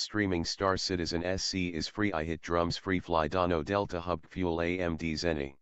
streaming Star Citizen SC is free. I hit drums free. Fly Dono Delta Hub Fuel AMD Zenny.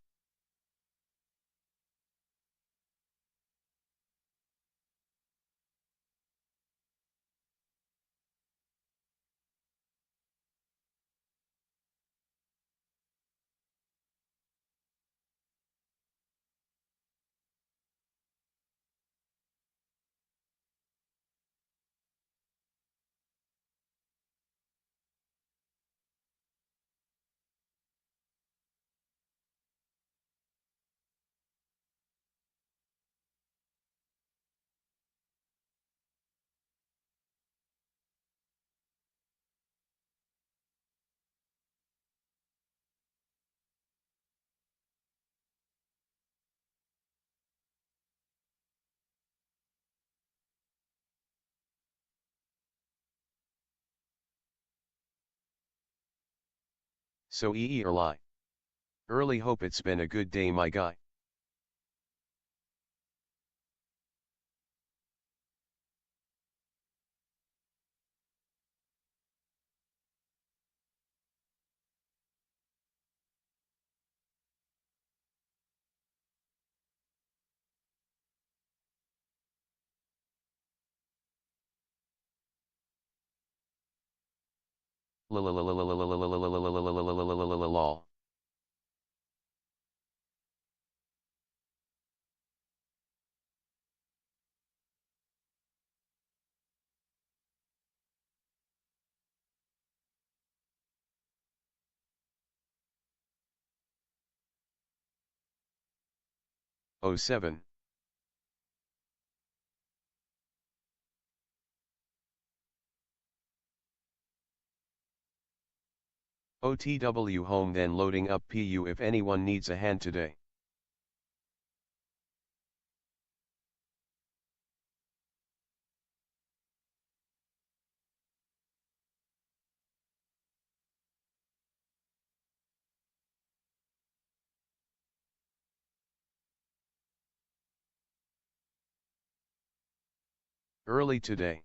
So or lie. Early hope it's been a good day my guy. Lol. Oh 07. OTW home then loading up PU if anyone needs a hand today. Early today.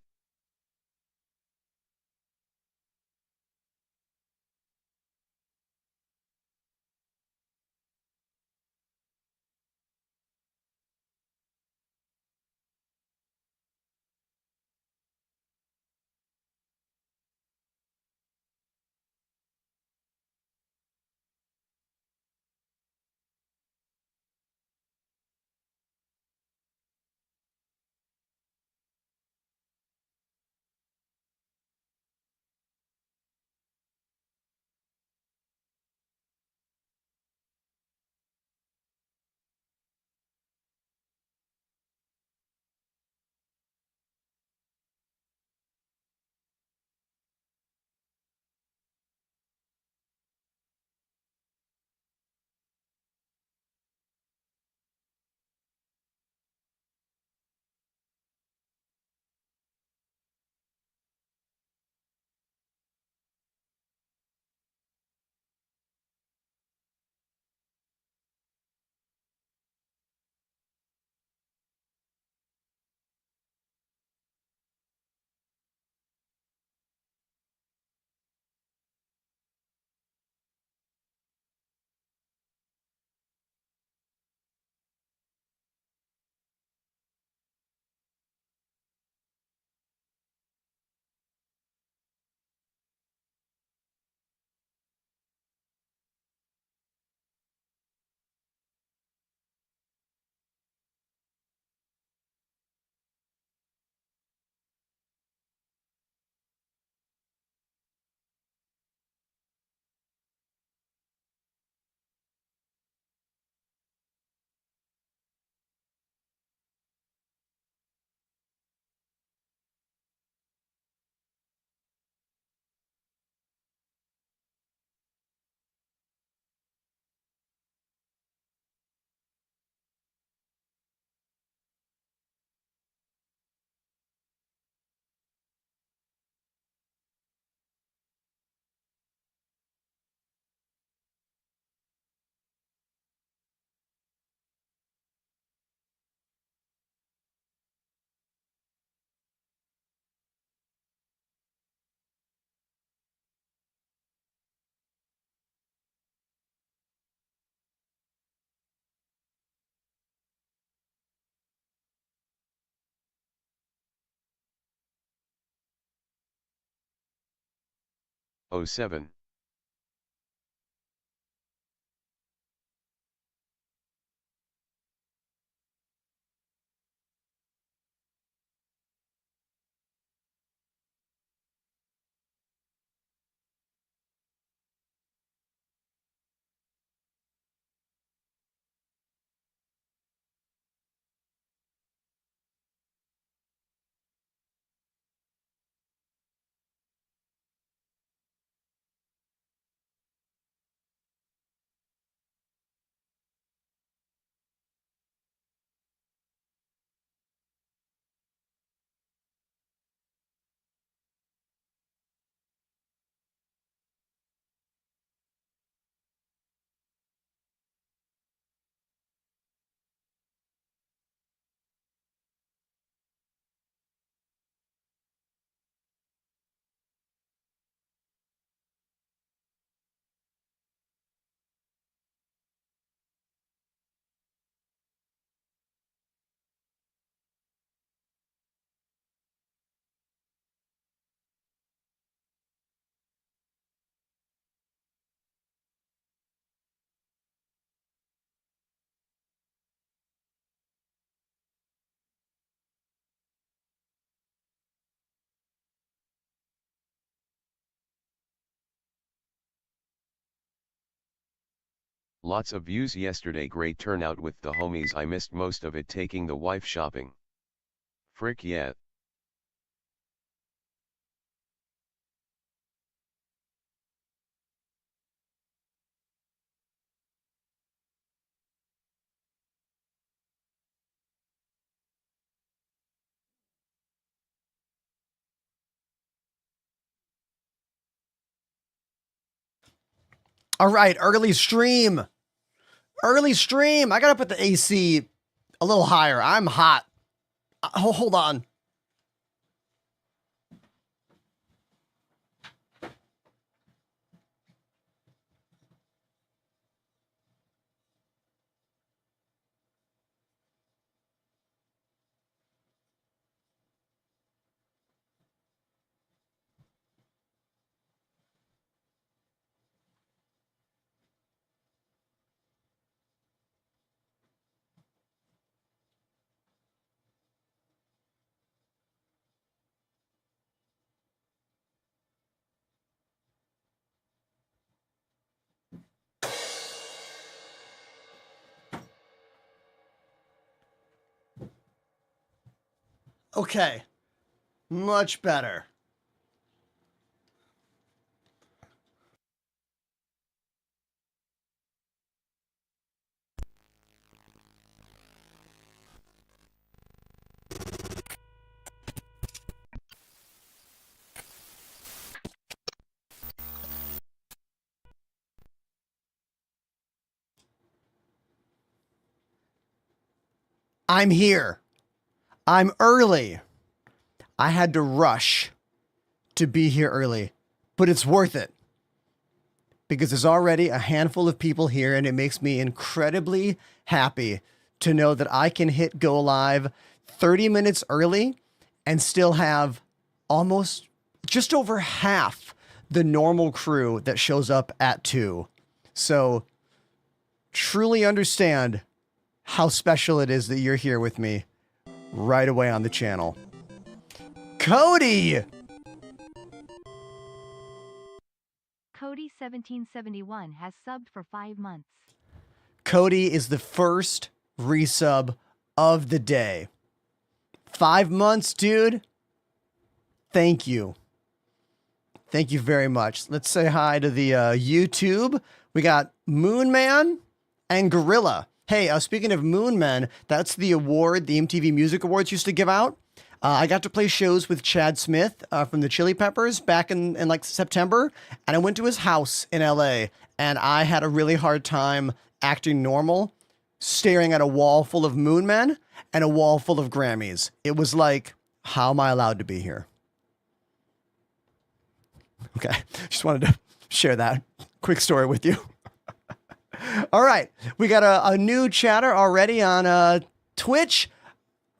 07. Lots of views yesterday, great turnout with the homies, I missed most of it taking the wife shopping. Frick yeah. All right, early stream. Early stream. I gotta put the AC a little higher. I'm hot. Hold on. Okay. Much better. I'm here. I'm early. I had to rush to be here early, but it's worth it because there's already a handful of people here, and it makes me incredibly happy to know that I can hit go live 30 minutes early and still have almost just over half the normal crew that shows up at 2. So truly understand how special it is that you're here with me right away on the channel. Cody! Cody1771 has subbed for 5 months. Cody is the first resub of the day. 5 months, dude. Thank you. Thank you very much. Let's say hi to the YouTube. We got Moonman and Gorilla. Hey, speaking of Moonman, that's the award the MTV Music Awards used to give out. I got to play shows with Chad Smith from the Chili Peppers back in like September, and I went to his house in LA, and I had a really hard time acting normal, staring at a wall full of Moonmen and a wall full of Grammys. It was like, how am I allowed to be here? Okay, just wanted to share that quick story with you. All right, we got a new chatter already on Twitch.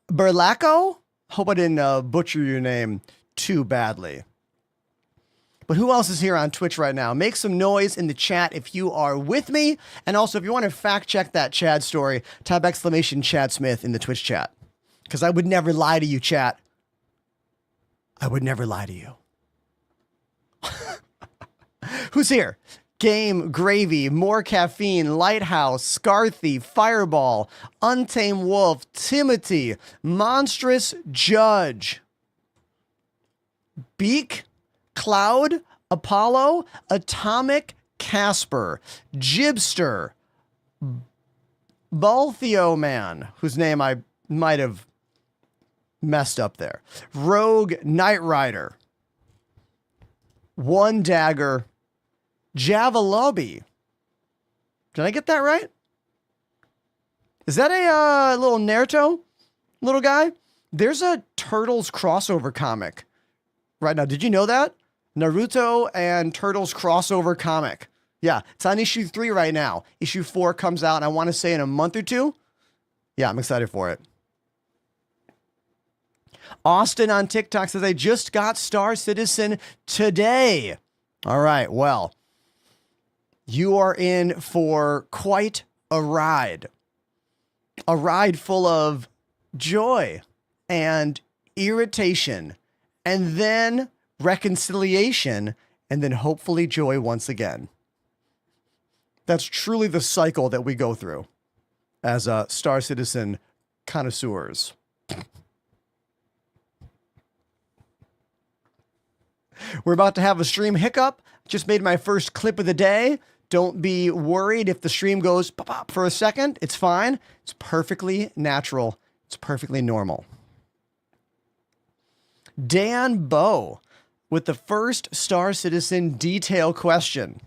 Berlaco? Hope I didn't butcher your name too badly. But who else is here on Twitch right now? Make some noise in the chat if you are with me. And also, if you want to fact check that Chad story, type exclamation Chad Smith in the Twitch chat. Because I would never lie to you, chat. I would never lie to you. Who's here? Game, Gravy, More Caffeine, Lighthouse, Scarthy, Fireball, Untamed Wolf, Timothy, Monstrous Judge, Beak, Cloud, Apollo, Atomic Casper, Jibster, Baltheo Man, whose name I might have messed up there, Rogue Knight Rider, One Dagger, Javalobi. Did I get that right? Is that a little Naruto little guy? There's a Turtles crossover comic right now. Did you know that? Naruto and Turtles crossover comic. Yeah, it's on issue 3 right now. Issue 4 comes out, I want to say in a month or two. Yeah, I'm excited for it. Austin on TikTok says, I just got Star Citizen today. All right, well, you are in for quite a ride. A ride full of joy and irritation, and then reconciliation, and then hopefully joy once again. That's truly the cycle that we go through as Star Citizen connoisseurs. We're about to have a stream hiccup. Just made my first clip of the day. Don't be worried if the stream goes pop, pop for a second. It's fine. It's perfectly natural. It's perfectly normal. Dan Bow with the first Star Citizen detail question.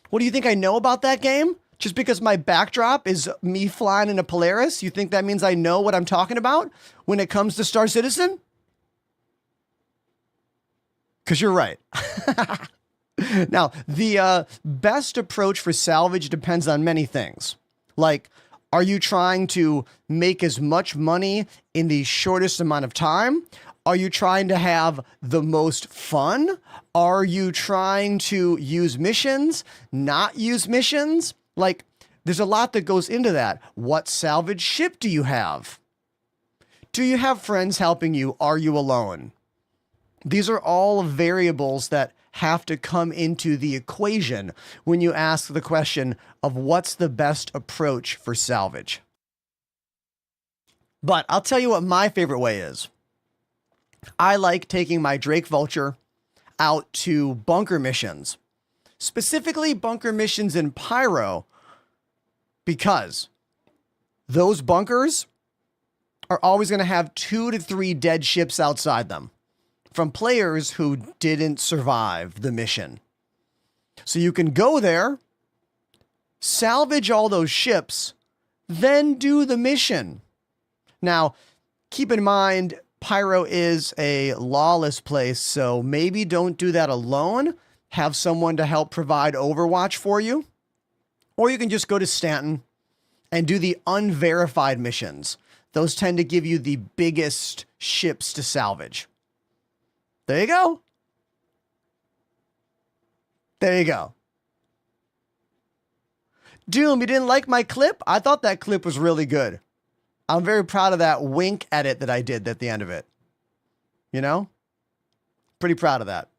What do you think I know about that game? Just because my backdrop is me flying in a Polaris, you think that means I know what I'm talking about when it comes to Star Citizen? Because you're right. Now, the best approach for salvage depends on many things. Like, are you trying to make as much money in the shortest amount of time? Are you trying to have the most fun? Are you trying to use missions, not use missions? Like, there's a lot that goes into that. What salvage ship do you have? Do you have friends helping you? Are you alone? These are all variables that have to come into the equation when you ask the question of what's the best approach for salvage. But I'll tell you what my favorite way is. I like taking my Drake Vulture out to bunker missions, specifically bunker missions in Pyro, because those bunkers are always going to have 2 to 3 dead ships outside them from players who didn't survive the mission. So you can go there, salvage all those ships, then do the mission. Now, keep in mind, Pyro is a lawless place, so maybe don't do that alone. Have someone to help provide overwatch for you. Or you can just go to Stanton and do the unverified missions. Those tend to give you the biggest ships to salvage. There you go. There you go. Doom, you didn't like my clip? I thought that clip was really good. I'm very proud of that wink edit that I did at the end of it. You know? Pretty proud of that.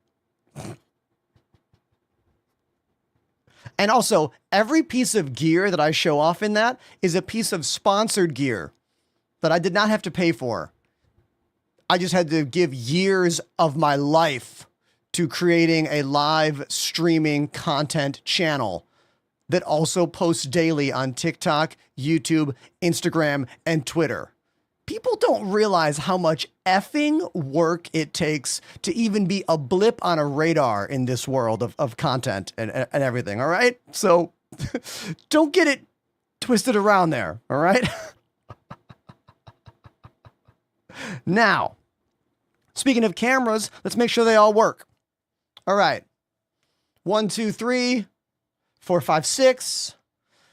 And also, every piece of gear that I show off in that is a piece of sponsored gear that I did not have to pay for. I just had to give years of my life to creating a live streaming content channel that also posts daily on TikTok, YouTube, Instagram, and Twitter. People don't realize how much effing work it takes to even be a blip on a radar in this world of content and everything, all right? So don't get it twisted around there, all right? Now, speaking of cameras, let's make sure they all work. All right. 1, 2, 3, 4, 5, 6,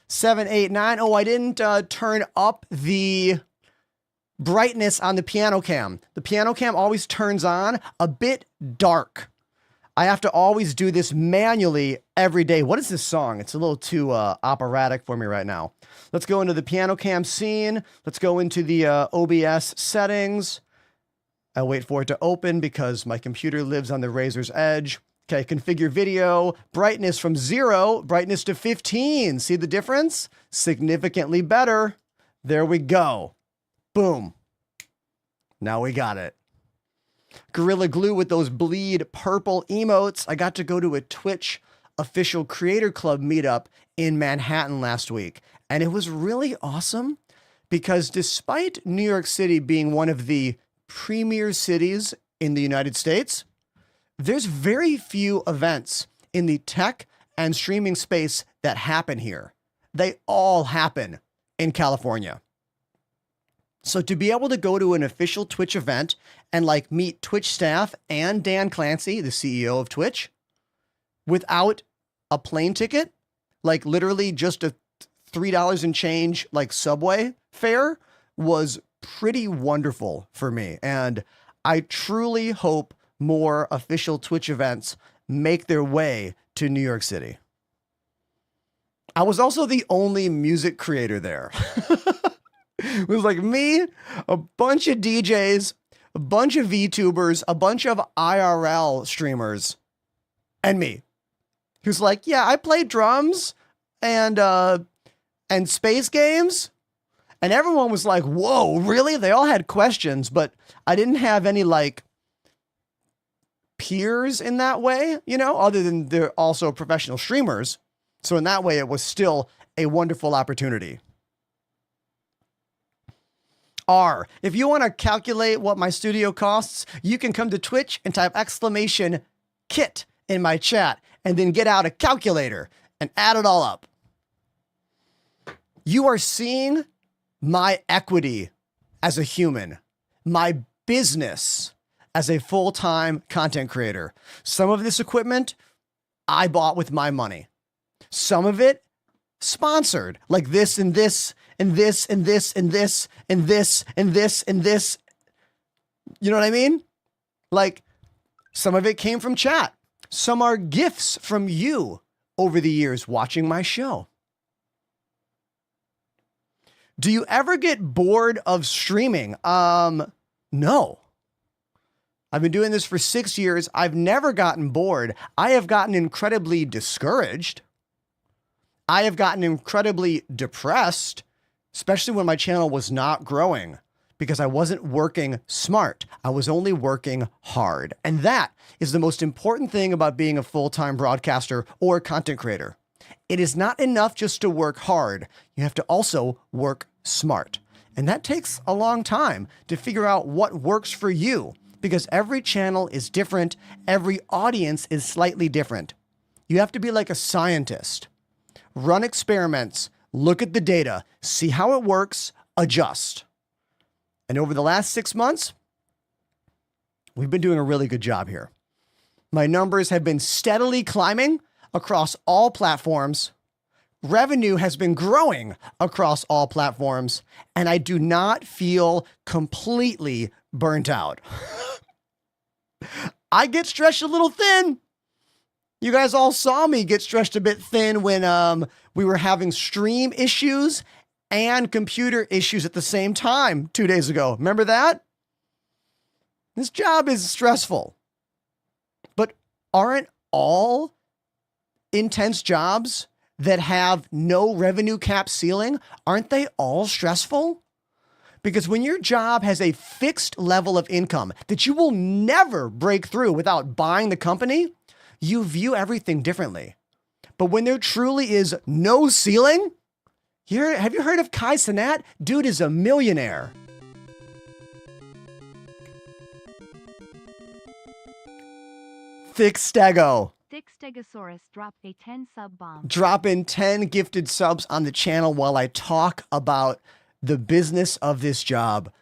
7, 8, 9. Oh, I didn't turn up the brightness on the piano cam. The piano cam always turns on a bit dark. I have to always do this manually every day. What is this song? It's a little too operatic for me right now. Let's go into the piano cam scene. Let's go into the OBS settings. I wait for it to open because my computer lives on the razor's edge. Okay, configure video, brightness from 0, brightness to 15. See the difference? Significantly better. There we go. Boom. Now we got it. Gorilla Glue with those bleed purple emotes. I got to go to a Twitch official creator club meetup in Manhattan last week. And it was really awesome because despite New York City being one of the premier cities in the United States, there's very few events in the tech and streaming space that happen here. They all happen in California. So to be able to go to an official Twitch event and like meet Twitch staff and Dan Clancy, the CEO of Twitch, without a plane ticket, like literally just a $3 and change like subway fare, was pretty wonderful for me. And I truly hope more official Twitch events make their way to New York City. I was also the only music creator there. It was like me, a bunch of DJs, a bunch of VTubers, a bunch of IRL streamers, and me. Who's like, yeah, I play drums and space games. And everyone was like, whoa, really? They all had questions, but I didn't have any like peers in that way, you know, other than they're also professional streamers. So in that way, it was still a wonderful opportunity. If you want to calculate what my studio costs, you can come to Twitch and type !KIT in my chat and then get out a calculator and add it all up. You are seeing my equity as a human, my business as a full-time content creator. Some of this equipment I bought with my money. Some of it sponsored, like this and this and this and this and this and this and this and this. You know what I mean? Like some of it came from chat. Some are gifts from you over the years watching my show. Do you ever get bored of streaming? No. I've been doing this for 6 years. I've never gotten bored. I have gotten incredibly discouraged. I have gotten incredibly depressed, especially when my channel was not growing because I wasn't working smart. I was only working hard. And that is the most important thing about being a full-time broadcaster or content creator. It is not enough just to work hard. You have to also work smart. And that takes a long time to figure out what works for you because every channel is different. Every audience is slightly different. You have to be like a scientist. Run experiments, look at the data, see how it works, adjust. And over the last 6 months, we've been doing a really good job here. My numbers have been steadily climbing across all platforms. Revenue has been growing across all platforms, and I do not feel completely burnt out. I get stretched a little thin. You guys all saw me get stretched a bit thin when we were having stream issues and computer issues at the same time 2 days ago. Remember that? This job is stressful. But aren't all intense jobs that have no revenue cap ceiling, aren't they all stressful? Because when your job has a fixed level of income that you will never break through without buying the company, you view everything differently. But when there truly is no ceiling, have you heard of Kai Cenat? Dude is a millionaire. Thick Stego. Thick Stegosaurus dropped a 10 sub bomb. Dropping 10 gifted subs on the channel while I talk about the business of this job.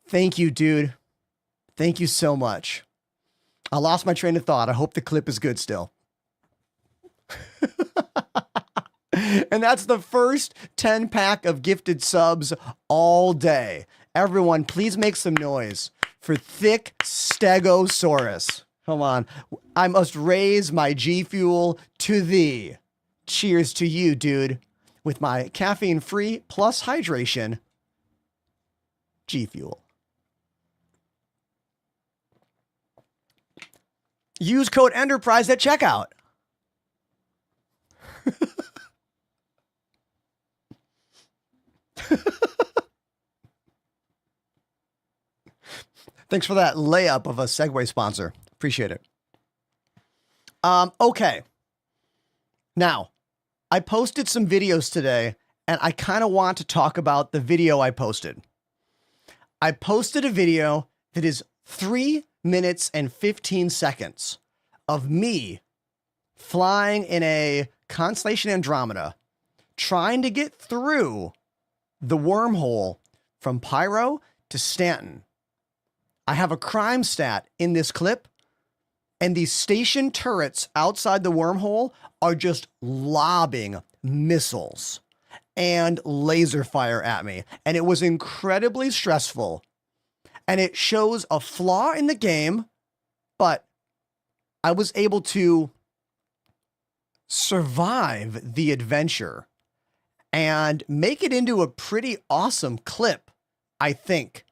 Thank you, dude. Thank you so much. I lost my train of thought. I hope the clip is good still. And that's the first 10 pack of gifted subs all day. Everyone, please make some noise for Thick Stegosaurus. Come on. I must raise my G Fuel to thee. Cheers to you, dude. With my caffeine-free plus hydration G Fuel. Use code Enterprise at checkout. Thanks for that layup of a Segway sponsor. Appreciate it. Okay. Now, I posted some videos today, and I kind of want to talk about the video I posted. I posted a video that is 3 minutes and 15 seconds of me flying in a Constellation Andromeda, trying to get through the wormhole from Pyro to Stanton. I have a crime stat in this clip, and these station turrets outside the wormhole are just lobbing missiles and laser fire at me. And it was incredibly stressful. And it shows a flaw in the game, but I was able to survive the adventure and make it into a pretty awesome clip, I think.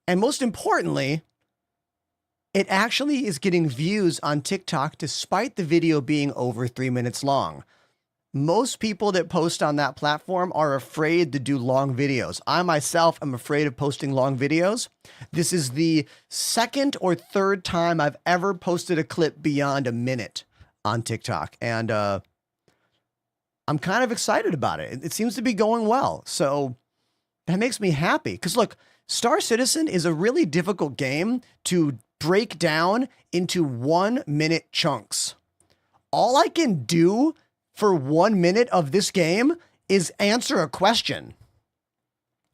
And most importantly, it actually is getting views on TikTok despite the video being over 3 minutes long. Most people that post on that platform are afraid to do long videos. I myself am afraid of posting long videos. This is the second or third time I've ever posted a clip beyond a minute on TikTok. And I'm kind of excited about it. It seems to be going well. So that makes me happy. Because look, Star Citizen is a really difficult game to break down into 1 minute chunks. All I can do for 1 minute of this game is answer a question.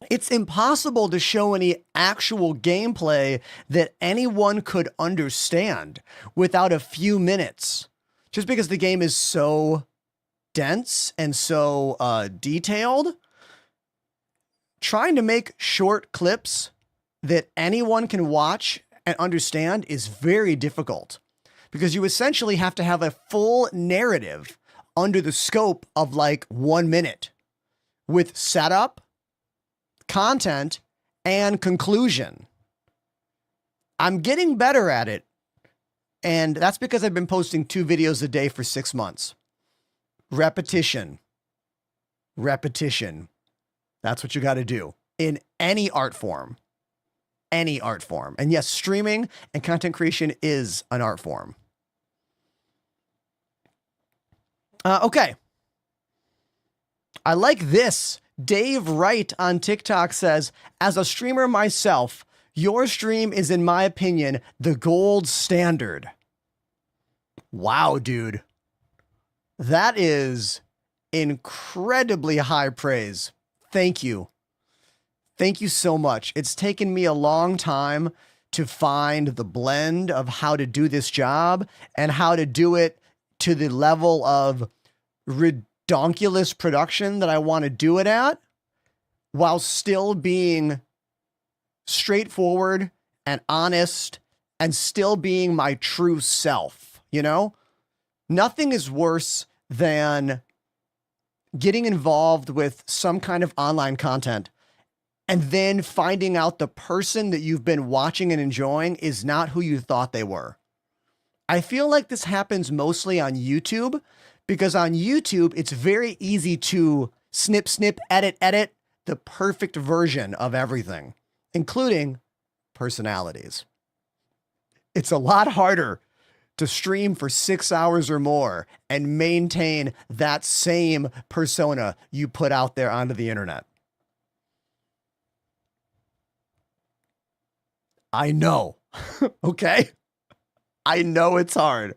It's impossible to show any actual gameplay that anyone could understand without a few minutes, just because the game is so dense and so detailed. Trying to make short clips that anyone can watch and understand is very difficult, because you essentially have to have a full narrative under the scope of like 1 minute with setup, content, and conclusion. I'm getting better at it. And that's because I've been posting 2 videos a day for 6 months. Repetition. Repetition. That's what you got to do in any art form. Any art form. And yes, streaming and content creation is an art form. Okay. I like this. Dave Wright on TikTok says, as a streamer myself, your stream is, in my opinion, the gold standard. Wow, dude. That is incredibly high praise. Thank you. Thank you so much. It's taken me a long time to find the blend of how to do this job and how to do it to the level of redonkulous production that I want to do it at, while still being straightforward and honest and still being my true self. You know, nothing is worse than getting involved with some kind of online content and then finding out the person that you've been watching and enjoying is not who you thought they were. I feel like this happens mostly on YouTube, because on YouTube, it's very easy to snip, edit the perfect version of everything, including personalities. It's a lot harder to stream for 6 hours or more and maintain that same persona you put out there onto the internet. I know, okay? I know it's hard.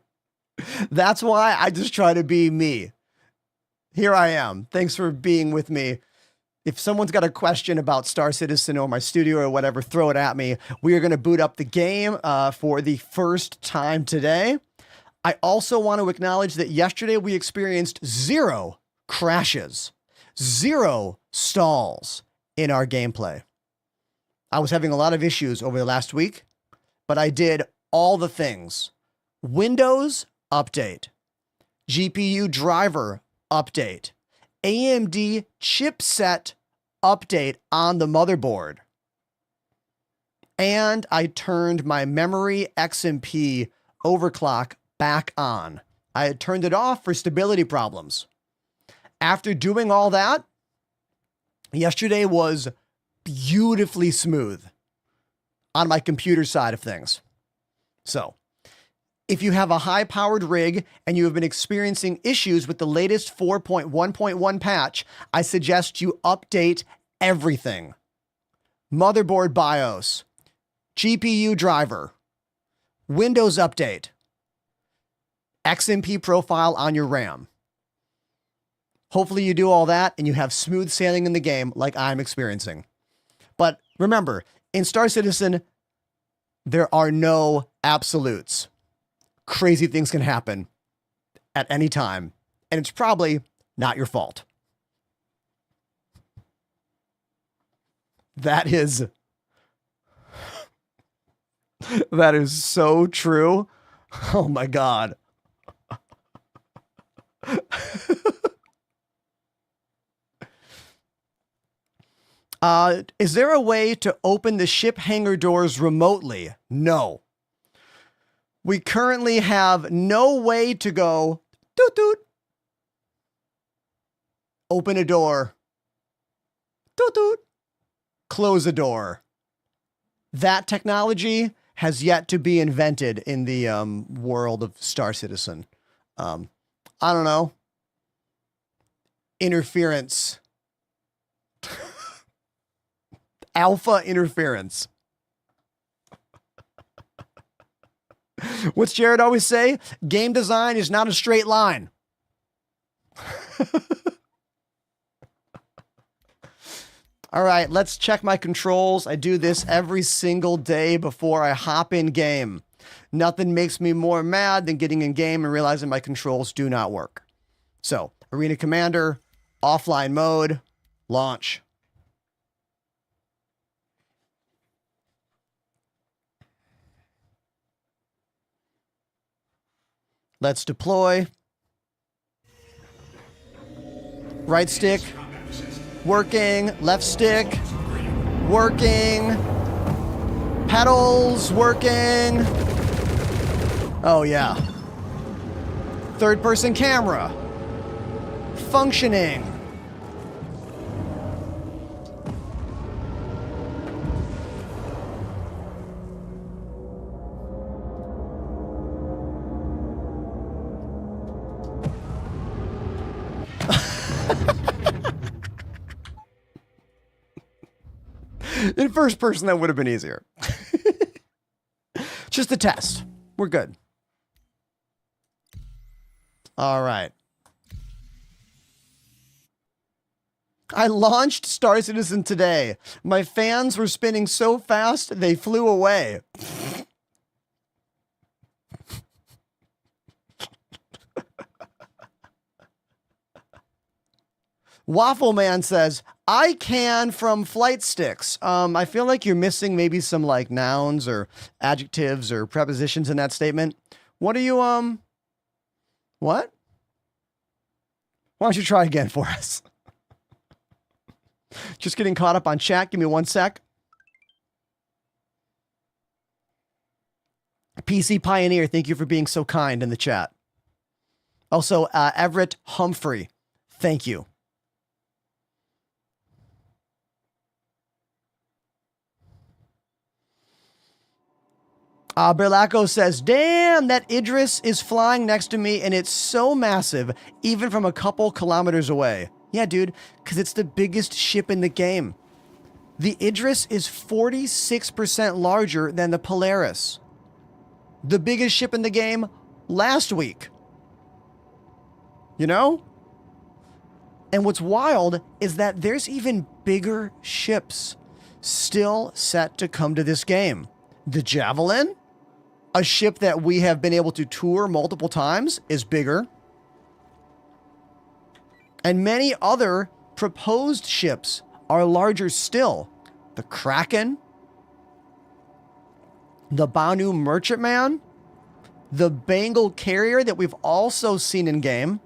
That's why I just try to be me. Here I am. Thanks for being with me. If someone's got a question about Star Citizen or my studio or whatever, throw it at me. We are going to boot up the game for the first time today. I also want to acknowledge that yesterday we experienced 0 crashes, 0 stalls in our gameplay. I was having a lot of issues over the last week, but I did all the things. Windows update. GPU driver update. AMD chipset update on the motherboard. And I turned my memory XMP overclock back on. I had turned it off for stability problems. After doing all that, yesterday was beautifully smooth on my computer side of things. So, if you have a high-powered rig and you have been experiencing issues with the latest 4.1.1 patch, I suggest you update everything. Motherboard BIOS, GPU driver, Windows update, XMP profile on your RAM. Hopefully you do all that and you have smooth sailing in the game like I'm experiencing. But remember, in Star Citizen, there are no absolutes. Crazy things can happen at any time, and it's probably not your fault. That is so true. Oh my God. Is there a way to open the ship hangar doors remotely? No. We currently have no way to go, doot doot, open a door, doot doot, close a door. That technology has yet to be invented in the world of Star Citizen. I don't know. Interference. Alpha interference. What's Jared always say? Game design is not a straight line. All right, let's check my controls. I do this every single day before I hop in game. Nothing makes me more mad than getting in game and realizing my controls do not work. So, Arena Commander, offline mode, launch. Let's deploy. Right stick, working. Left stick, working. Pedals, working. Oh yeah. Third person camera, functioning. In first person, that would have been easier. Just a test. We're good. All right. I launched Star Citizen today. My fans were spinning so fast, they flew away. Waffle Man says, I can from flight sticks. I feel like you're missing maybe some like nouns or adjectives or prepositions in that statement. What are you, what? Why don't you try again for us? Just getting caught up on chat. Give me 1 sec. PC Pioneer, thank you for being so kind in the chat. Also, Everett Humphrey, thank you. Berlaco says, damn, that Idris is flying next to me and it's so massive, even from a couple kilometers away. Yeah, dude, because it's the biggest ship in the game. The Idris is 46% larger than the Polaris. The biggest ship in the game last week. You know? And what's wild is that there's even bigger ships still set to come to this game. The Javelin, a ship that we have been able to tour multiple times, is bigger. And many other proposed ships are larger still. The Kraken, the Banu Merchantman, the Bengal Carrier that we've also seen in game,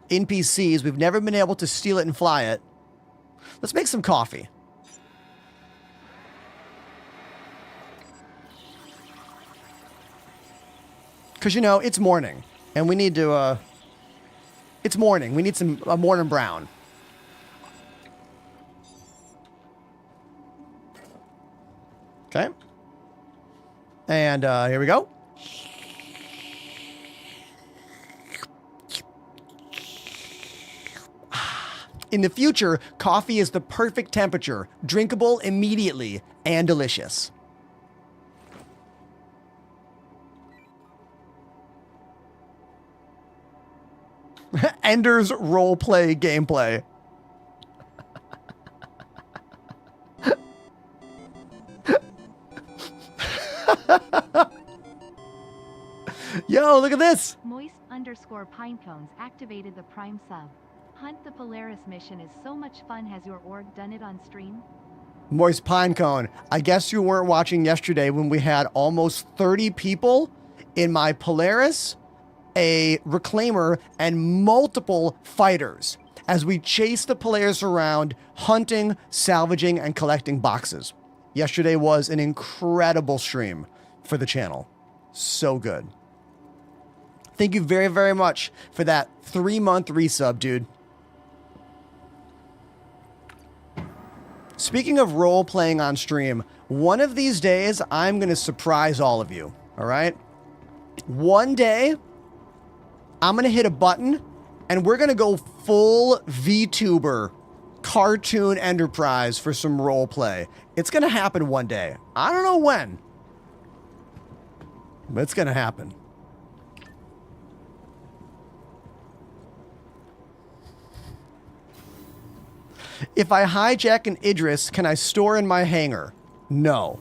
NPCs. We've never been able to steal it and fly it. Let's make some coffee. Because, you know, it's morning, and we need to, it's morning. We need a morning brown. Okay. And here we go. In the future, coffee is the perfect temperature, drinkable immediately, and delicious. Ender's roleplay gameplay. Yo, look at this. Moist_pinecones activated the Prime sub. Hunt the Polaris mission is so much fun. Has your org done it on stream? Moist Pinecone. I guess you weren't watching yesterday when we had almost 30 people in my Polaris, a Reclaimer, and multiple fighters as we chased the Polaris around, hunting, salvaging, and collecting boxes. Yesterday was an incredible stream for the channel. So good. Thank you very, very much for that 3-month resub, dude. Speaking of role-playing on stream, one of these days, I'm going to surprise all of you, all right? One day, I'm going to hit a button, and we're going to go full VTuber cartoon enterprise for some role-play. It's going to happen one day. I don't know when, but it's going to happen. If I hijack an Idris, can I store in my hangar? No.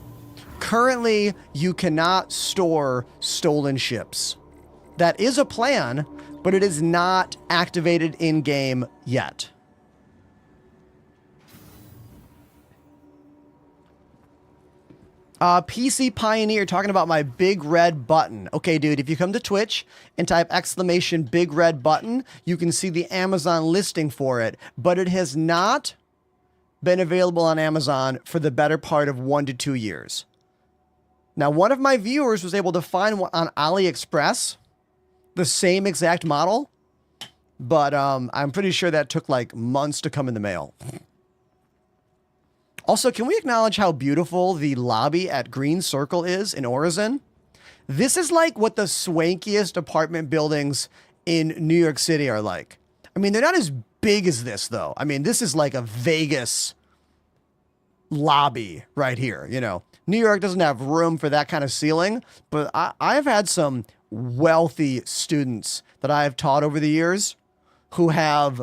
Currently, you cannot store stolen ships. That is a plan, but it is not activated in-game yet. PC Pioneer talking about my big red button. Okay, dude, if you come to Twitch and type !big red button, you can see the Amazon listing for it, but it has not been available on Amazon for the better part of 1 to 2 years. Now, one of my viewers was able to find one on AliExpress, the same exact model, but I'm pretty sure that took like months to come in the mail. Also, can we acknowledge how beautiful the lobby at Green Circle is in Orizon? This is like what the swankiest apartment buildings in New York City are like. I mean, they're not as big as this, though. I mean, this is like a Vegas lobby right here, you know. New York doesn't have room for that kind of ceiling, but I've had some wealthy students that I have taught over the years who have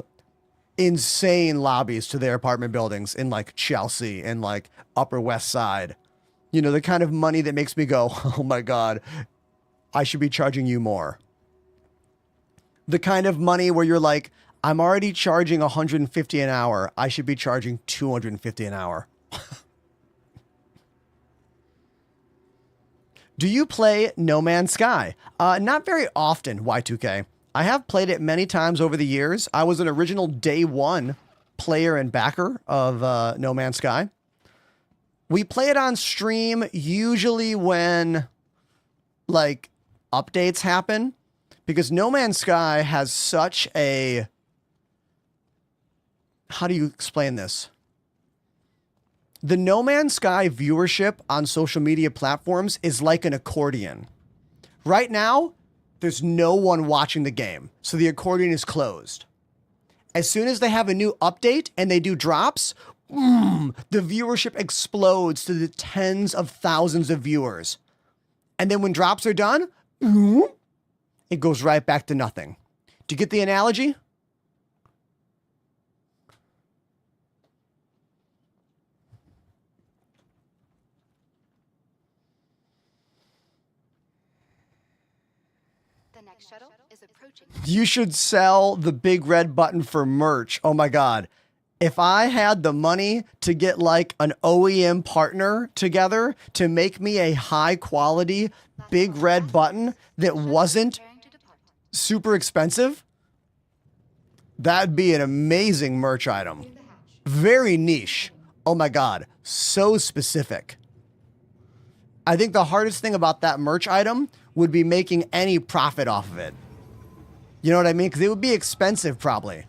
insane lobbies to their apartment buildings in like Chelsea and like Upper West Side. You know, the kind of money that makes me go, oh my God, I should be charging you more. The kind of money where you're like, I'm already charging $150 an hour. I should be charging $250 an hour. Do you play No Man's Sky? Not very often, Y2K. I have played it many times over the years. I was an original day one player and backer of No Man's Sky. We play it on stream usually when like updates happen, because No Man's Sky has such a, how do you explain this? The No Man's Sky viewership on social media platforms is like an accordion. Right now, there's no one watching the game, so the accordion is closed. As soon as they have a new update and they do drops, the viewership explodes to the tens of thousands of viewers. And then when drops are done, it goes right back to nothing. Do you get the analogy? Shuttle is approaching. You should sell the big red button for merch. Oh my God. If I had the money to get like an OEM partner together to make me a high quality big red button that wasn't super expensive, that'd be an amazing merch item. Very niche. Oh my God. So specific. I think the hardest thing about that merch item would be making any profit off of it. You know what I mean? Because it would be expensive probably.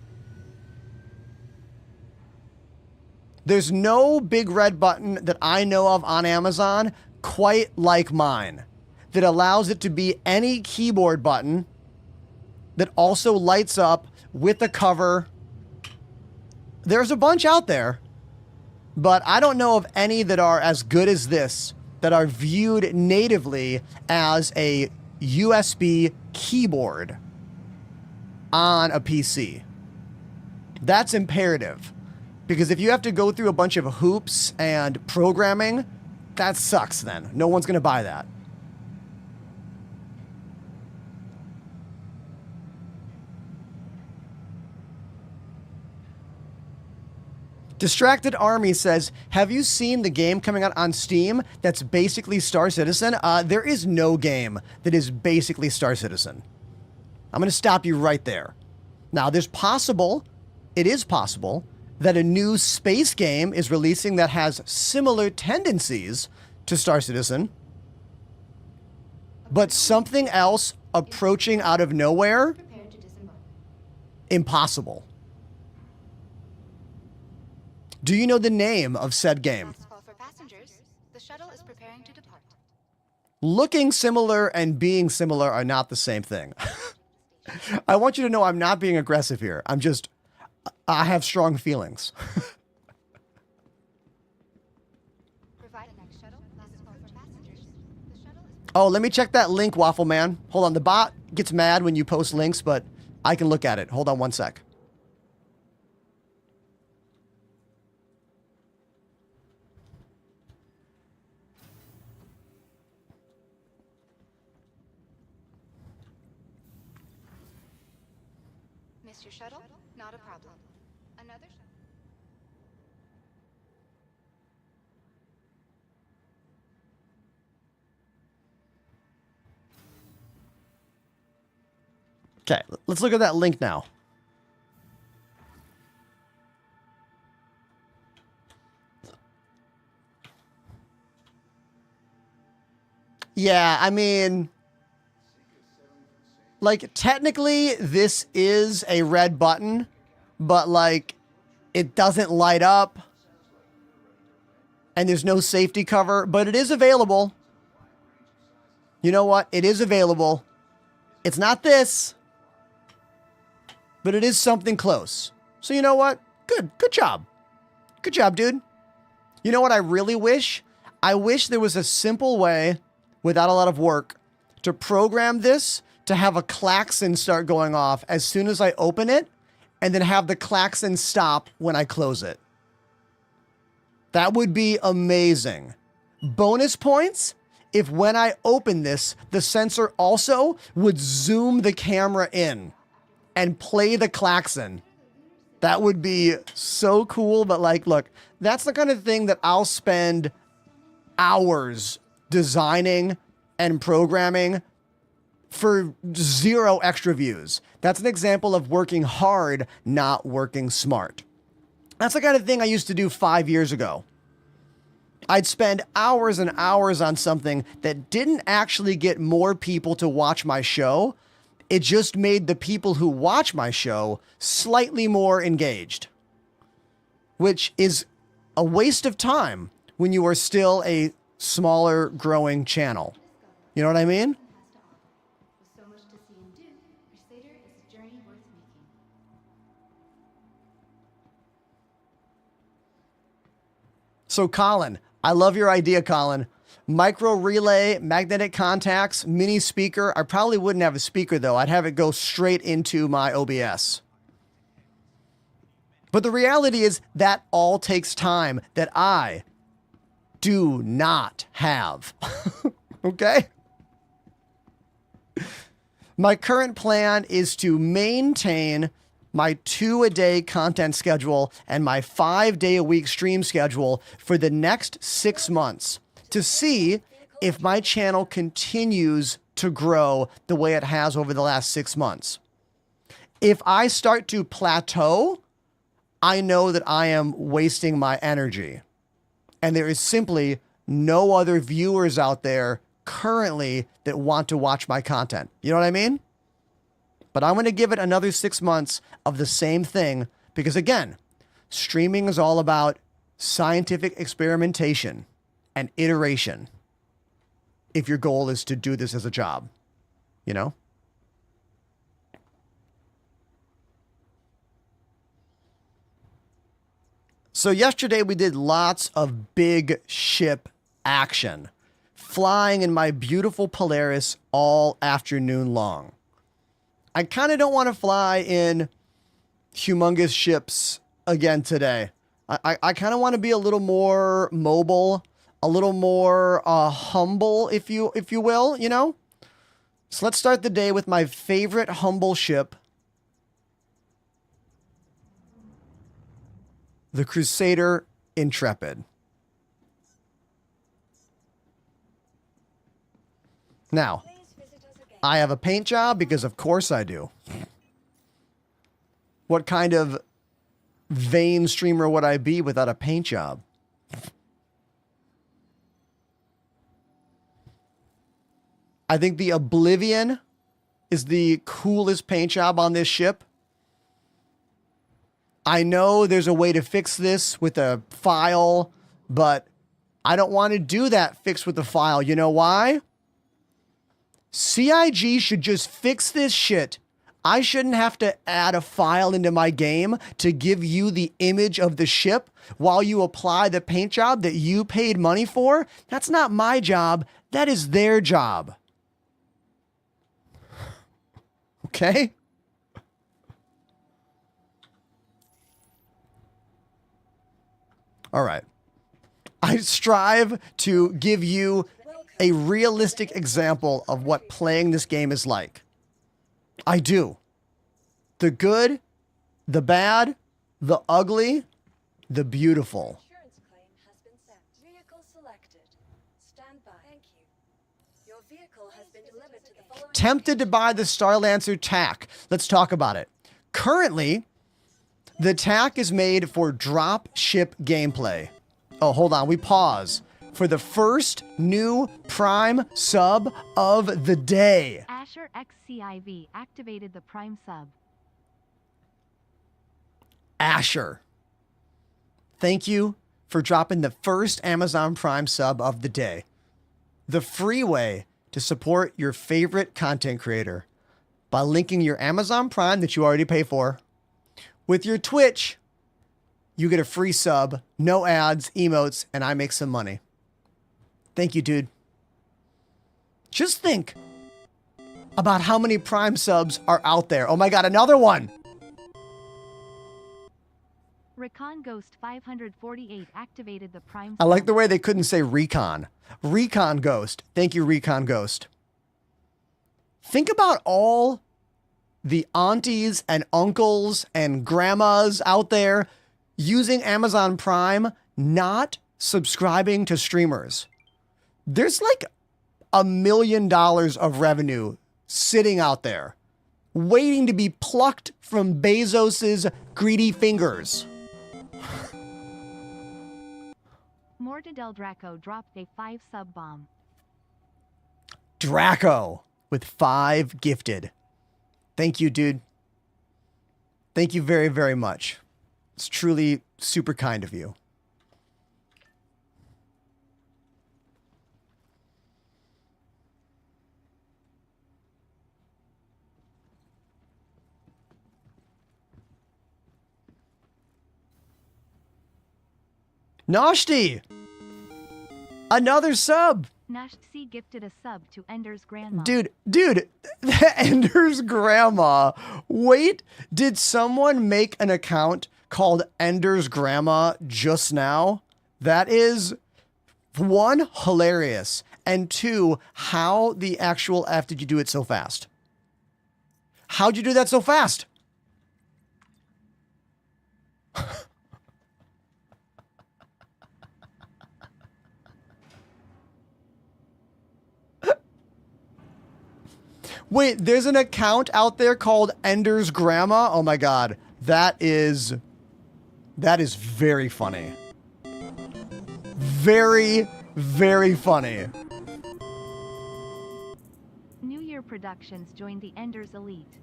There's no big red button that I know of on Amazon quite like mine that allows it to be any keyboard button that also lights up with a cover. There's a bunch out there, but I don't know of any that are as good as this, that are viewed natively as a USB keyboard on a PC. That's imperative. Because if you have to go through a bunch of hoops and programming, that sucks then. No one's going to buy that. Distracted Army says, have you seen the game coming out on Steam that's basically Star Citizen? There is no game that is basically Star Citizen. I'm going to stop you right there. Now, it is possible that a new space game is releasing that has similar tendencies to Star Citizen, but something else approaching out of nowhere, impossible. Do you know the name of said game? The shuttle is preparing to depart. Looking similar and being similar are not the same thing. I want you to know I'm not being aggressive here. I have strong feelings. Oh, let me check that link, Waffle Man. Hold on. The bot gets mad when you post links, but I can look at it. Hold on one sec. Miss your shuttle? Not a problem. Another shuttle. Okay, let's look at that link now. Yeah, I mean, like, technically, this is a red button, but, like, it doesn't light up, and there's no safety cover, but it is available. You know what? It is available. It's not this, but it is something close. So you know what? Good job. Good job, dude. You know what I really wish? I wish there was a simple way, without a lot of work, to program this to have a klaxon start going off as soon as I open it, and then have the klaxon stop when I close it. That would be amazing. Bonus points if when I open this, the sensor also would zoom the camera in and play the klaxon. That would be so cool. But like, look, that's the kind of thing that I'll spend hours designing and programming for 0 extra views. That's an example of working hard, not working smart. That's the kind of thing I used to do 5 years ago. I'd spend hours and hours on something that didn't actually get more people to watch my show. It just made the people who watch my show slightly more engaged, which is a waste of time when you are still a smaller growing channel. You know what I mean? With so much to see and do, Crusader is a journey worth making. So Colin, I love your idea, Colin. Micro relay, magnetic contacts, mini speaker. I probably wouldn't have a speaker though. I'd have it go straight into my OBS. But the reality is that all takes time that I do not have. Okay? My current plan is to maintain my 2-a-day content schedule and my 5-day-a-week stream schedule for the next 6 months to see if my channel continues to grow the way it has over the last 6 months. If I start to plateau, I know that I am wasting my energy. And there is simply no other viewers out there currently that want to watch my content. You know what I mean? But I'm going to give it another 6 months of the same thing because, again, streaming is all about scientific experimentation and iteration if your goal is to do this as a job, you know? So yesterday we did lots of big ship action, flying in my beautiful Polaris all afternoon long. I kind of don't want to fly in humongous ships again today. I kind of want to be a little more mobile, a little more humble, if you will, you know? So let's start the day with my favorite humble ship, the Crusader Intrepid. Now, I have a paint job because of course I do. What kind of vain streamer would I be without a paint job? I think the Oblivion is the coolest paint job on this ship. I know there's a way to fix this with a file, but I don't want to do that fix with the file. You know why? CIG should just fix this shit. I shouldn't have to add a file into my game to give you the image of the ship while you apply the paint job that you paid money for. That's not my job. That is their job. Okay? All right. I strive to give you a realistic example of what playing this game is like. I do. The good, the bad, the ugly, the beautiful. Insurance claim has been sent. Vehicle selected. Stand by. Thank you. Your vehicle has been delivered to the following. Tempted to buy the Starlancer TAC. Let's talk about it. Currently, the TAC is made for drop ship gameplay. Oh, hold on. We pause for the first new Prime sub of the day. Asher XCIV activated the Prime sub. Asher. Thank you for dropping the first Amazon Prime sub of the day. The free way to support your favorite content creator by linking your Amazon Prime that you already pay for with your Twitch. You get a free sub, no ads, emotes, and I make some money. Thank you, dude. Just think about how many Prime subs are out there. Oh my God, another one. Recon Ghost 548 activated the Prime I like sub. the way they couldn't say Recon. Recon Ghost. Thank you, Recon Ghost. Think about all the aunties and uncles and grandmas out there using Amazon Prime, not subscribing to streamers. There's like $1 million of revenue sitting out there, waiting to be plucked from Bezos's greedy fingers. Morta del Draco dropped a 5 sub bomb. Draco with 5 gifted. Thank you, dude. Thank you very, very much. It's truly super kind of you. Noshti! Another sub! Nasht C gifted a sub to Ender's grandma. Dude, Ender's grandma. Wait, did someone make an account called Ender's grandma just now? That is, 1, hilarious, and 2, how the actual F did you do it so fast? How'd you do that so fast? Wait, there's an account out there called Ender's Grandma. Oh my God. That is very funny. Very, very funny. New Year Productions joined the Enders Elite.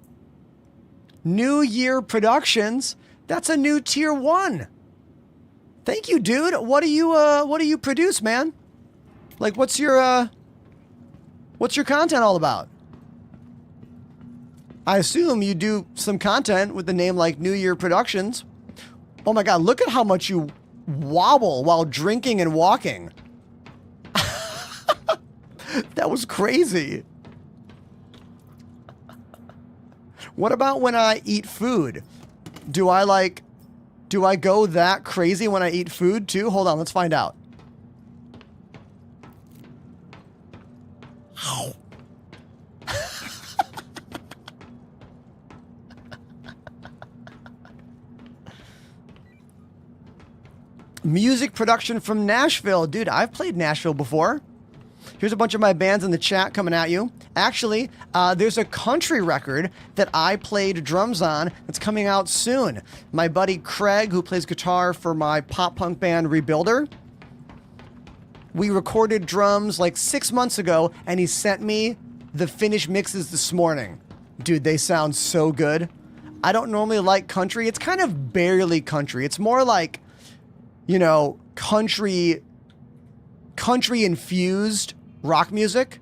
New Year Productions. That's a new tier 1. Thank you, dude. What do you produce, man? Like, what's your content all about? I assume you do some content with the name like New Year Productions. Oh my God, look at how much you wobble while drinking and walking. That was crazy. What about when I eat food? Do I go that crazy when I eat food too? Hold on, let's find out. Music production from Nashville. Dude, I've played Nashville before. Here's a bunch of my bands in the chat coming at you. Actually, there's a country record that I played drums on that's coming out soon. My buddy Craig, who plays guitar for my pop punk band Rebuilder, we recorded drums like 6 months ago, and he sent me the finished mixes this morning. Dude, they sound so good. I don't normally like country. It's kind of barely country. It's more like, you know, country infused rock music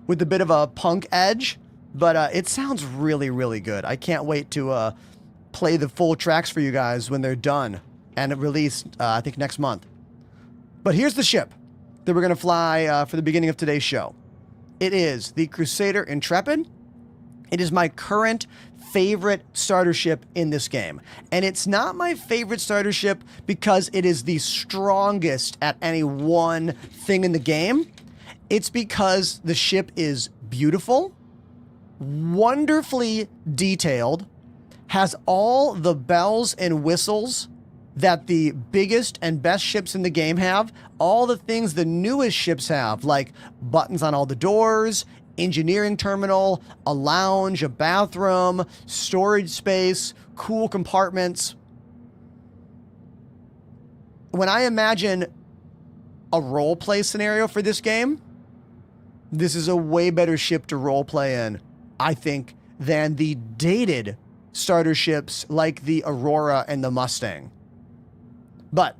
with a bit of a punk edge, but it sounds really, really good. I can't wait to play the full tracks for you guys when they're done and released, I think, next month. But here's the ship that we're going to fly for the beginning of today's show. It is the Crusader Intrepid. It is my current favorite starter ship in this game. And it's not my favorite starter ship because it is the strongest at any one thing in the game. It's because the ship is beautiful, wonderfully detailed, has all the bells and whistles that the biggest and best ships in the game have, all the things the newest ships have, like buttons on all the doors, engineering terminal, a lounge, a bathroom, storage space, cool compartments. When I imagine a role play scenario for this game, this is a way better ship to role play in, I think, than the dated starter ships like the Aurora and the Mustang. But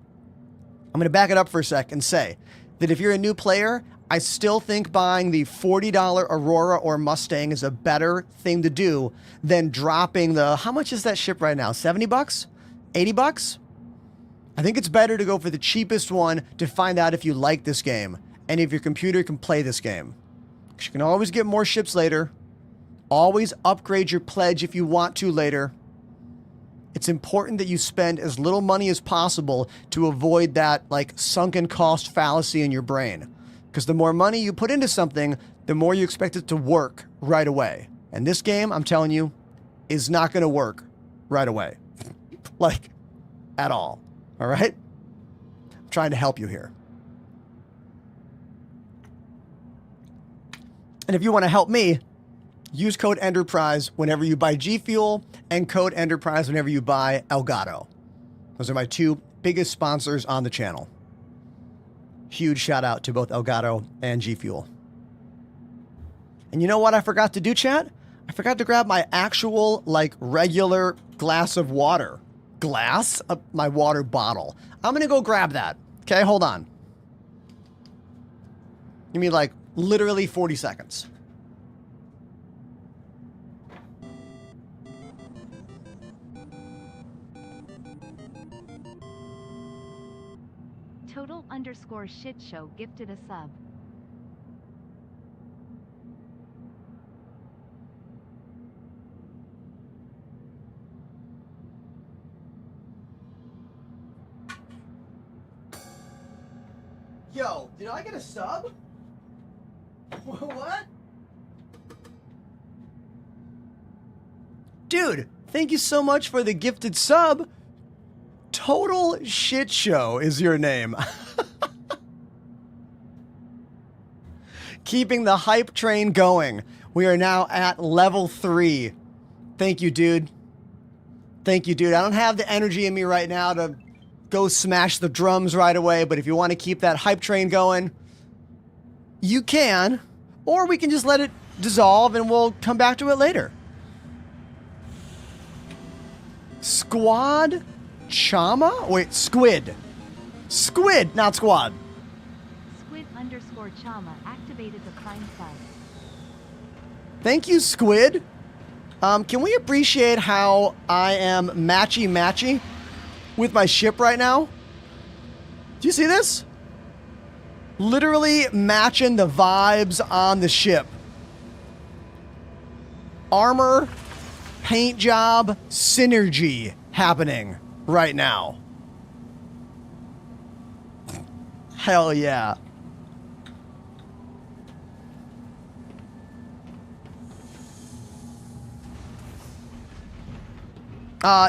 I'm going to back it up for a sec and say that if you're a new player, I still think buying the $40 Aurora or Mustang is a better thing to do than dropping the, how much is that ship right now? 70 bucks? 80 bucks? I think it's better to go for the cheapest one to find out if you like this game and if your computer can play this game. 'Cause you can always get more ships later. Always upgrade your pledge if you want to later. It's important that you spend as little money as possible to avoid that like sunken cost fallacy in your brain. Because the more money you put into something, the more you expect it to work right away. And this game, I'm telling you, is not going to work right away. Like, at all. All right? I'm trying to help you here. And if you want to help me, use code Enterprise whenever you buy G Fuel and code Enterprise whenever you buy Elgato. Those are my two biggest sponsors on the channel. Huge shout out to both Elgato and G Fuel. And you know what I forgot to do, chat? I forgot to grab my actual, like, regular glass of water. Glass? My water bottle. I'm gonna go grab that. Okay, hold on. Give me, like, literally 40 seconds. Total_shitshow gifted a sub. Yo, did I get a sub? What? Dude, thank you so much for the gifted sub. Total Shit Show is your name. Keeping the hype train going. We are now at level 3. Thank you, dude. Thank you, dude. I don't have the energy in me right now to go smash the drums right away, but if you want to keep that hype train going, you can. Or we can just let it dissolve and we'll come back to it later. Squad Chama? Wait, Squid. Squid, not Squad. Squid_Chama activated the Prime sub. Thank you, Squid. Can we appreciate how I am matchy-matchy with my ship right now? Do you see this? Literally matching the vibes on the ship. Armor, paint job, synergy happening right now. Hell yeah.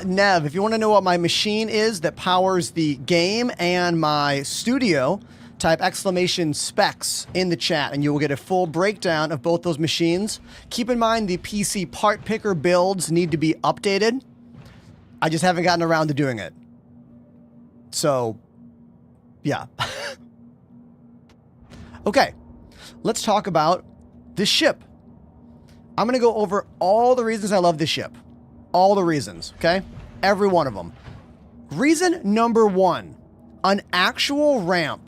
Nev, if you want to know what my machine is that powers the game and my studio, type !specs in the chat and you will get a full breakdown of both those machines. Keep in mind the PC part picker builds need to be updated. I just haven't gotten around to doing it. So, yeah. Okay, let's talk about this ship. I'm going to go over all the reasons I love this ship. All the reasons, okay? Every one of them. Reason number 1, an actual ramp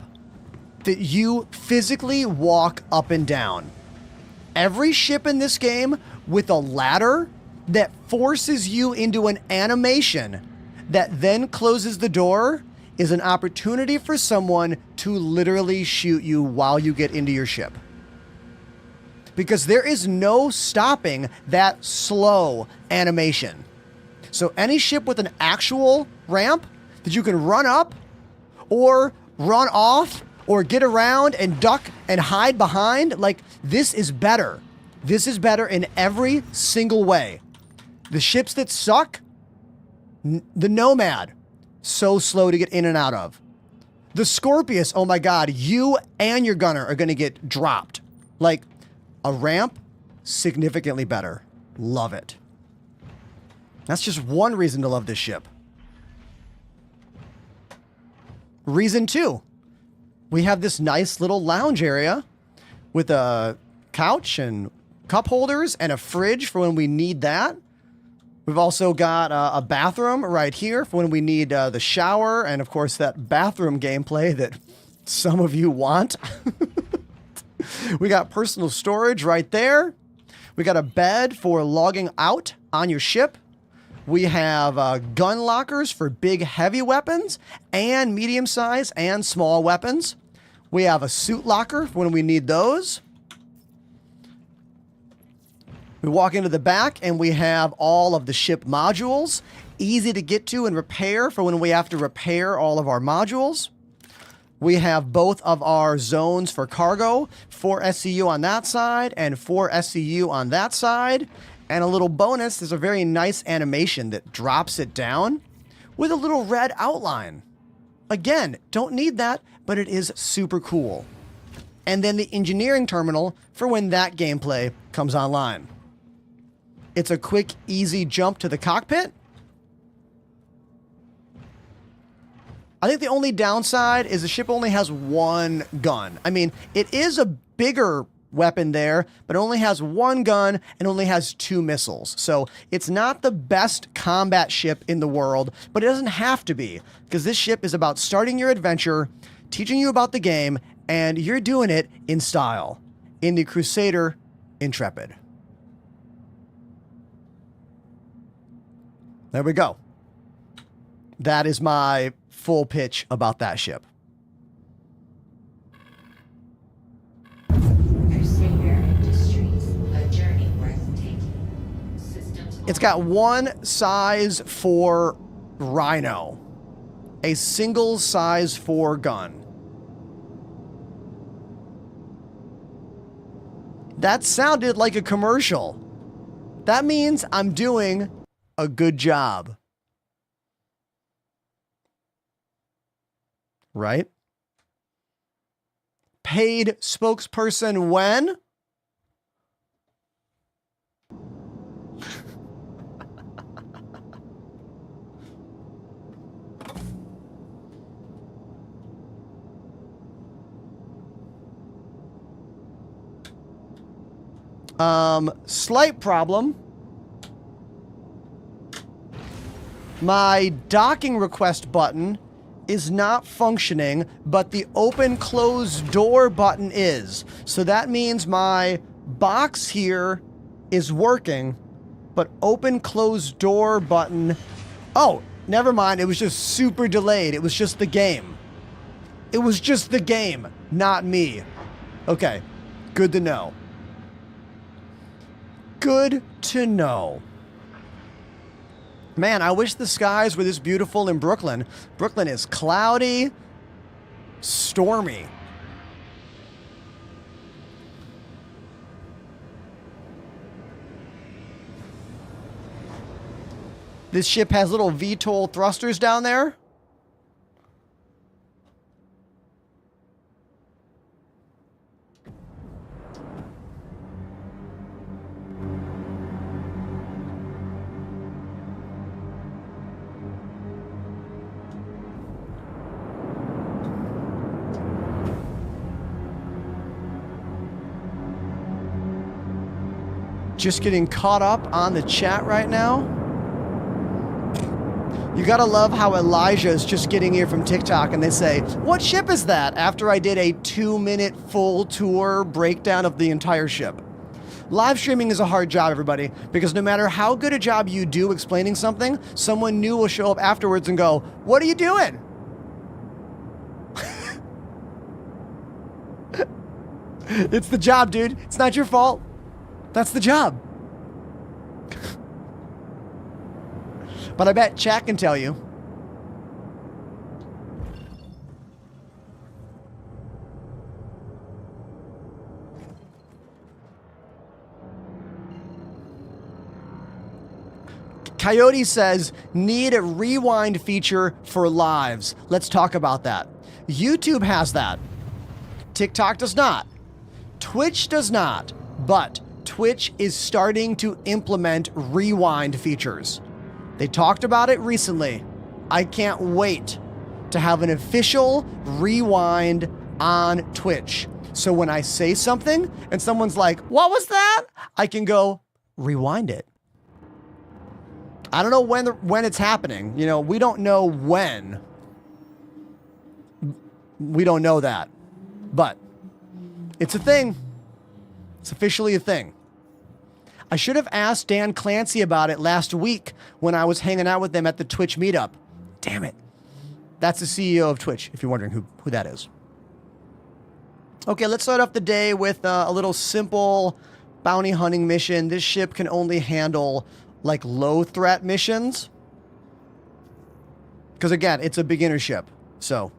that you physically walk up and down. Every ship in this game with a ladder that forces you into an animation that then closes the door is an opportunity for someone to literally shoot you while you get into your ship. Because there is no stopping that slow animation. So any ship with an actual ramp that you can run up or run off or get around and duck and hide behind, like, this is better. This is better in every single way. The ships that suck, the Nomad, so slow to get in and out of. The Scorpius, oh my god, you and your gunner are going to get dropped. Like, a ramp, significantly better. Love it. That's just one reason to love this ship. Reason 2. We have this nice little lounge area with a couch and cup holders and a fridge for when we need that. We've also got a bathroom right here for when we need the shower and, of course, that bathroom gameplay that some of you want. We got personal storage right there. We got a bed for logging out on your ship. We have gun lockers for big, heavy weapons and medium-sized and small weapons. We have a suit locker for when we need those. We walk into the back and we have all of the ship modules, easy to get to and repair for when we have to repair all of our modules. We have both of our zones for cargo, 4 SCU on that side and 4 SCU on that side. And a little bonus, there's a very nice animation that drops it down with a little red outline. Again, don't need that, but it is super cool. And then the engineering terminal for when that gameplay comes online. It's a quick, easy jump to the cockpit. I think the only downside is the ship only has one gun. I mean, it is a bigger weapon there, but it only has one gun and only has 2 missiles. So it's not the best combat ship in the world, but it doesn't have to be, because this ship is about starting your adventure, teaching you about the game, and you're doing it in style, in the Crusader Intrepid. There we go. That is my full pitch about that ship. It's got one size for Rhino, a single size 4 gun. That sounded like a commercial. That means I'm doing a good job. Right? Paid spokesperson when? Slight problem. My docking request button is not functioning, but the open close door button is. So that means my box here is working, but open close door button... Oh, never mind. It was just super delayed. It was just the game. It was just the game, not me. Okay, good to know. Good to know. Man, I wish the skies were this beautiful in Brooklyn. Brooklyn is cloudy, stormy. This ship has little VTOL thrusters down there. Just getting caught up on the chat right now. You gotta love how Elijah is just getting here from TikTok and they say, what ship is that? After I did a 2-minute full tour breakdown of the entire ship. Live streaming is a hard job, everybody, because no matter how good a job you do explaining something, someone new will show up afterwards and go, what are you doing? It's the job, dude. It's not your fault. That's the job. But I bet chat can tell you. Coyote says, need a rewind feature for lives. Let's talk about that. YouTube has that. TikTok does not. Twitch does not. But Twitch is starting to implement rewind features. They talked about it recently. I can't wait to have an official rewind on Twitch. So when I say something and someone's like, what was that? I can go, rewind it. I don't know when it's happening. You know, we don't know when. We don't know that. But it's a thing. It's officially a thing. I should have asked Dan Clancy about it last week when I was hanging out with them at the Twitch meetup. Damn it. That's the CEO of Twitch, if you're wondering who that is. Okay, let's start off the day with a little simple bounty hunting mission. This ship can only handle like low threat missions. Because again, it's a beginner ship. So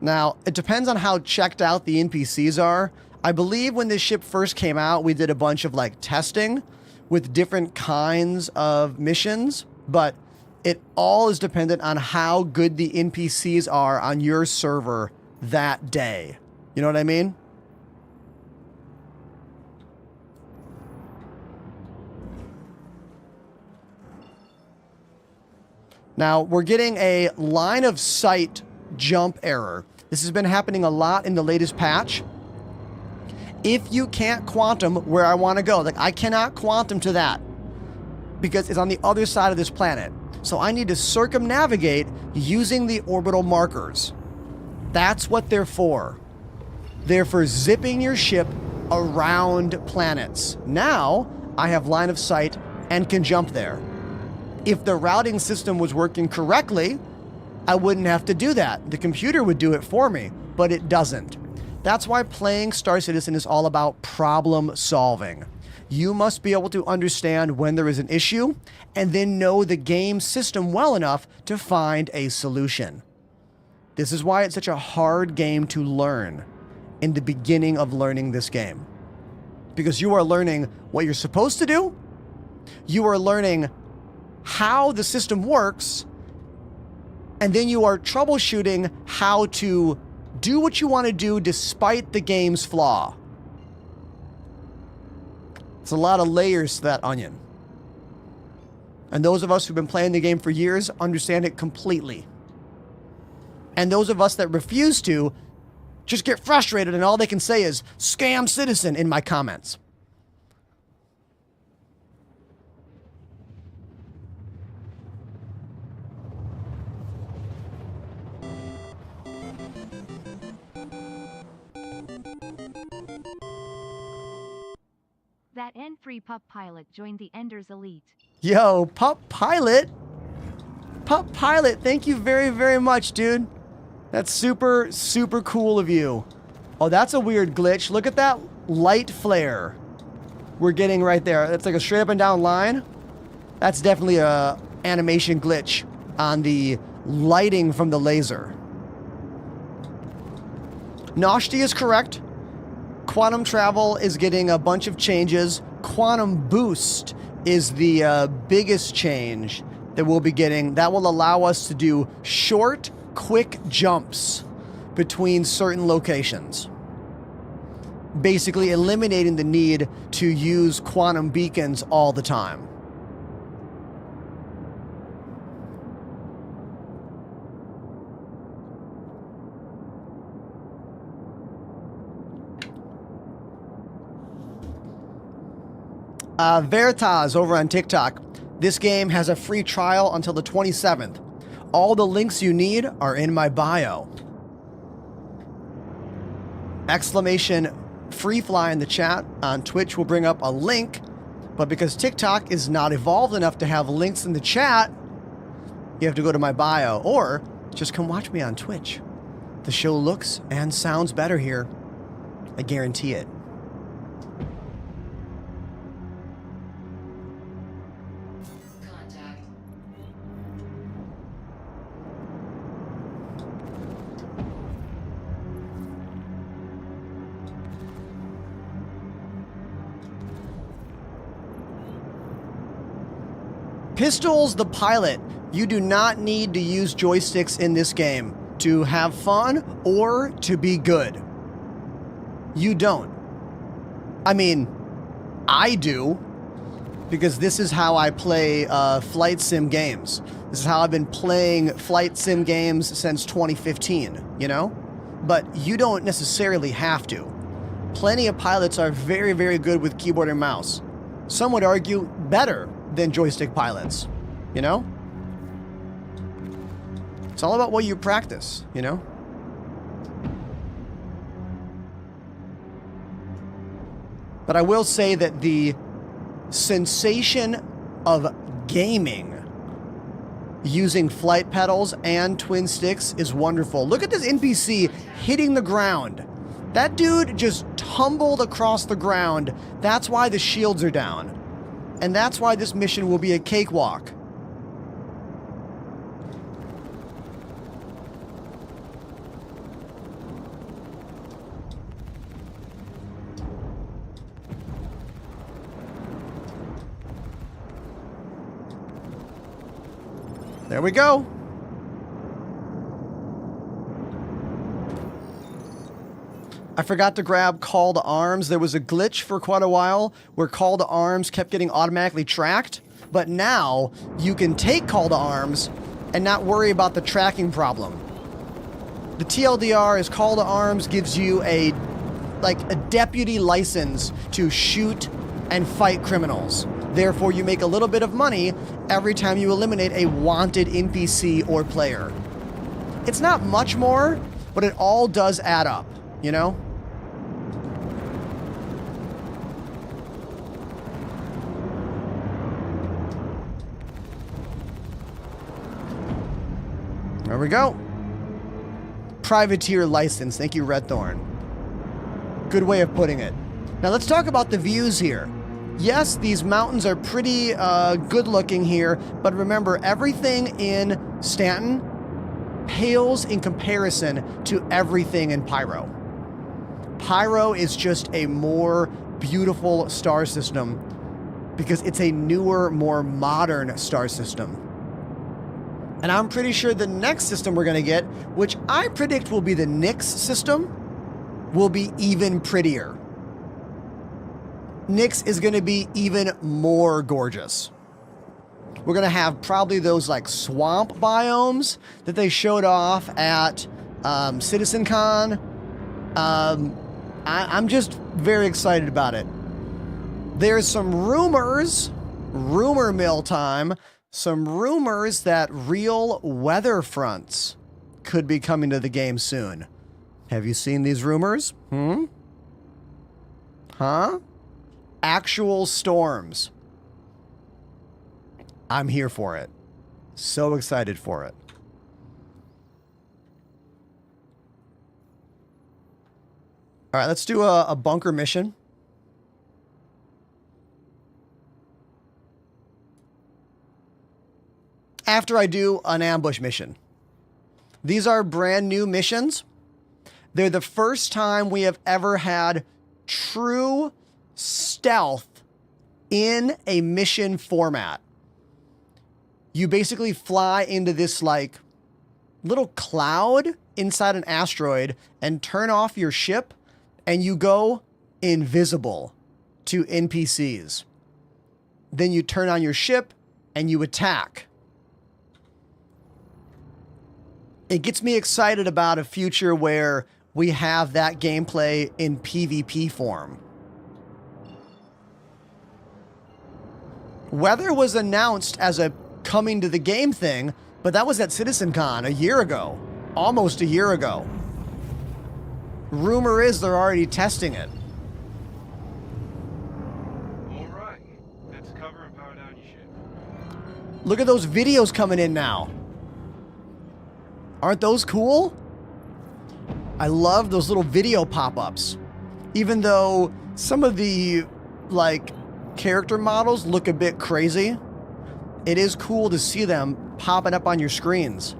now it depends on how checked out the NPCs are. I believe when this ship first came out, we did a bunch of like testing with different kinds of missions, but it all is dependent on how good the NPCs are on your server that day. You know what I mean? Now, we're getting a line of sight jump error. This has been happening a lot in the latest patch. If you can't quantum where I want to go, like I cannot quantum to that because it's on the other side of this planet. So I need to circumnavigate using the orbital markers. That's what they're for. They're for zipping your ship around planets. Now I have line of sight and can jump there. If the routing system was working correctly, I wouldn't have to do that. The computer would do it for me, but it doesn't. That's why playing Star Citizen is all about problem solving. You must be able to understand when there is an issue and then know the game system well enough to find a solution. This is why it's such a hard game to learn in the beginning of learning this game. Because you are learning what you're supposed to do, you are learning how the system works, and then you are troubleshooting how to do what you want to do despite the game's flaw. It's a lot of layers to that onion. And those of us who've been playing the game for years understand it completely. And those of us that refuse to just get frustrated and all they can say is scam citizen in my comments. That N-free pup pilot joined the Enders Elite. Yo, Pup Pilot. Pup Pilot, thank you very, very much, dude. That's super, super cool of you. Oh, that's a weird glitch. Look at that light flare we're getting right there. That's like a straight up and down line. That's definitely a animation glitch on the lighting from the laser. Noshti is correct. Quantum travel is getting a bunch of changes. Quantum boost is the biggest change that we'll be getting. That will allow us to do short, quick jumps between certain locations. Basically eliminating the need to use quantum beacons all the time. Veritas over on TikTok. This game has a free trial until the 27th. All the links you need are in my bio. Exclamation free fly in the chat on Twitch will bring up a link, but because TikTok is not evolved enough to have links in the chat, you have to go to my bio or just come watch me on Twitch. The show looks and sounds better here. I guarantee it. Pistols the Pilot. You do not need to use joysticks in this game to have fun or to be good. You don't. I mean, I do, because this is how I play flight sim games. This is how I've been playing flight sim games since 2015, you know? But you don't necessarily have to. Plenty of pilots are very, very good with keyboard and mouse. Some would argue better than joystick pilots, you know? It's all about what you practice, you know? But I will say that the sensation of gaming using flight pedals and twin sticks is wonderful. Look at this NPC hitting the ground. That dude just tumbled across the ground. That's why the shields are down. And that's why this mission will be a cakewalk. There we go. I forgot to grab Call to Arms. There was a glitch for quite a while where Call to Arms kept getting automatically tracked, but now you can take Call to Arms and not worry about the tracking problem. The TLDR is Call to Arms gives you a deputy license to shoot and fight criminals. Therefore, you make a little bit of money every time you eliminate a wanted NPC or player. It's not much more, but it all does add up, you know? There we go. Privateer license. Thank you, Redthorn. Good way of putting it. Now let's talk about the views here. Yes, these mountains are pretty good looking here, but remember, everything in Stanton pales in comparison to everything in Pyro. Pyro is just a more beautiful star system because it's a newer, more modern star system. And I'm pretty sure the next system we're going to get, which I predict will be the Nyx system, will be even prettier. Nyx is going to be even more gorgeous. We're going to have probably those like swamp biomes that they showed off at CitizenCon. I'm just very excited about it. There's some rumors, rumor mill time, some rumors that real weather fronts could be coming to the game soon. Have you seen these rumors? Huh? Actual storms. I'm here for it. So excited for it. All right, let's do a bunker mission. After I do an ambush mission. These are brand new missions. They're the first time we have ever had true stealth in a mission format. You basically fly into this like little cloud inside an asteroid and turn off your ship and you go invisible to NPCs. Then you turn on your ship and you attack. It gets me excited about a future where we have that gameplay in PvP form. Weather was announced as a coming to the game thing, but that was at CitizenCon a year ago. Almost a year ago. Rumor is they're already testing it. All right, let's cover and power down your ship. Look at those videos coming in now. Aren't those cool? I love those little video pop-ups. Even though some of the, like, character models look a bit crazy, it is cool to see them popping up on your screens.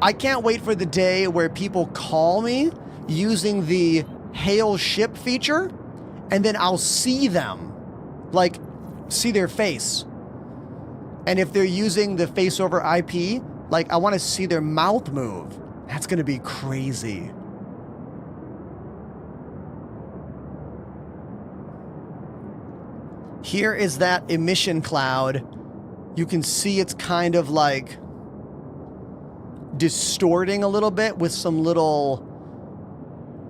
I can't wait for the day where people call me using the hail ship feature, and then I'll see them, like, see their face. And if they're using the face over IP, like, I want to see their mouth move. That's going to be crazy. Here is that emission cloud. You can see it's kind of like distorting a little bit with some little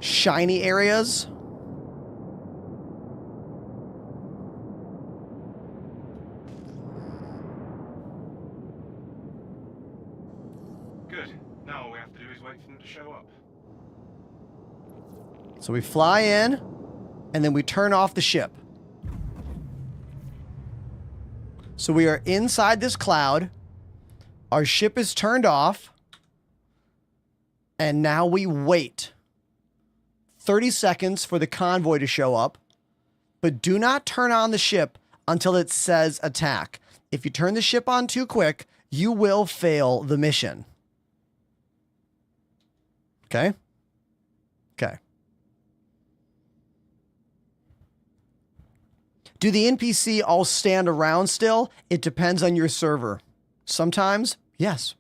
shiny areas. Good. Now all we have to do is wait for them to show up. So we fly in, and then we turn off the ship. So we are inside this cloud. Our ship is turned off. And now we wait 30 seconds for the convoy to show up. But do not turn on the ship until it says attack. If you turn the ship on too quick, you will fail the mission. Okay? Okay. Do the NPC all stand around still? It depends on your server. Sometimes, yes.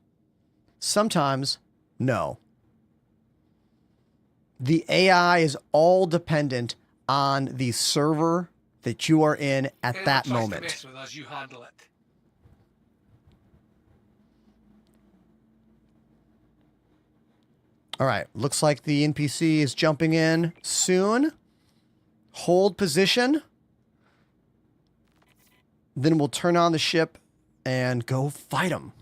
Sometimes, no. The AI is all dependent on the server that you are in at that moment. Mess with us, you handle it. All right, looks like the NPC is jumping in soon. Hold position. Then we'll turn on the ship and go fight them.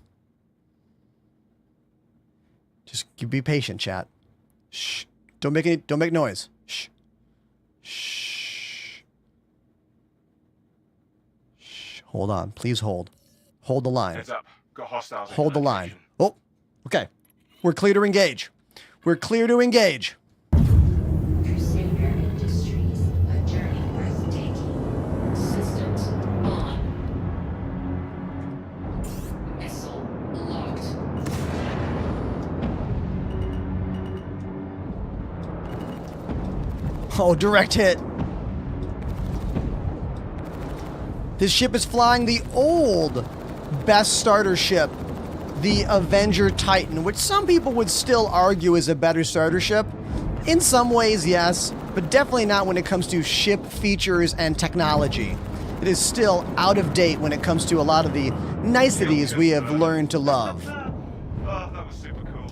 Just be patient, chat. Shh. Don't make noise. Shh. Shh. Shh. Hold on. Please hold. Hold the line. Heads up. Got hostiles. Hold the line. Oh, okay. We're clear to engage. We're clear to engage. Crusader Industries, a journey worth taking. Systems on. Missile locked. Oh, direct hit. This ship is flying the old best starter ship, the Avenger Titan, which some people would still argue is a better starter ship. In some ways, yes, but definitely not when it comes to ship features and technology. It is still out of date when it comes to a lot of the niceties we have learned to love. Oh, that was super cool.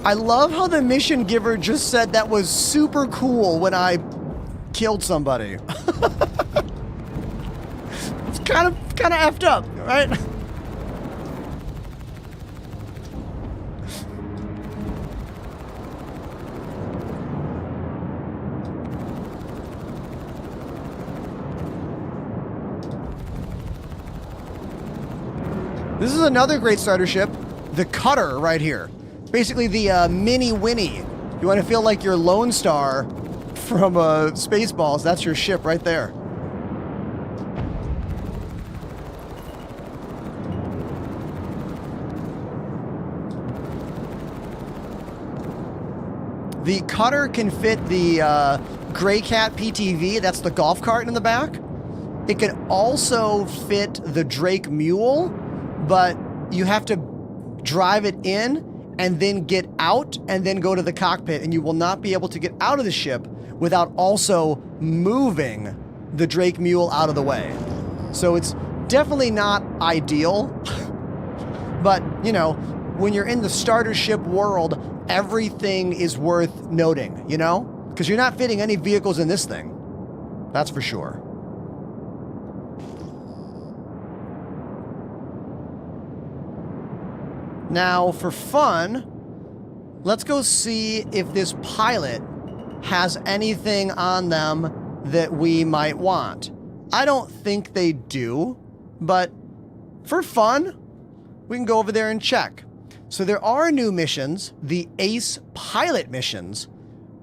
I love how the mission giver just said that was super cool when I killed somebody. It's kind of effed up, right? This is another great starter ship, the Cutter right here. Basically the Mini Winnie. You want to feel like you're Lone Star from Spaceballs, that's your ship right there. The Cutter can fit the Gray Cat PTV, that's the golf cart in the back. It can also fit the Drake Mule, but you have to drive it in and then get out and then go to the cockpit, and you will not be able to get out of the ship without also moving the Drake Mule out of the way. So it's definitely not ideal, but you know, when you're in the starter ship world, everything is worth noting, you know? Because you're not fitting any vehicles in this thing. That's for sure. Now, for fun, let's go see if this pilot has anything on them that we might want. I don't think they do, but for fun, we can go over there and check. So there are new missions, the Ace Pilot missions,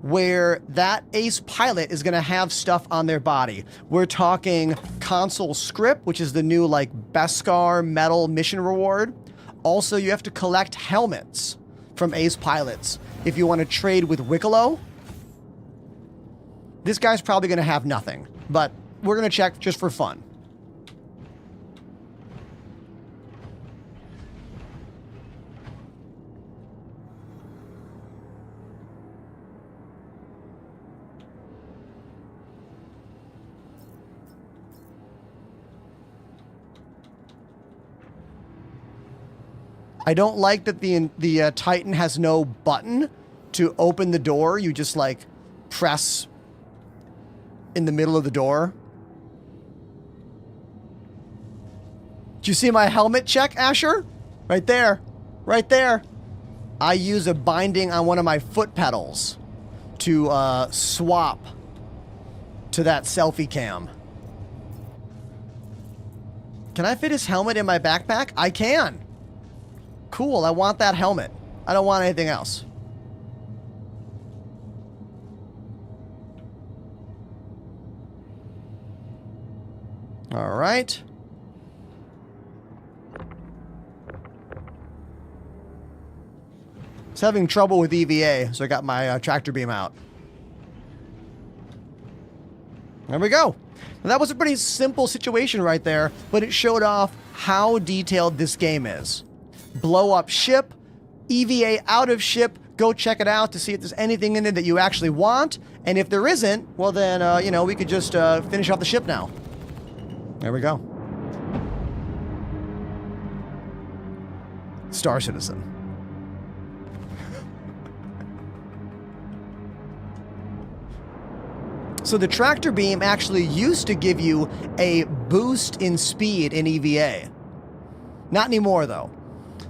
where that Ace Pilot is going to have stuff on their body. We're talking console script, which is the new like Beskar metal mission reward. Also, you have to collect helmets from Ace Pilots if you want to trade with Wicklow. This guy's probably going to have nothing, but we're going to check just for fun. I don't like that the Titan has no button to open the door. You just like press in the middle of the door. Did you see my helmet check, Asher? Right there. Right there. I use a binding on one of my foot pedals to swap to that selfie cam. Can I fit his helmet in my backpack? I can. Cool, I want that helmet. I don't want anything else. All right. I was having trouble with EVA, so I got my tractor beam out. There we go. Now, that was a pretty simple situation right there, but it showed off how detailed this game is. Blow up ship, EVA out of ship, go check it out to see if there's anything in it that you actually want, and if there isn't, well then, you know, we could just finish off the ship now. There we go. Star Citizen. So the tractor beam actually used to give you a boost in speed in EVA. Not anymore, though.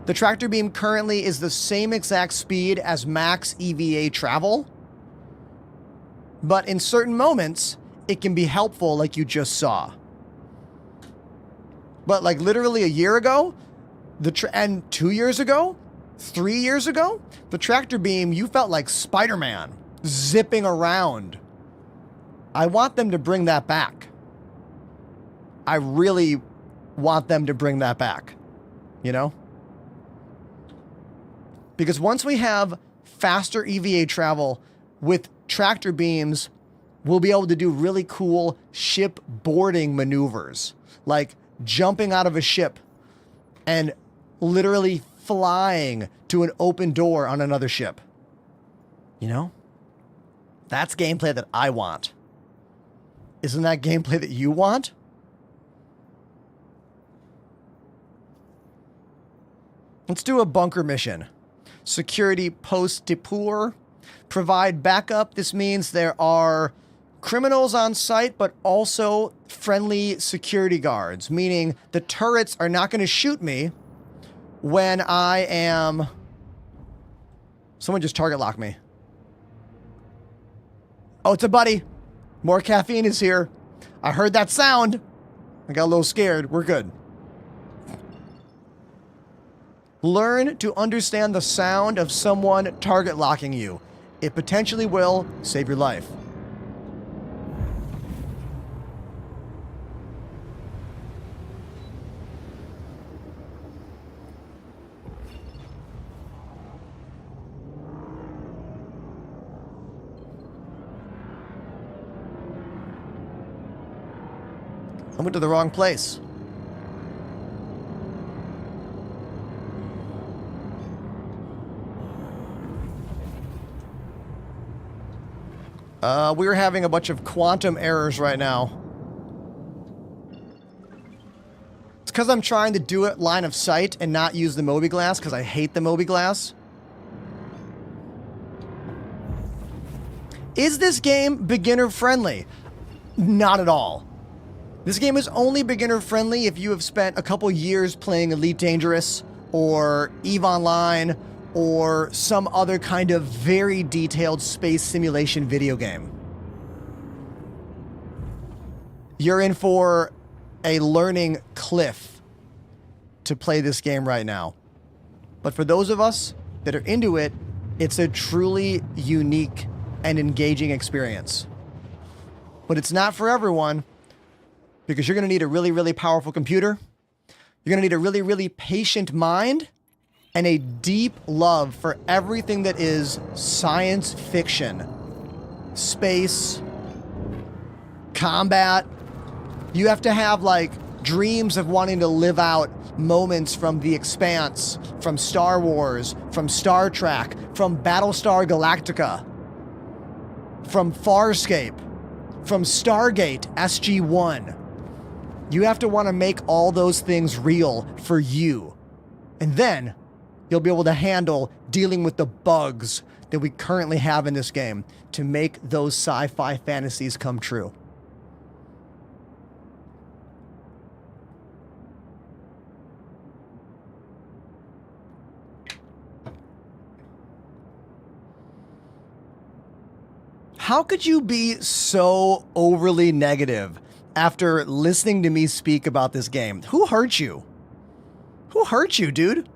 The tractor beam currently is the same exact speed as max EVA travel, but in certain moments, it can be helpful like you just saw. But like literally a year ago, and 2 years ago, 3 years ago, the tractor beam, you felt like Spider-Man zipping around. I want them to bring that back. I really want them to bring that back, you know? Because once we have faster EVA travel with tractor beams, we'll be able to do really cool ship boarding maneuvers, like jumping out of a ship and literally flying to an open door on another ship. You know? That's gameplay that I want. Isn't that gameplay that you want? Let's do a bunker mission. security post depot. Provide backup. This means there are criminals on site, but also friendly security guards, meaning the turrets are not going to shoot me when I am... Someone just target locked me. Oh, it's a buddy. More caffeine is here. I heard that sound. I got a little scared. We're good. Learn to understand the sound of someone target locking you. It potentially will save your life. I went to the wrong place. We're having a bunch of quantum errors right now. It's because I'm trying to do it line of sight and not use the Moby Glass because I hate the Moby Glass. Is this game beginner friendly? Not at all. This game is only beginner friendly if you have spent a couple years playing Elite Dangerous or EVE Online or some other kind of very detailed space simulation video game. You're in for a learning cliff to play this game right now. But for those of us that are into it, it's a truly unique and engaging experience. But it's not for everyone, because you're going to need a really, really powerful computer. You're going to need a really, really patient mind and a deep love for everything that is science fiction, space, combat. You have to have like dreams of wanting to live out moments from The Expanse, from Star Wars, from Star Trek, from Battlestar Galactica, from Farscape, from Stargate SG-1. You have to want to make all those things real for you. And then you'll be able to handle dealing with the bugs that we currently have in this game to make those sci-fi fantasies come true. How could you be so overly negative after listening to me speak about this game? Who hurt you? Who hurt you, dude?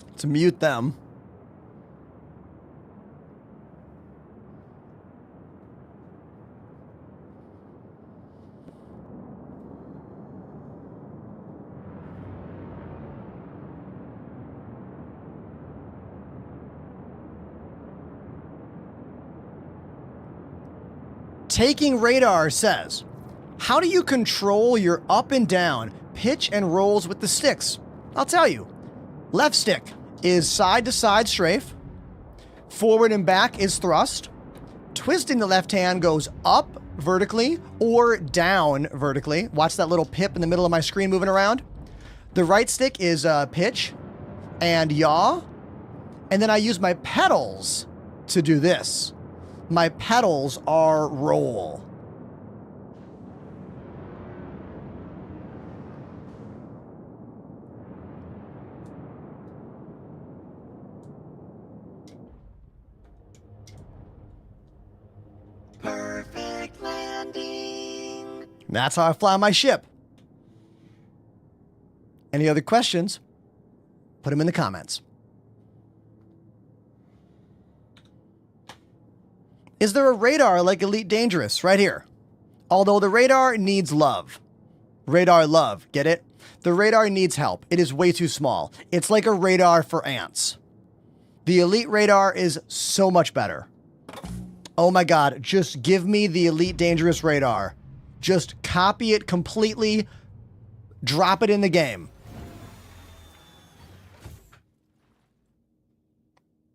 Let's mute them. Taking Radar says, how do you control your up and down, pitch and rolls with the sticks? I'll tell you. Left stick is side to side strafe. Forward and back is thrust. Twisting the left hand goes up vertically or down vertically. Watch that little pip in the middle of my screen moving around. The right stick is pitch and yaw. And then I use my pedals to do this. My pedals are roll. Perfect landing. That's how I fly my ship. Any other questions? Put them in the comments. Is there a radar like Elite Dangerous? Right here. Although the radar needs love. Radar love, get it? The radar needs help. It is way too small. It's like a radar for ants. The Elite radar is so much better. Oh my God, just give me the Elite Dangerous radar. Just copy it completely, drop it in the game.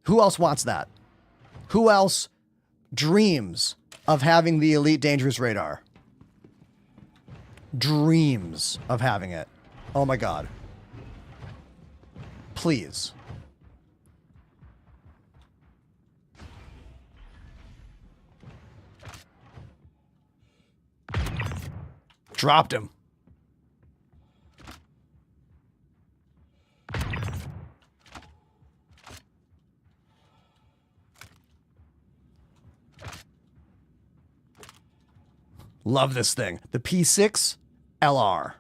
Who else wants that? Who else dreams of having the Elite Dangerous radar? dreams of having it. Oh my god. Please. Dropped him. Love this thing. The P6 LR.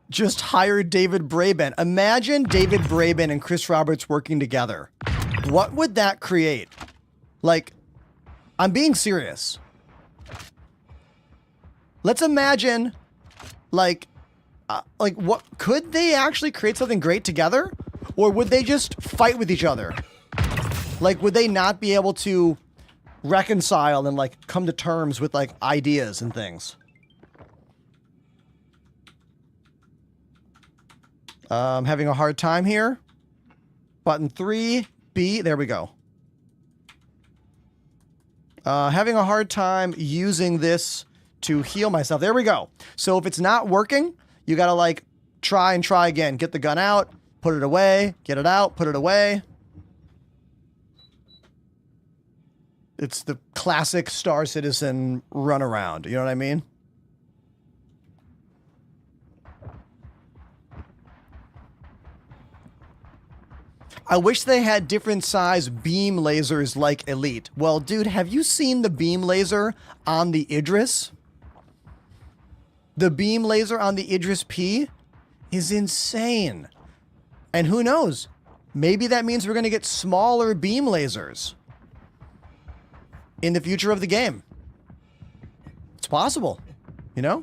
Just hired David Braben. Imagine David Braben and Chris Roberts working together. What would that create? Like, I'm being serious. Let's imagine, like what could they actually create something great together? Or would they just fight with each other? Like, would they not be able to reconcile and, like, come to terms with, like, ideas and things? Having a hard time here. Button 3, B, there we go. Having a hard time using this to heal myself. There we go. So if it's not working, you gotta, like, try and try again. Get the gun out, put it away, get it out, put it away. It's the classic Star Citizen runaround. You know what I mean? I wish they had different size beam lasers like Elite. Well, dude, have you seen the beam laser on the Idris? The beam laser on the Idris P is insane. And who knows? Maybe that means we're going to get smaller beam lasers in the future of the game. It's possible, you know?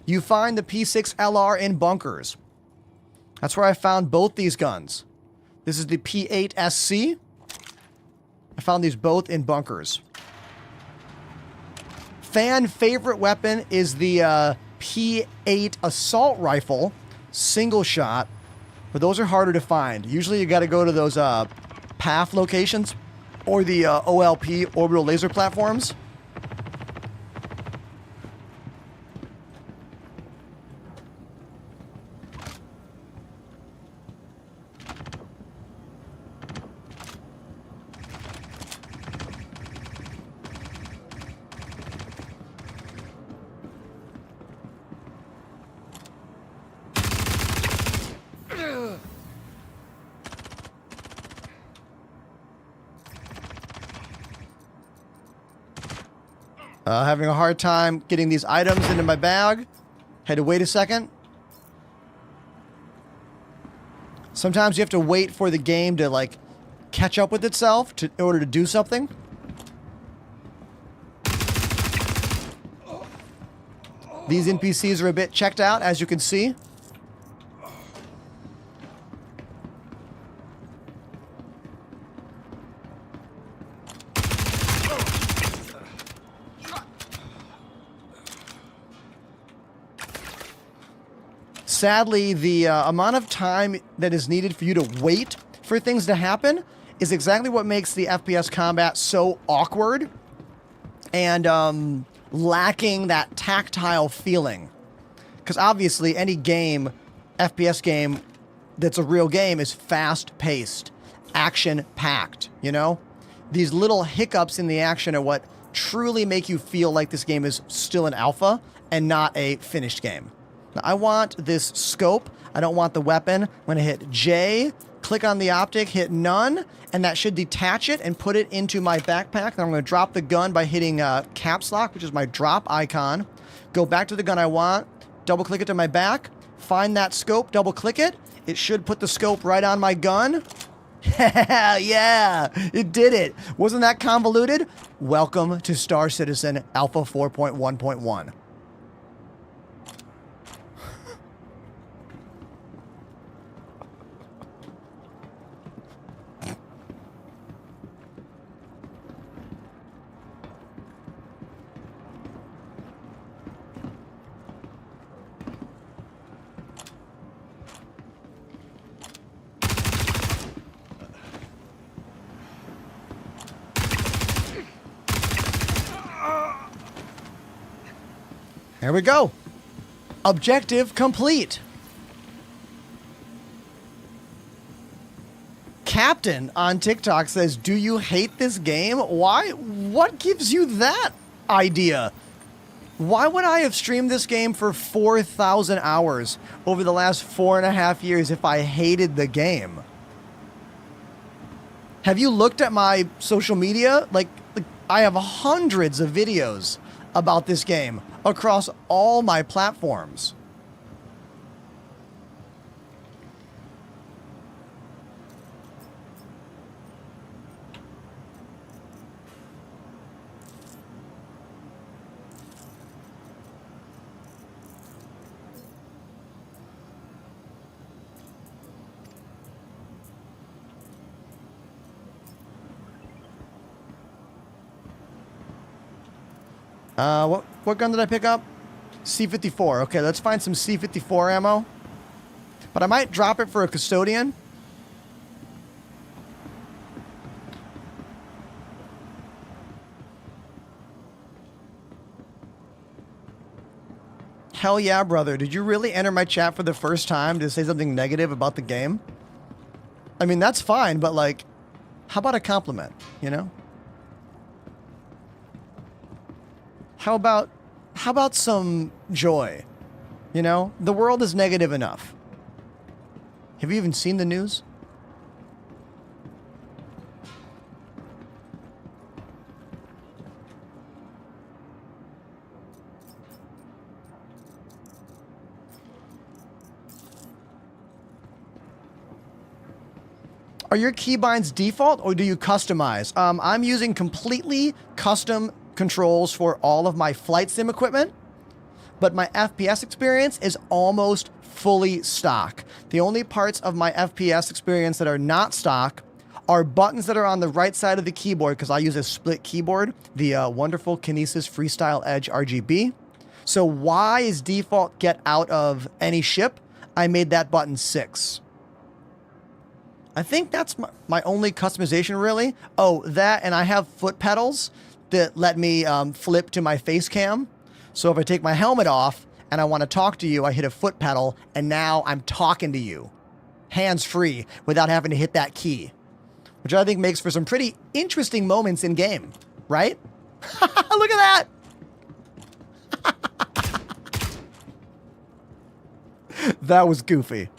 You find the P6 LR in bunkers. That's where I found both these guns. This is the P8 SC. I found these both in bunkers. Fan favorite weapon is the P8 assault rifle, single shot, but those are harder to find. Usually you got to go to those PAF locations or the OLP orbital laser platforms. Having a hard time getting these items into my bag. Had to wait a second. Sometimes you have to wait for the game to, like, catch up with itself in order to do something. These NPCs are a bit checked out, as you can see. Sadly, the amount of time that is needed for you to wait for things to happen is exactly what makes the FPS combat so awkward and lacking that tactile feeling. Because obviously, any game, FPS game that's a real game is fast-paced, action-packed, you know? These little hiccups in the action are what truly make you feel like this game is still an alpha and not a finished game. Now, I want this scope. I don't want the weapon. I'm going to hit J, click on the optic, hit none, and that should detach it and put it into my backpack. Then I'm going to drop the gun by hitting caps lock, which is my drop icon. Go back to the gun I want, double click it to my back, find that scope, double click it. It should put the scope right on my gun. Yeah, it did it. Wasn't that convoluted? Welcome to Star Citizen Alpha 4.1.1. There we go. Objective complete. Captain on TikTok says, do you hate this game? Why? What gives you that idea? Why would I have streamed this game for 4,000 hours over the last 4.5 years if I hated the game? Have you looked at my social media? Like I have hundreds of videos about this game across all my platforms. What gun did I pick up? C-54. Okay, let's find some C-54 ammo. But I might drop it for a custodian. Hell yeah, brother. Did you really enter my chat for the first time to say something negative about the game? I mean, that's fine, but like, how about a compliment, you know? How about some joy? You know, the world is negative enough. Have you even seen the news? Are your keybinds default or do you customize? I'm using completely custom controls for all of my flight sim equipment, but my FPS experience is almost fully stock. The only parts of my FPS experience that are not stock are buttons that are on the right side of the keyboard, because I use a split keyboard, the wonderful Kinesis Freestyle Edge RGB. So why is default get out of any ship? I made that button 6. I think that's my only customization, really. Oh, that, and I have foot pedals that let me flip to my face cam. So if I take my helmet off and I want to talk to you, I hit a foot pedal, and now I'm talking to you, hands-free, without having to hit that key, which I think makes for some pretty interesting moments in game, right? Look at that! That was goofy.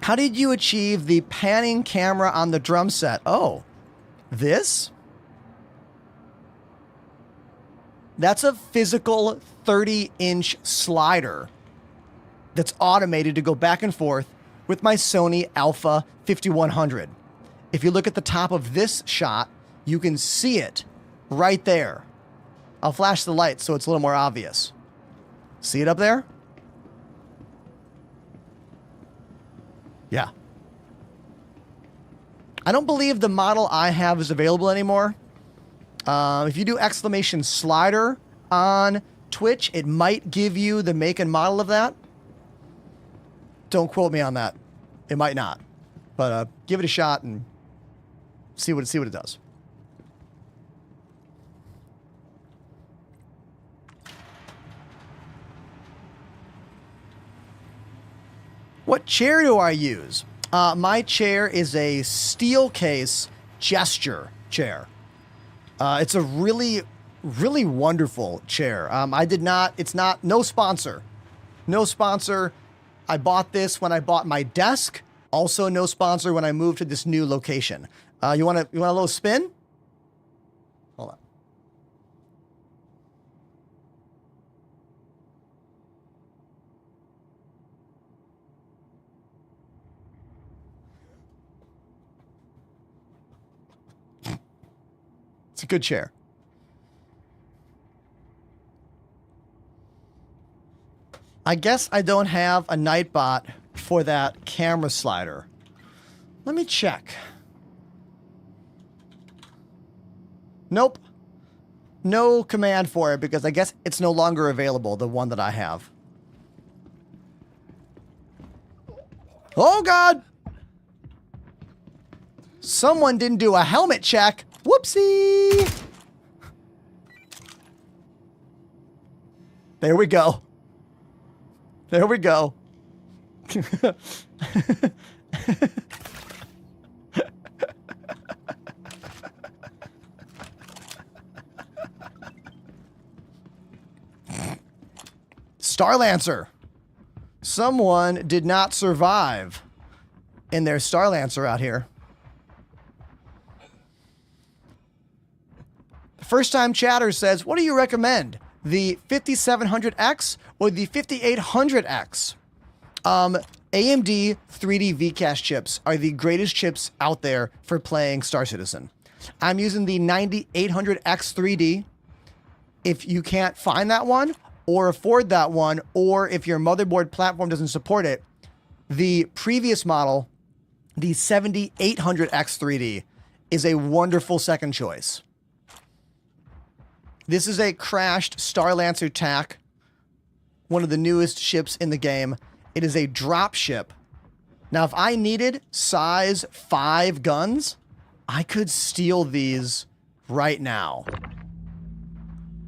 How did you achieve the panning camera on the drum set? Oh, this? That's a physical 30-inch slider that's automated to go back and forth with my Sony Alpha 5100. If you look at the top of this shot, you can see it right there. I'll flash the light so it's a little more obvious. See it up there? Yeah. I don't believe the model I have is available anymore. If you do exclamation slider on Twitch, it might give you the make and model of that. Don't quote me on that. It might not. But give it a shot and see what it does. What chair do I use? My chair is a Steelcase gesture chair. It's a really, really wonderful chair. No sponsor. No sponsor. I bought this when I bought my desk. Also no sponsor when I moved to this new location. You want a little spin? Hold on. It's a good chair. I guess I don't have a Nightbot for that camera slider. Let me check. Nope. No command for it because I guess it's no longer available, the one that I have. Oh, God! Someone didn't do a helmet check. Whoopsie. There we go. There we go. Starlancer. Someone did not survive in their Starlancer out here. First time chatter says, what do you recommend? The 5700X or the 5800X? AMD 3D VCache chips are the greatest chips out there for playing Star Citizen. I'm using the 9800X 3D. If you can't find that one or afford that one, or if your motherboard platform doesn't support it, the previous model, the 7800X 3D, is a wonderful second choice. This is a crashed Starlancer TAC, one of the newest ships in the game. It is a drop ship. Now, if I needed size 5 guns, I could steal these right now.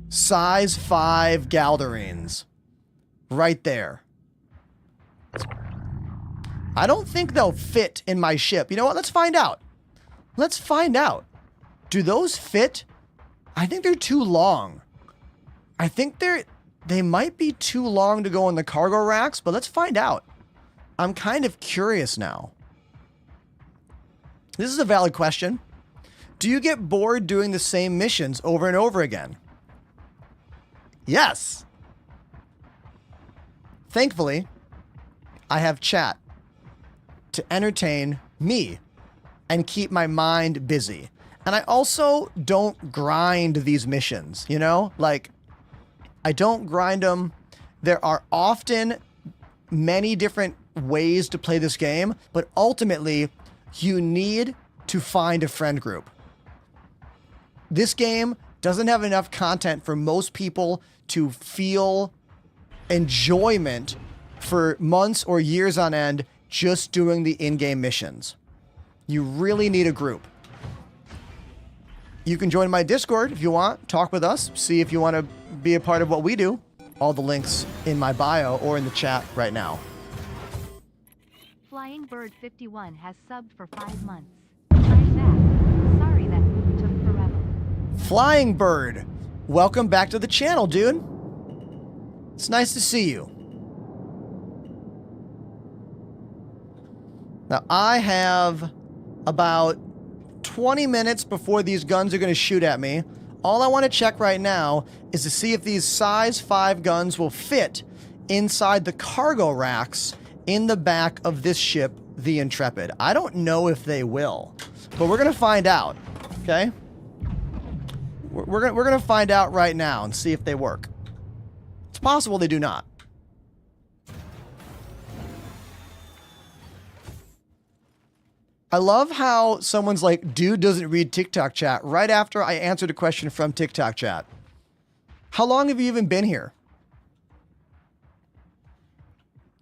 Size 5 Galdarines. Right there. I don't think they'll fit in my ship. You know what? Let's find out. Let's find out. Do those fit? I think they're too long. I think they might be too long to go in the cargo racks, but let's find out. I'm kind of curious now. This is a valid question. Do you get bored doing the same missions over and over again? Yes. Thankfully, I have chat to entertain me and keep my mind busy. And I also don't grind these missions, you know? Like, I don't grind them. There are often many different ways to play this game, but ultimately, you need to find a friend group. This game doesn't have enough content for most people to feel enjoyment for months or years on end just doing the in-game missions. You really need a group. You can join my Discord if you want, talk with us, see if you want to be a part of what we do. All the links in my bio or in the chat right now. Flying Bird 51 has subbed for 5 months. I'm back. Sorry that took forever. Flying Bird, welcome back to the channel, dude. It's nice to see you. Now, I have about 20 minutes before these guns are going to shoot at me. All I want to check right now is to see if these size 5 guns will fit inside the cargo racks in the back of this ship, the Intrepid. I don't know if they will, but we're going to find out, okay? We're going to find out right now and see if they work. It's possible they do not. I love how someone's like, dude doesn't read TikTok chat right after I answered a question from TikTok chat. How long have you even been here?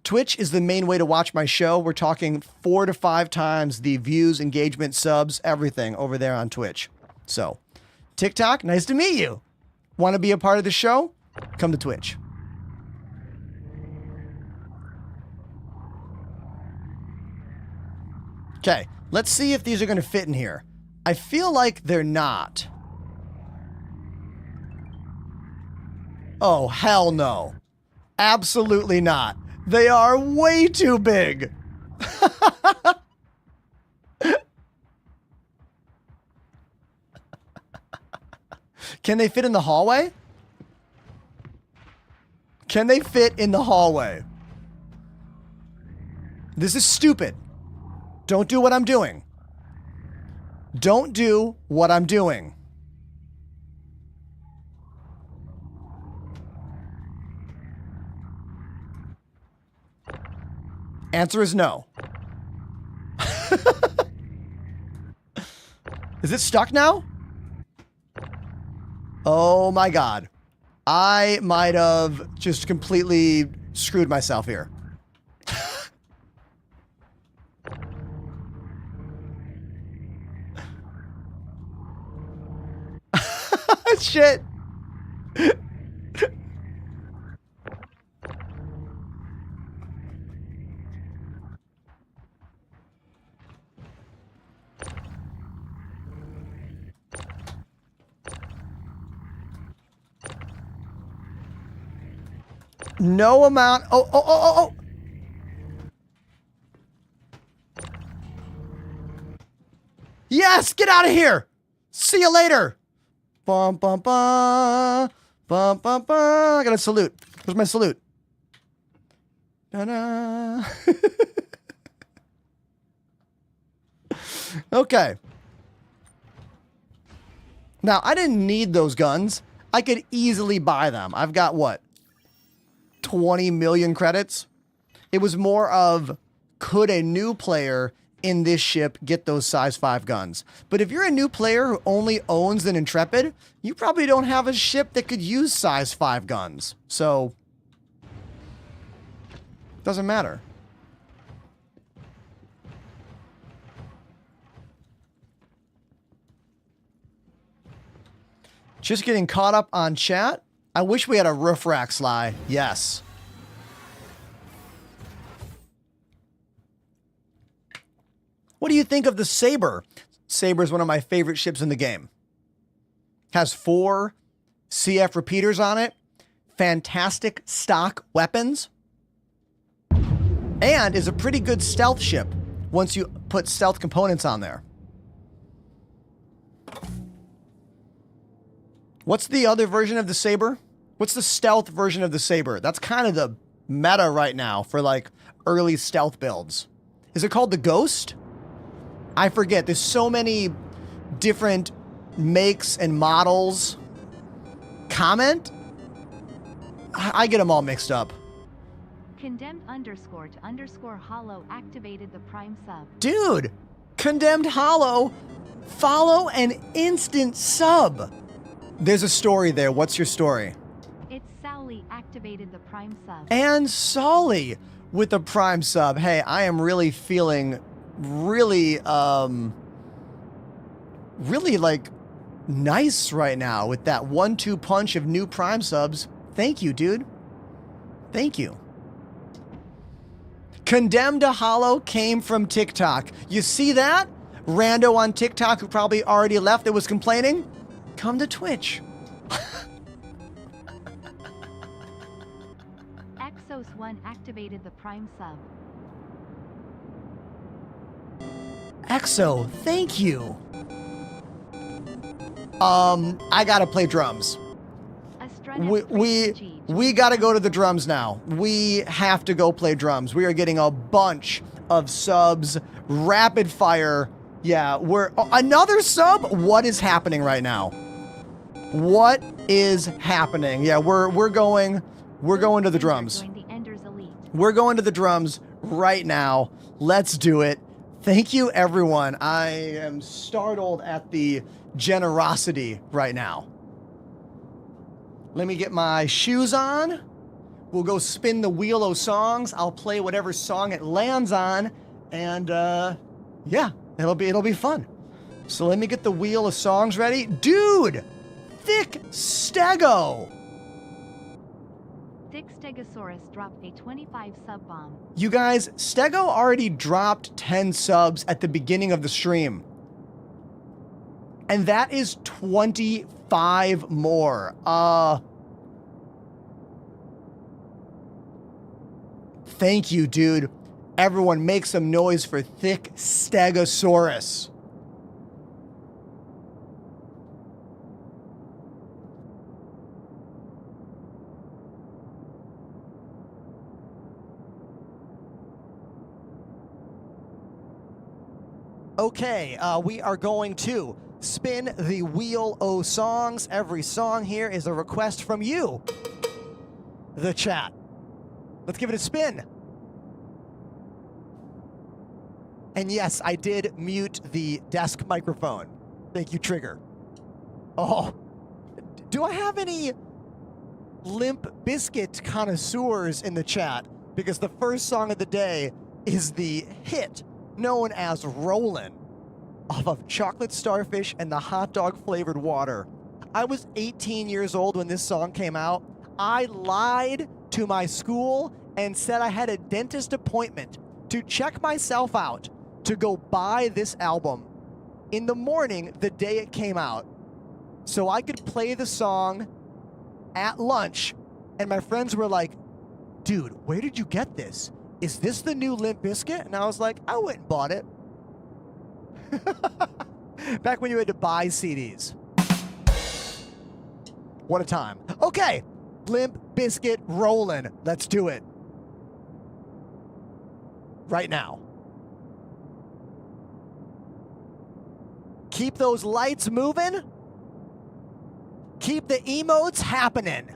Twitch is the main way to watch my show. We're talking 4 to 5 times the views, engagement, subs, everything over there on Twitch. So, TikTok, nice to meet you. Want to be a part of the show? Come to Twitch. Okay, let's see if these are going to fit in here. I feel like they're not. Oh, hell no. Absolutely not. They are way too big. Can they fit in the hallway? Can they fit in the hallway? This is stupid. Don't do what I'm doing. Don't do what I'm doing. Answer is no. Is it stuck now? Oh my God. I might have just completely screwed myself here. Shit. No amount. Oh. Yes, get out of here. See you later. Bum, bum, bum. Bum, bum, bum. I got a salute. Where's my salute? Ta-da. Okay. Now, I didn't need those guns. I could easily buy them. I've got what? 20 million credits? It was more of, could a new player in this ship get those size 5 guns? But if you're a new player who only owns an Intrepid, you probably don't have a ship that could use size 5 guns. So, doesn't matter. Just getting caught up on chat. I wish we had a roof rack, Sly. Yes. What do you think of the Saber? Saber is one of my favorite ships in the game. Has 4 CF repeaters on it. Fantastic stock weapons. And is a pretty good stealth ship once you put stealth components on there. What's the other version of the Saber? What's the stealth version of the Saber? That's kind of the meta right now for like early stealth builds. Is it called the Ghost? I forget. There's so many different makes and models. Comment? I get them all mixed up. Condemned _ hollow activated the Prime sub. Dude, Condemned Hollow, follow an instant sub. There's a story there. What's your story? It's Sally activated the Prime sub. And Solly with the Prime sub. Hey, I am really feeling really like nice right now with that 1-2 punch of new Prime subs. Thank you, dude. Thank you. Condemned to Hollow came from TikTok. You see that? Rando on TikTok who probably already left that was complaining. Come to Twitch. Exos1 activated the Prime sub. Exo, thank you. I gotta play drums. We gotta go to the drums now. We have to go play drums. We are getting a bunch of subs. Rapid fire. Yeah, another sub? What is happening right now? What is happening? Yeah, we're going to the drums. We're going to the drums right now. Let's do it. Thank you, everyone. I am startled at the generosity right now. Let me get my shoes on. We'll go spin the wheel of songs. I'll play whatever song it lands on. And, yeah, it'll be fun. So let me get the wheel of songs ready. Dude! Thick Stego! Thick Stegosaurus dropped a 25 sub bomb. You guys, Stego already dropped 10 subs at the beginning of the stream. And that is 25 more. Thank you, dude. Everyone make some noise for Thick Stegosaurus. Okay, we are going to spin the wheel o' songs. Every song here is a request from you, the chat. Let's give it a spin. And yes, I did mute the desk microphone. Thank you, Trigger. Oh, do I have any Limp Bizkit connoisseurs in the chat? Because the first song of the day is the hit known as Rollin' off of Chocolate Starfish and the hot dog flavored water. I was 18 years old when this song came out. I lied to my school and said I had a dentist appointment to check myself out to go buy this album in the morning the day it came out so I could play the song at lunch. And my friends were like, dude, where did you get this? Is this the new Limp Bizkit? And I was like, I went and bought it. Back when you had to buy CDs. What a time. Okay, Limp Bizkit rolling. Let's do it. Right now. Keep those lights moving. Keep the emotes happening.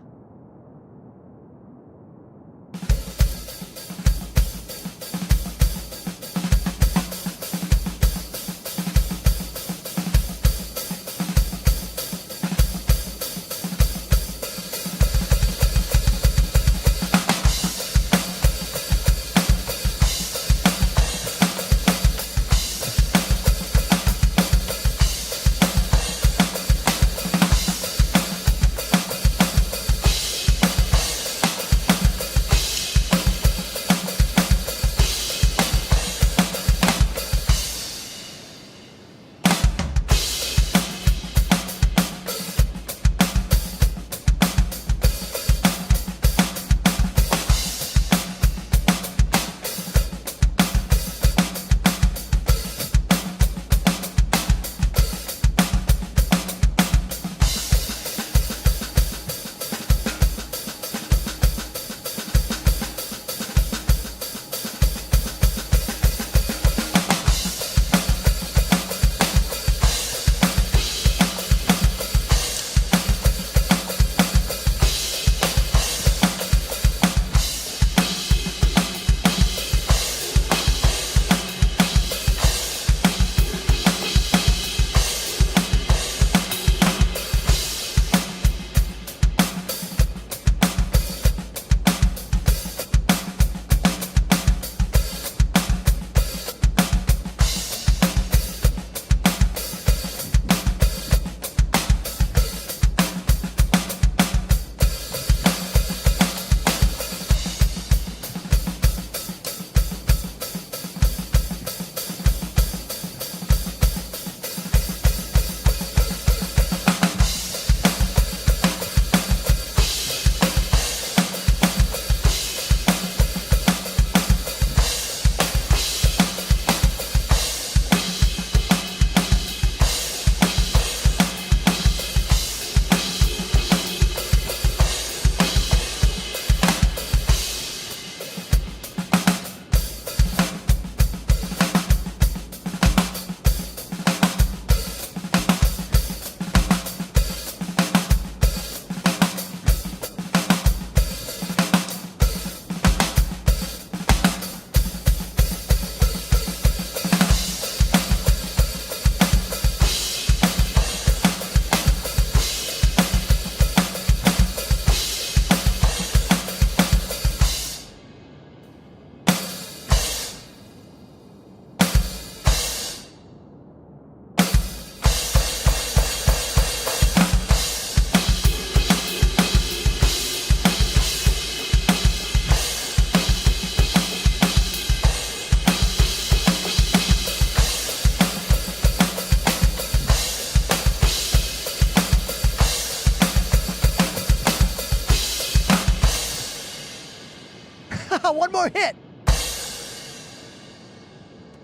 One more hit.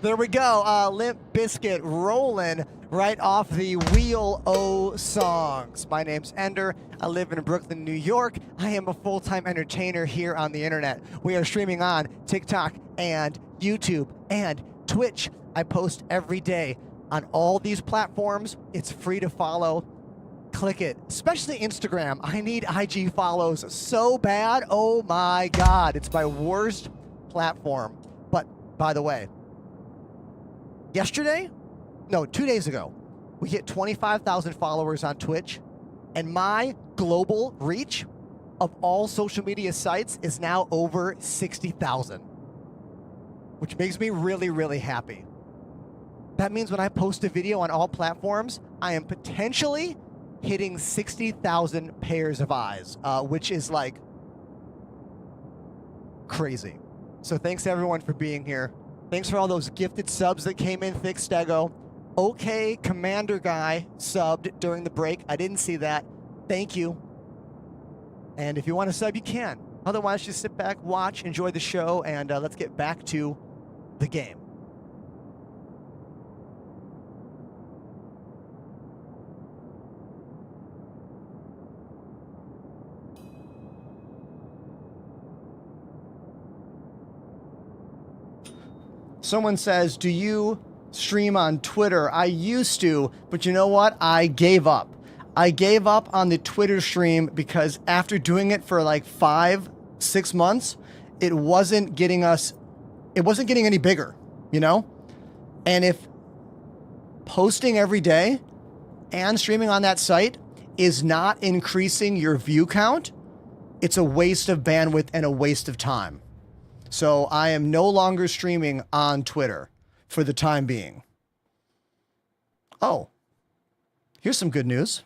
There we go. Limp Bizkit rolling right off the Wheel O songs. My name's Ender. I live in Brooklyn, New York. I am a full-time entertainer here on the internet. We are streaming on TikTok and YouTube and Twitch. I post every day on all these platforms. It's free to follow. Click it, especially Instagram. I need IG follows so bad. Oh my God, it's my worst platform. But by the way, 2 days ago, we hit 25,000 followers on Twitch, and my global reach of all social media sites is now over 60,000, which makes me really, really happy. That means when I post a video on all platforms, I am potentially hitting 60,000 pairs of eyes, which is like crazy. So thanks to everyone for being here. Thanks for all those gifted subs that came in, Thick Stego. Okay, Commander Guy subbed during the break. I didn't see that. Thank you. And if you want to sub, you can. Otherwise, just sit back, watch, enjoy the show, and let's get back to the game. Someone says, do you stream on Twitter? I used to, but you know what? I gave up. I gave up on the Twitter stream because after doing it for like 5-6 months, it wasn't getting any bigger, you know? And if posting every day and streaming on that site is not increasing your view count, it's a waste of bandwidth and a waste of time. So I am no longer streaming on Twitter for the time being. Oh, here's some good news.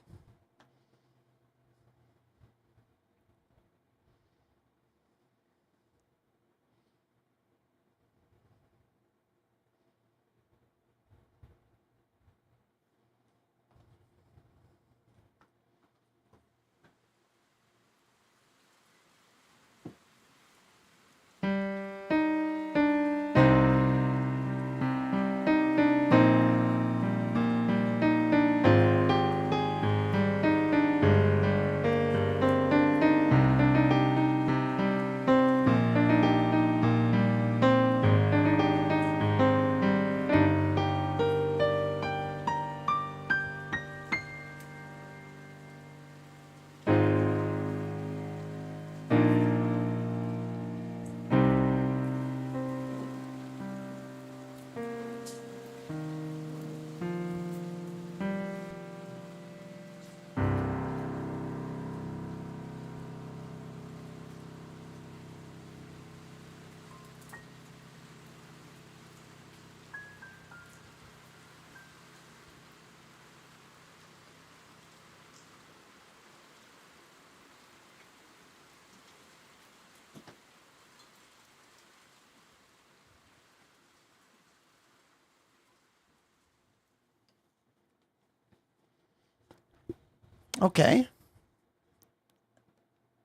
Okay.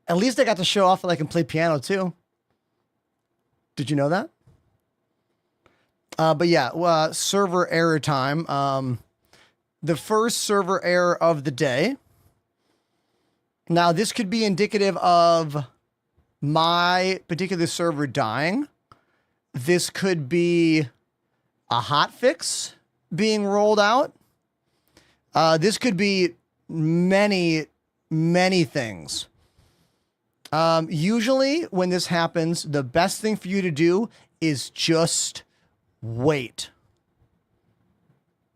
At least I got to show off that I can play piano too. Did you know that? But yeah, server error time. The first server error of the day. Now, this could be indicative of my particular server dying. This could be a hotfix being rolled out. This could be many things. Usually when this happens, the best thing for you to do is just wait.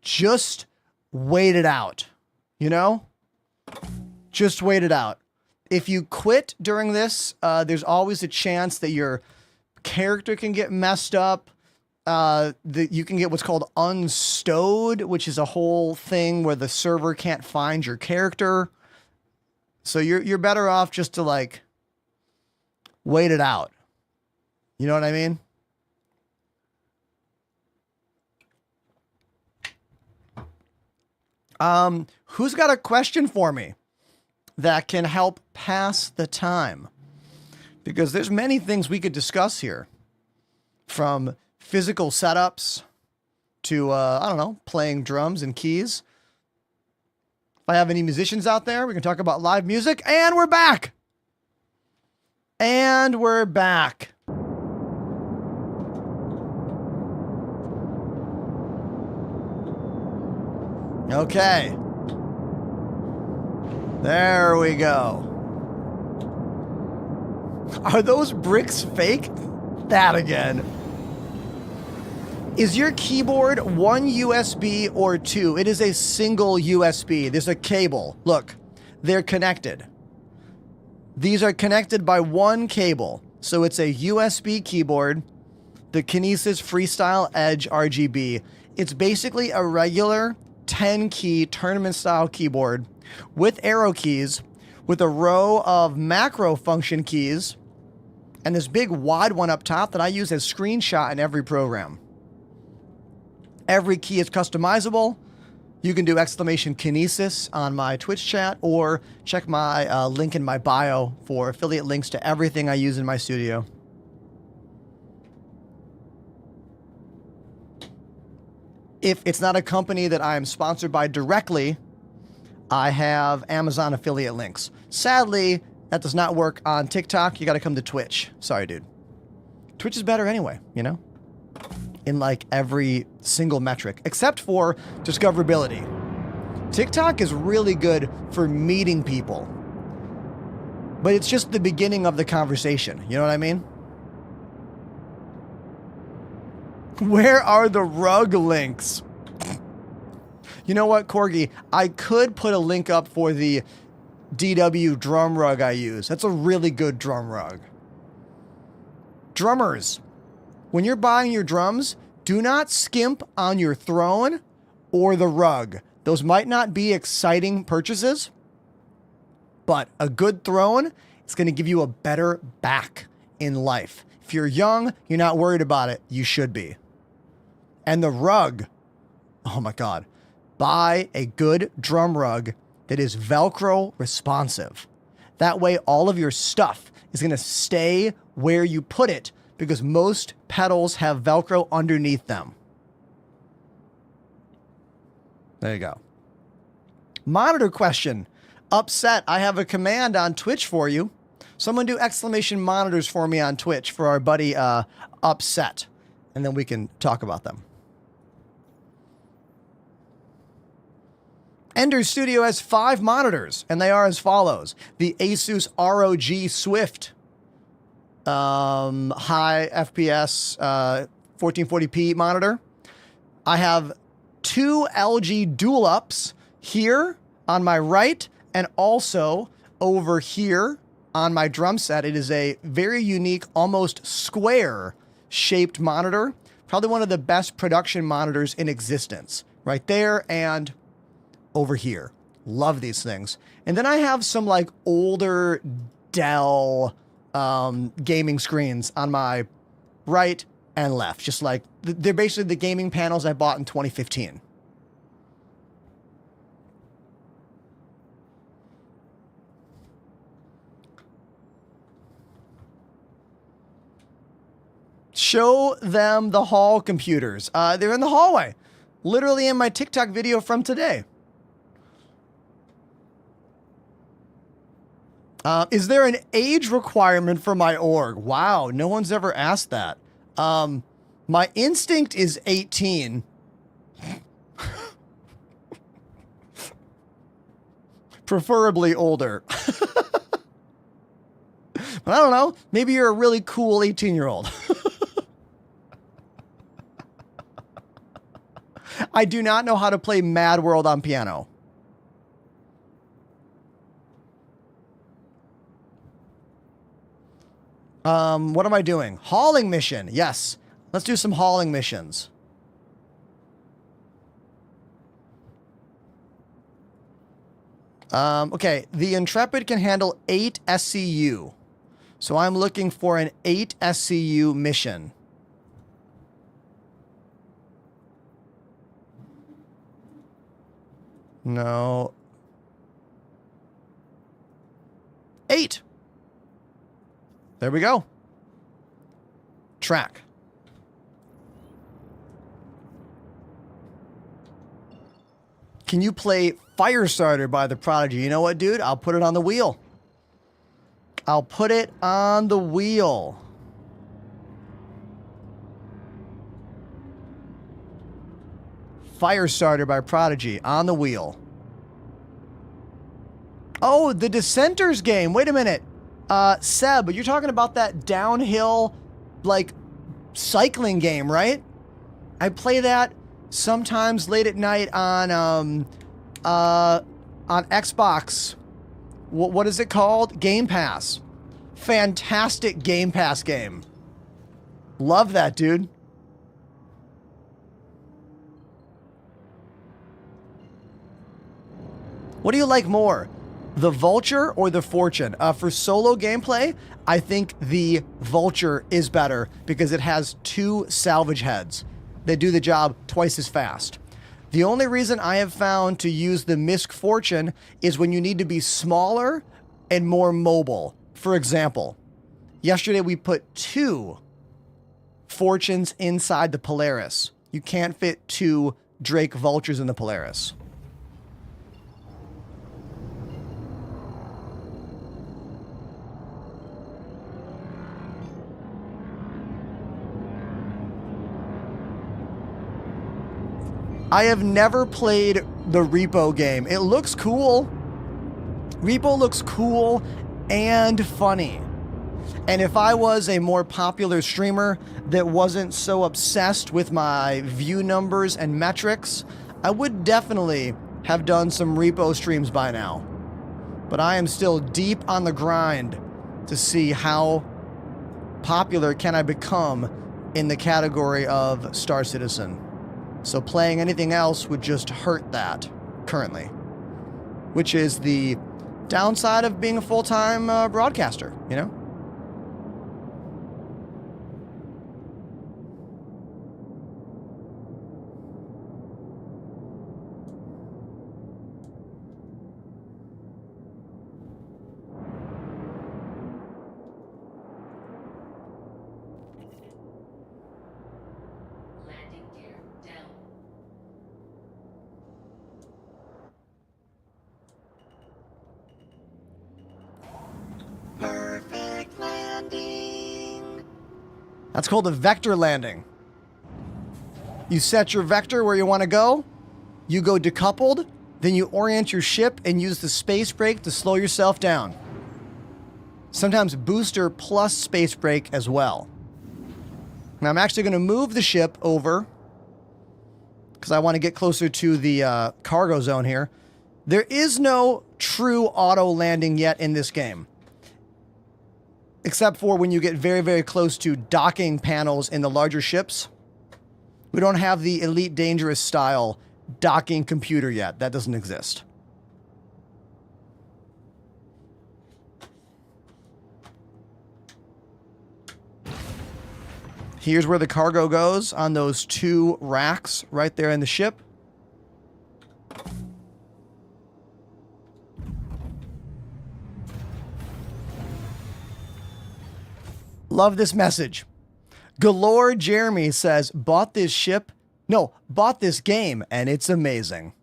Just wait it out. You know? Just wait it out. If you quit during this, there's always a chance that your character can get messed up. You can get what's called unstowed, which is a whole thing where the server can't find your character. So you're better off just to like wait it out. You know what I mean? Who's got a question for me that can help pass the time? Because there's many things we could discuss here, from physical setups to, I don't know, playing drums and keys. If I have any musicians out there, we can talk about live music. And we're back. And we're back. Okay. There we go. Are those bricks fake? That again. Is your keyboard one USB or two? It is a single USB. There's a cable. Look, they're connected. These are connected by one cable. So it's a USB keyboard, the Kinesis Freestyle Edge RGB. It's basically a regular 10 key tournament style keyboard with arrow keys, with a row of macro function keys, and this big wide one up top that I use as screenshot in every program. Every key is customizable. You can do exclamation kinesis on my Twitch chat, or check my link in my bio for affiliate links to everything I use in my studio. If it's not a company that I am sponsored by directly, I have Amazon affiliate links. Sadly, that does not work on TikTok. You got to come to Twitch. Sorry, dude. Twitch is better anyway, you know? In like every single metric, except for discoverability. TikTok is really good for meeting people, but it's just the beginning of the conversation. You know what I mean? Where are the rug links? You know what, Corgi? I could put a link up for the DW drum rug I use. That's a really good drum rug. Drummers, when you're buying your drums, do not skimp on your throne or the rug. Those might not be exciting purchases, but a good throne is going to give you a better back in life. If you're young, you're not worried about it. You should be. And the rug, oh my God, buy a good drum rug that is Velcro responsive. That way, all of your stuff is going to stay where you put it, because most pedals have Velcro underneath them. There you go. Monitor question. Upset. I have a command on Twitch for you. Someone do exclamation monitors for me on Twitch for our buddy Upset. And then we can talk about them. Ender Studio has 5 monitors, and they are as follows. The Asus ROG Swift. High FPS 1440p monitor. I have 2 LG dual ups here on my right, and also over here on my drum set. It is a very unique, almost square shaped monitor. Probably one of the best production monitors in existence. Right there and over here. Love these things. And then I have some like older Dell gaming screens on my right and left. Just like, they're basically the gaming panels I bought in 2015. Show them the hall computers. They're in the hallway. Literally in my TikTok video from today. Is there an age requirement for my org? Wow, no one's ever asked that. My instinct is 18. Preferably older. But I don't know. Maybe you're a really cool 18-year-old. I do not know how to play Mad World on piano. What am I doing? Hauling mission. Yes. Let's do some hauling missions. Okay. The Intrepid can handle 8 SCU. So I'm looking for an 8 SCU mission. No. 8. There we go. Track. Can you play Firestarter by The Prodigy? You know what, dude? I'll put it on the wheel. I'll put it on the wheel. Firestarter by Prodigy on the wheel. Oh, the Dissenters game. Wait a minute. Seb, you're talking about that downhill, like, cycling game, right? I play that sometimes late at night on Xbox. What is it called? Game Pass. Fantastic Game Pass game. Love that, dude. What do you like more, the Vulture or the Fortune? For solo gameplay, I think the Vulture is better because it has 2 salvage heads. They do the job twice as fast. The only reason I have found to use the Misc Fortune is when you need to be smaller and more mobile. For example, yesterday we put 2 Fortunes inside the Polaris. You can't fit 2 Drake Vultures in the Polaris. I have never played the Repo game. It looks cool. Repo looks cool and funny. And if I was a more popular streamer that wasn't so obsessed with my view numbers and metrics, I would definitely have done some Repo streams by now. But I am still deep on the grind to see how popular can I become in the category of Star Citizen. So playing anything else would just hurt that currently, which is the downside of being a full-time broadcaster, you know? Landing gear down. Perfect landing. That's called a vector landing. You set your vector where you want to go, you go decoupled, then you orient your ship and use the space brake to slow yourself down. Sometimes booster plus space brake as well. Now I'm actually going to move the ship over because I want to get closer to the cargo zone here. There is no true auto landing yet in this game, except for when you get very, very close to docking panels in the larger ships. We don't have the Elite Dangerous style docking computer yet. That doesn't exist. Here's where the cargo goes on those 2 racks right there in the ship. Love this message. Galore Jeremy says, bought this game, and it's amazing.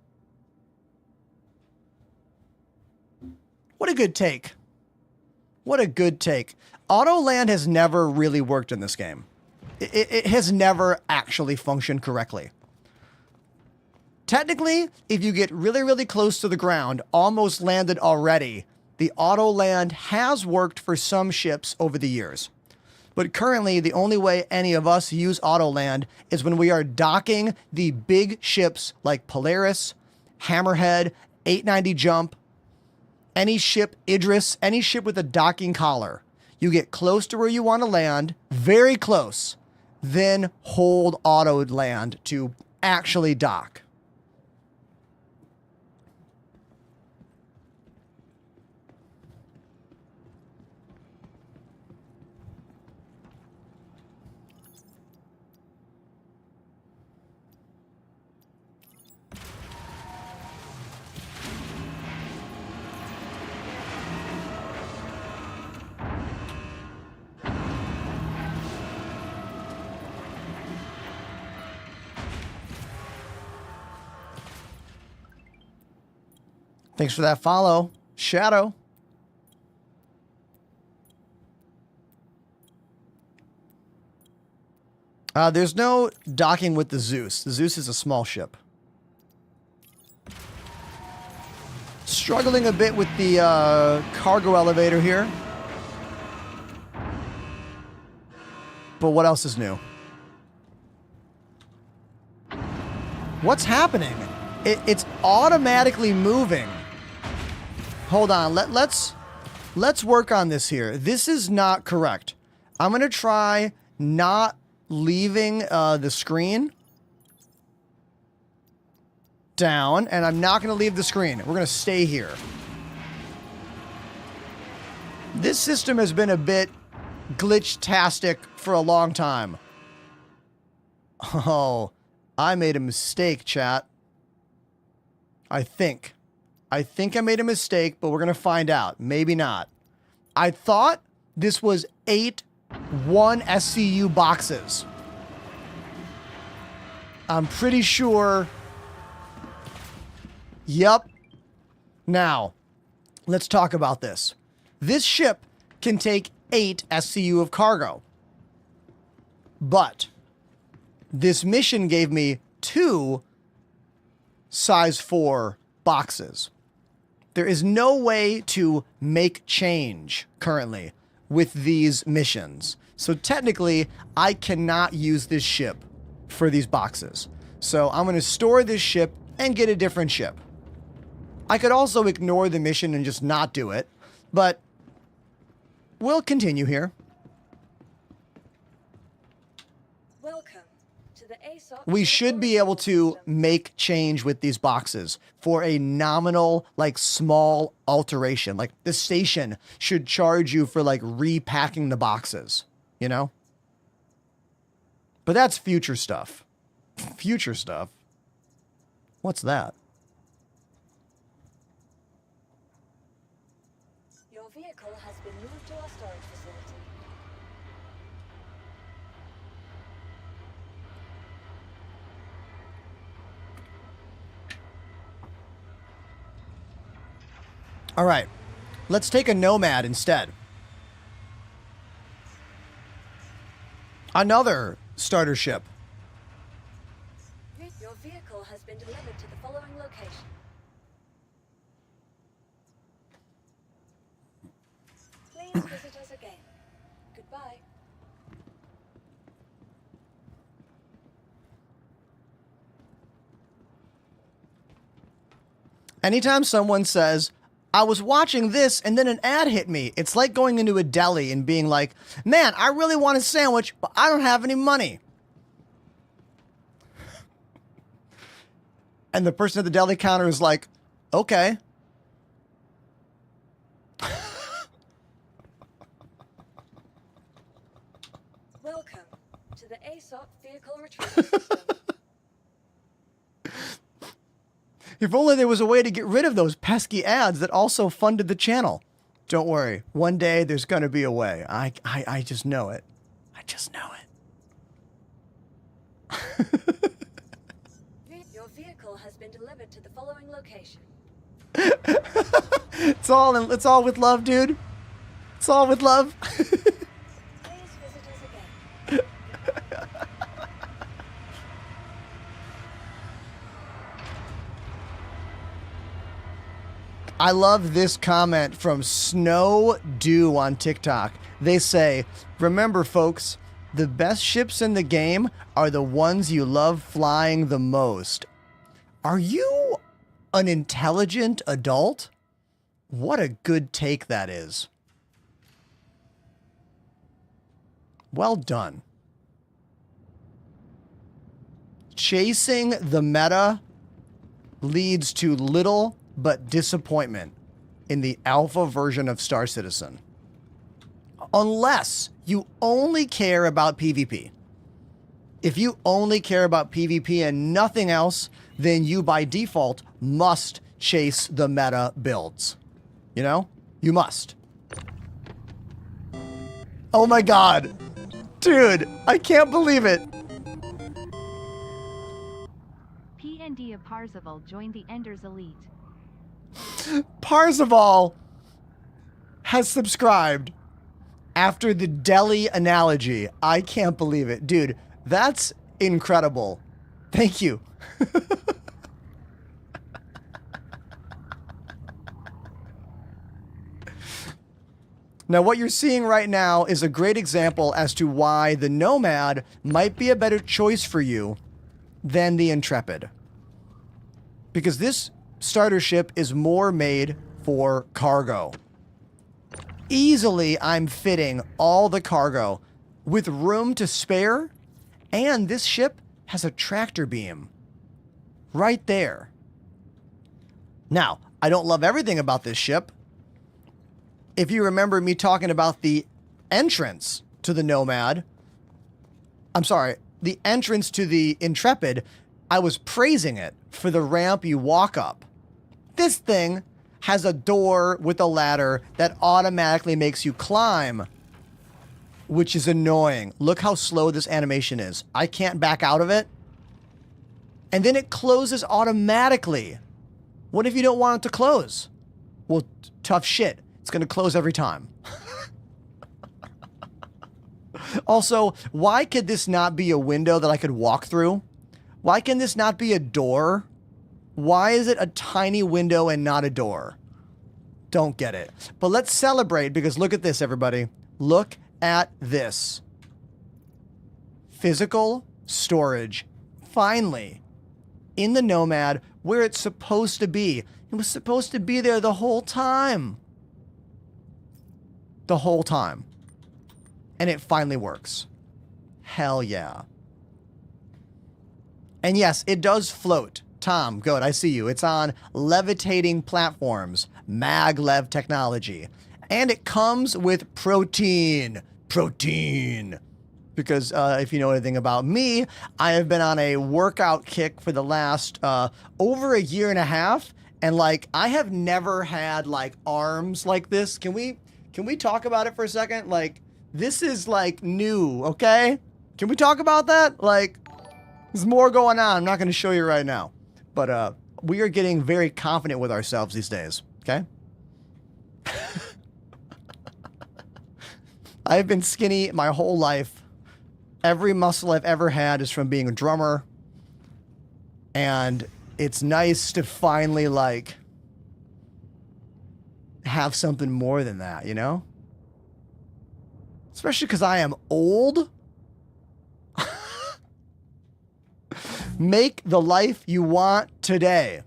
What a good take. What a good take. Autoland has never really worked in this game. It has never actually functioned correctly. Technically, if you get really, really close to the ground, almost landed already, the auto land has worked for some ships over the years. But currently, the only way any of us use auto land is when we are docking the big ships like Polaris, Hammerhead, 890 Jump, any ship, Idris, any ship with a docking collar. You get close to where you want to land, very close, then hold auto land to actually dock. Thanks for that follow, Shadow. There's no docking with the Zeus. The Zeus is a small ship. Struggling a bit with the cargo elevator here. But what else is new? What's happening? It's automatically moving. Hold on. Let's work on this here. This is not correct. I'm going to try not leaving the screen. down, and I'm not going to leave the screen. We're going to stay here. This system has been a bit glitch-tastic for a long time. Oh, I made a mistake, chat. I think I made a mistake, but we're going to find out. Maybe not. I thought this was 8 1 SCU boxes. I'm pretty sure. Yep. Now, let's talk about this. This ship can take 8 SCU of cargo. But this mission gave me 2 size 4 boxes. There is no way to make change currently with these missions. So technically, I cannot use this ship for these boxes. So I'm going to store this ship and get a different ship. I could also ignore the mission and just not do it, but we'll continue here. Welcome to the ASOP. We should be able to make change with these boxes for a nominal, like, small alteration. Like, the station should charge you for, like, repacking the boxes, you know? But that's future stuff. Future stuff? What's that? Your vehicle has been moved to our storage facility. All right, let's take a Nomad instead. Another starter ship. Your vehicle has been delivered to the following location. Please visit us again. Goodbye. Anytime someone says, I was watching this and then an ad hit me, it's like going into a deli and being like, man, I really want a sandwich, but I don't have any money. And the person at the deli counter is like, okay. Welcome to the ASOP vehicle retrieval system. If only there was a way to get rid of those pesky ads that also funded the channel. Don't worry. One day there's going to be a way. I just know it. I just know it. Your vehicle has been delivered to the following location. It's all with love, dude. It's all with love. Please visit us again. I love this comment from Snow Dew on TikTok. They say, remember folks, the best ships in the game are the ones you love flying the most. Are you an intelligent adult? What a good take that is. Well done. Chasing the meta leads to little but disappointment in the alpha version of Star Citizen. Unless you only care about PvP. If you only care about PvP and nothing else, then you by default must chase the meta builds. You know? You must. Oh my god. Dude, I can't believe it. PND of Parzival joined the Enders Elite. Parzival has subscribed after the deli analogy. I can't believe it. Dude, that's incredible. Thank you. Now, what you're seeing right now is a great example as to why the Nomad might be a better choice for you than the Intrepid. Because this starter ship is more made for cargo. Easily, I'm fitting all the cargo with room to spare, and this ship has a tractor beam right there. Now, I don't love everything about this ship. If you remember me talking about the entrance to the Nomad, I'm sorry, the entrance to the Intrepid, I was praising it for the ramp you walk up. This thing has a door with a ladder that automatically makes you climb, which is annoying. Look how slow this animation is. I can't back out of it. And then it closes automatically. What if you don't want it to close? Well, tough shit. It's going to close every time. Also, why could this not be a window that I could walk through? Why can this not be a door? Why is it a tiny window and not a door? Don't get it. But let's celebrate because look at this, everybody. Look at this. Physical storage. Finally, in the Nomad, where it's supposed to be. It was supposed to be there the whole time. The whole time. And it finally works. Hell yeah. And yes, it does float. Tom, good, I see you. It's on levitating platforms. Maglev technology. And it comes with protein. Protein. Because if you know anything about me, I have been on a workout kick for the last over a year and a half. And like, I have never had like arms like this. Can we talk about it for a second? Like, this is like new, okay? Can we talk about that? Like, there's more going on. I'm not going to show you right now. But we are getting very confident with ourselves these days, okay? I've been skinny my whole life. Every muscle I've ever had is from being a drummer. And it's nice to finally, like, have something more than that, you know? Especially because I am old. Make the life you want today.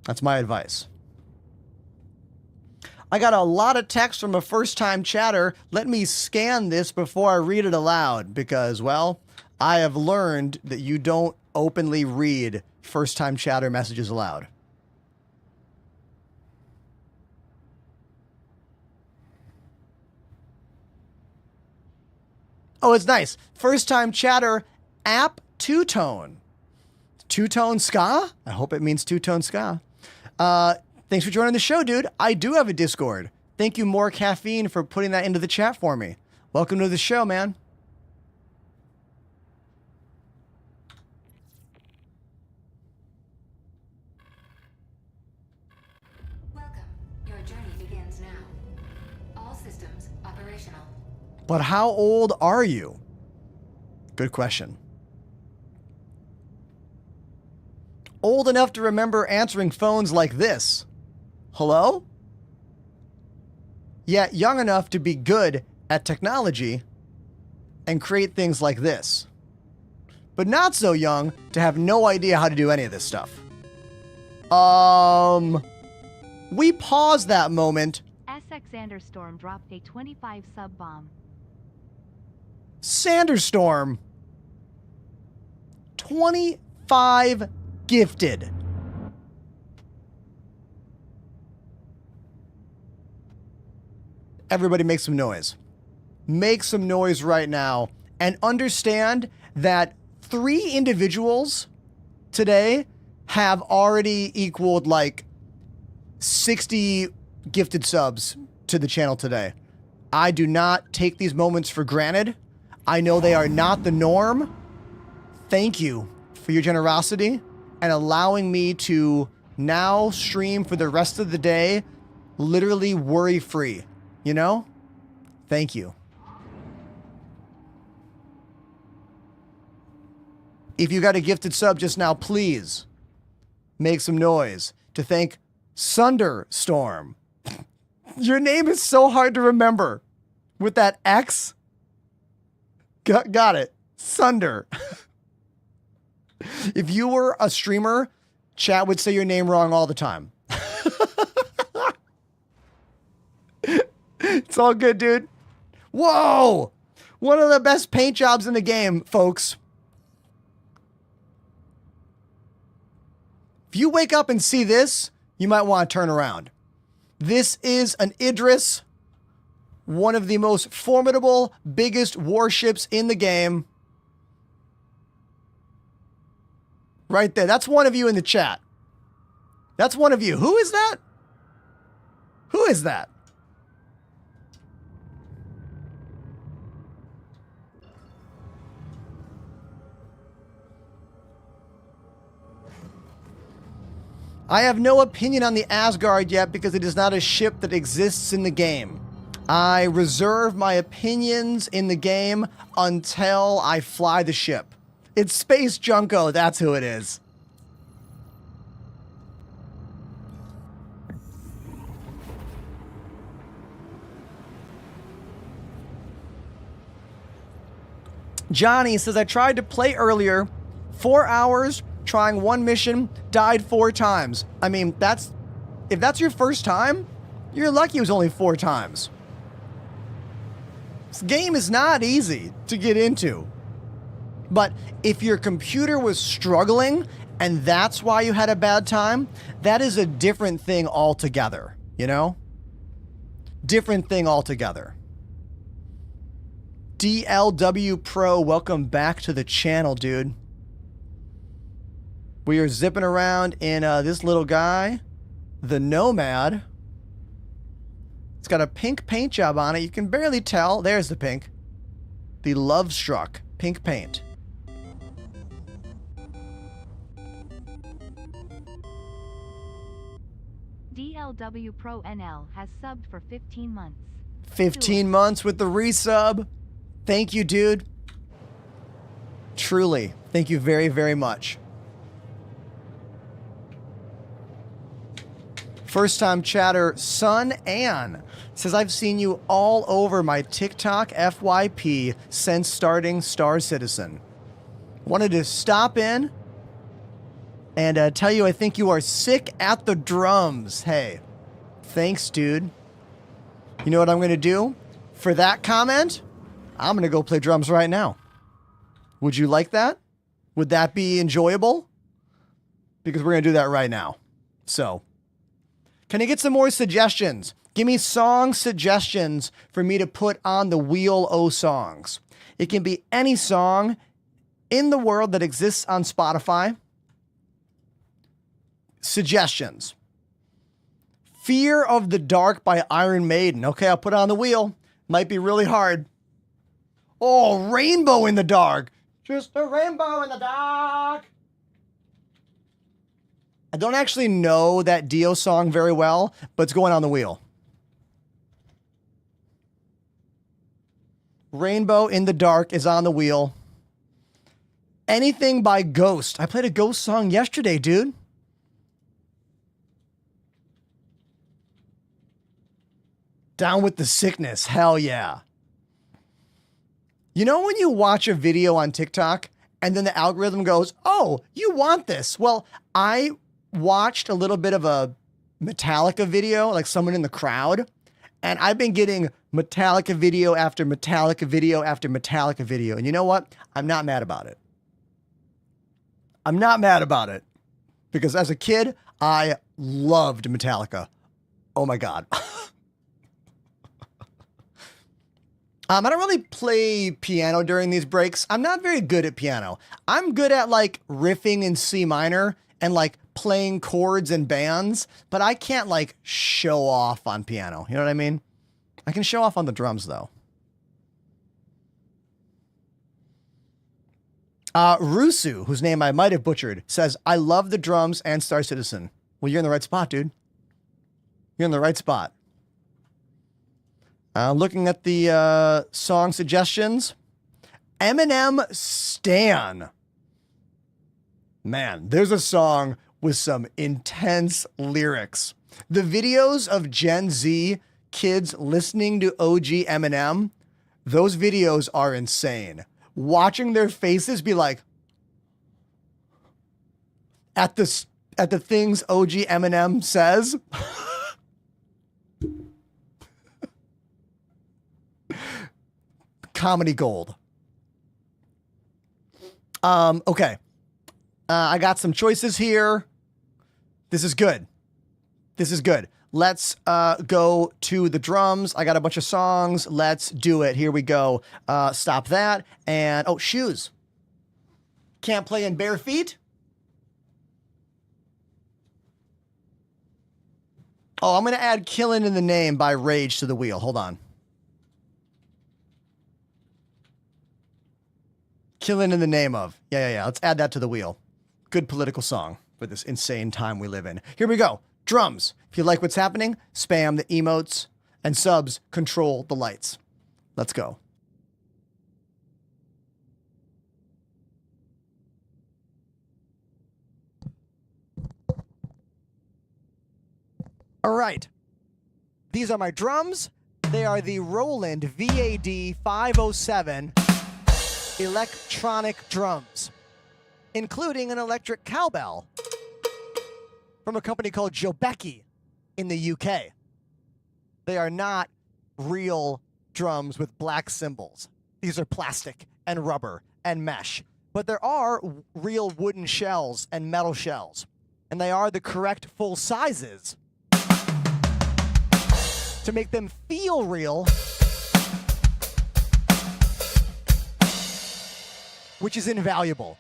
That's my advice. I got a lot of text from a first-time chatter. Let me scan this before I read it aloud because, well, I have learned that you don't openly read first-time chatter messages aloud. Oh, it's nice. First-time chatter, app two-tone. Two-tone ska? I hope it means two-tone ska. Thanks for joining the show, dude. I do have a Discord. Thank you, More Caffeine, for putting that into the chat for me. Welcome to the show, man. Welcome. Your journey begins now. All systems operational. But how old are you? Good question. Old enough to remember answering phones like this. Hello? Yet young enough to be good at technology and create things like this. But not so young to have no idea how to do any of this stuff. We paused that moment. SX Sanderstorm dropped a 25 sub bomb. Sanderstorm. 25 gifted. Everybody make some noise. Make some noise right now and understand that 3 individuals today have already equaled like 60 gifted subs to the channel today. I do not take these moments for granted. I know they are not the norm. Thank you for your generosity and allowing me to now stream for the rest of the day literally worry-free. You know? Thank you. If you got a gifted sub just now, please make some noise to thank Sunderstorm. Your name is so hard to remember. With that X. Got it. Sunder. If you were a streamer, chat would say your name wrong all the time. It's all good, dude. Whoa! One of the best paint jobs in the game, folks. If you wake up and see this, you might want to turn around. This is an Idris, one of the most formidable, biggest warships in the game. Right there. That's one of you in the chat. That's one of you. Who is that? Who is that? I have no opinion on the Asgard yet because it is not a ship that exists in the game. I reserve my opinions in the game until I fly the ship. It's Space Junko, that's who it is. Johnny says, I tried to play earlier, 4 hours, trying one mission, died 4 times. I mean, if that's your first time, you're lucky it was only 4 times. This game is not easy to get into. But if your computer was struggling and that's why you had a bad time, that is a different thing altogether, you know? Different thing altogether. DLW Pro, welcome back to the channel, dude. We are zipping around in this little guy, the Nomad. It's got a pink paint job on it. You can barely tell. There's the pink. The Love Struck pink paint. DLW Pro NL has subbed for 15 months. 15 months with the resub. Thank you, dude. Truly. Thank you very, very much. First time chatter, Sun Ann says, I've seen you all over my TikTok FYP since starting Star Citizen. Wanted to stop in and tell you I think you are sick at the drums. Hey, thanks, dude. You know what I'm going to do? For that comment, I'm going to go play drums right now. Would you like that? Would that be enjoyable? Because we're going to do that right now. So, can I get some more suggestions? Give me song suggestions for me to put on the Wheel O Songs. It can be any song in the world that exists on Spotify. Suggestions. Fear of the Dark by Iron Maiden. Okay, I'll put it on the wheel. Might be really hard. Oh, Rainbow in the Dark. Just a rainbow in the dark. I don't actually know that Dio song very well, but it's going on the wheel. Rainbow in the Dark is on the wheel. Anything by Ghost. I played a Ghost song yesterday, dude. Down with the Sickness. Hell yeah. You know when you watch a video on TikTok and then the algorithm goes, oh, you want this? Well, I watched a little bit of a Metallica video, like someone in the crowd, and I've been getting Metallica video after Metallica video after Metallica video. And you know what? I'm not mad about it. I'm not mad about it. Because as a kid, I loved Metallica. Oh my God. I don't really play piano during these breaks. I'm not very good at piano. I'm good at like riffing in C minor and like playing chords and bands, but I can't like show off on piano. You know what I mean? I can show off on the drums though. Rusu, whose name I might have butchered, says, I love the drums and Star Citizen. Well, you're in the right spot, dude. You're in the right spot. Looking at the song suggestions. Eminem Stan. Man, there's a song with some intense lyrics. The videos of Gen Z kids listening to OG Eminem, those videos are insane. Watching their faces be like, at the things OG Eminem says. Comedy gold. Okay. I got some choices here. This is good. This is good. Let's go to the drums. I got a bunch of songs. Let's do it. Here we go. Stop that. And, oh, shoes. Can't play in bare feet? Oh, I'm going to add Killin' in the Name by Rage to the wheel. Hold on. Killin' in the Name of. Yeah. Let's add that to the wheel. Good political song for this insane time we live in. Here we go. Drums. If you like what's happening, spam the emotes, and subs control the lights. Let's go. All right. These are my drums. They are the Roland VAD 507 electronic drums, including an electric cowbell from a company called Jobecki in the UK. They are not real drums with black cymbals. These are plastic and rubber and mesh. But there are real wooden shells and metal shells. And they are the correct full sizes to make them feel real, which is invaluable.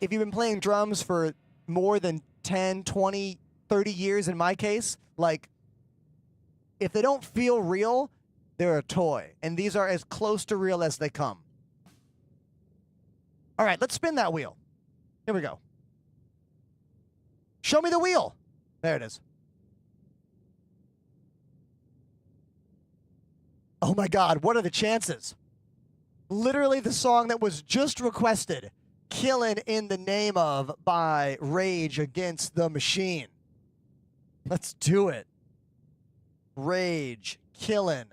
If you've been playing drums for more than 10, 20, 30 years in my case, like, if they don't feel real, they're a toy. And these are as close to real as they come. All right, let's spin that wheel. Here we go. Show me the wheel. There it is. Oh my God, what are the chances? Literally the song that was just requested, Killin' in the Name of by Rage Against the Machine. Let's do it. Rage, Killin'.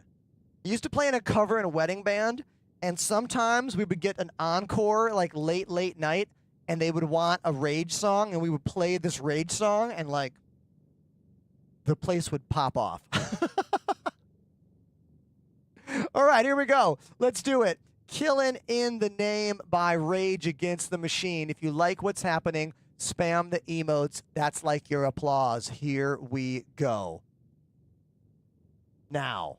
I used to play in a cover and wedding band, and sometimes we would get an encore like late night, and they would want a Rage song, and we would play this Rage song, and like the place would pop off. All right, here we go. Let's do it. Killin' in the Name by Rage Against the Machine. If you like what's happening, spam the emotes. That's like your applause. Here we go. Now.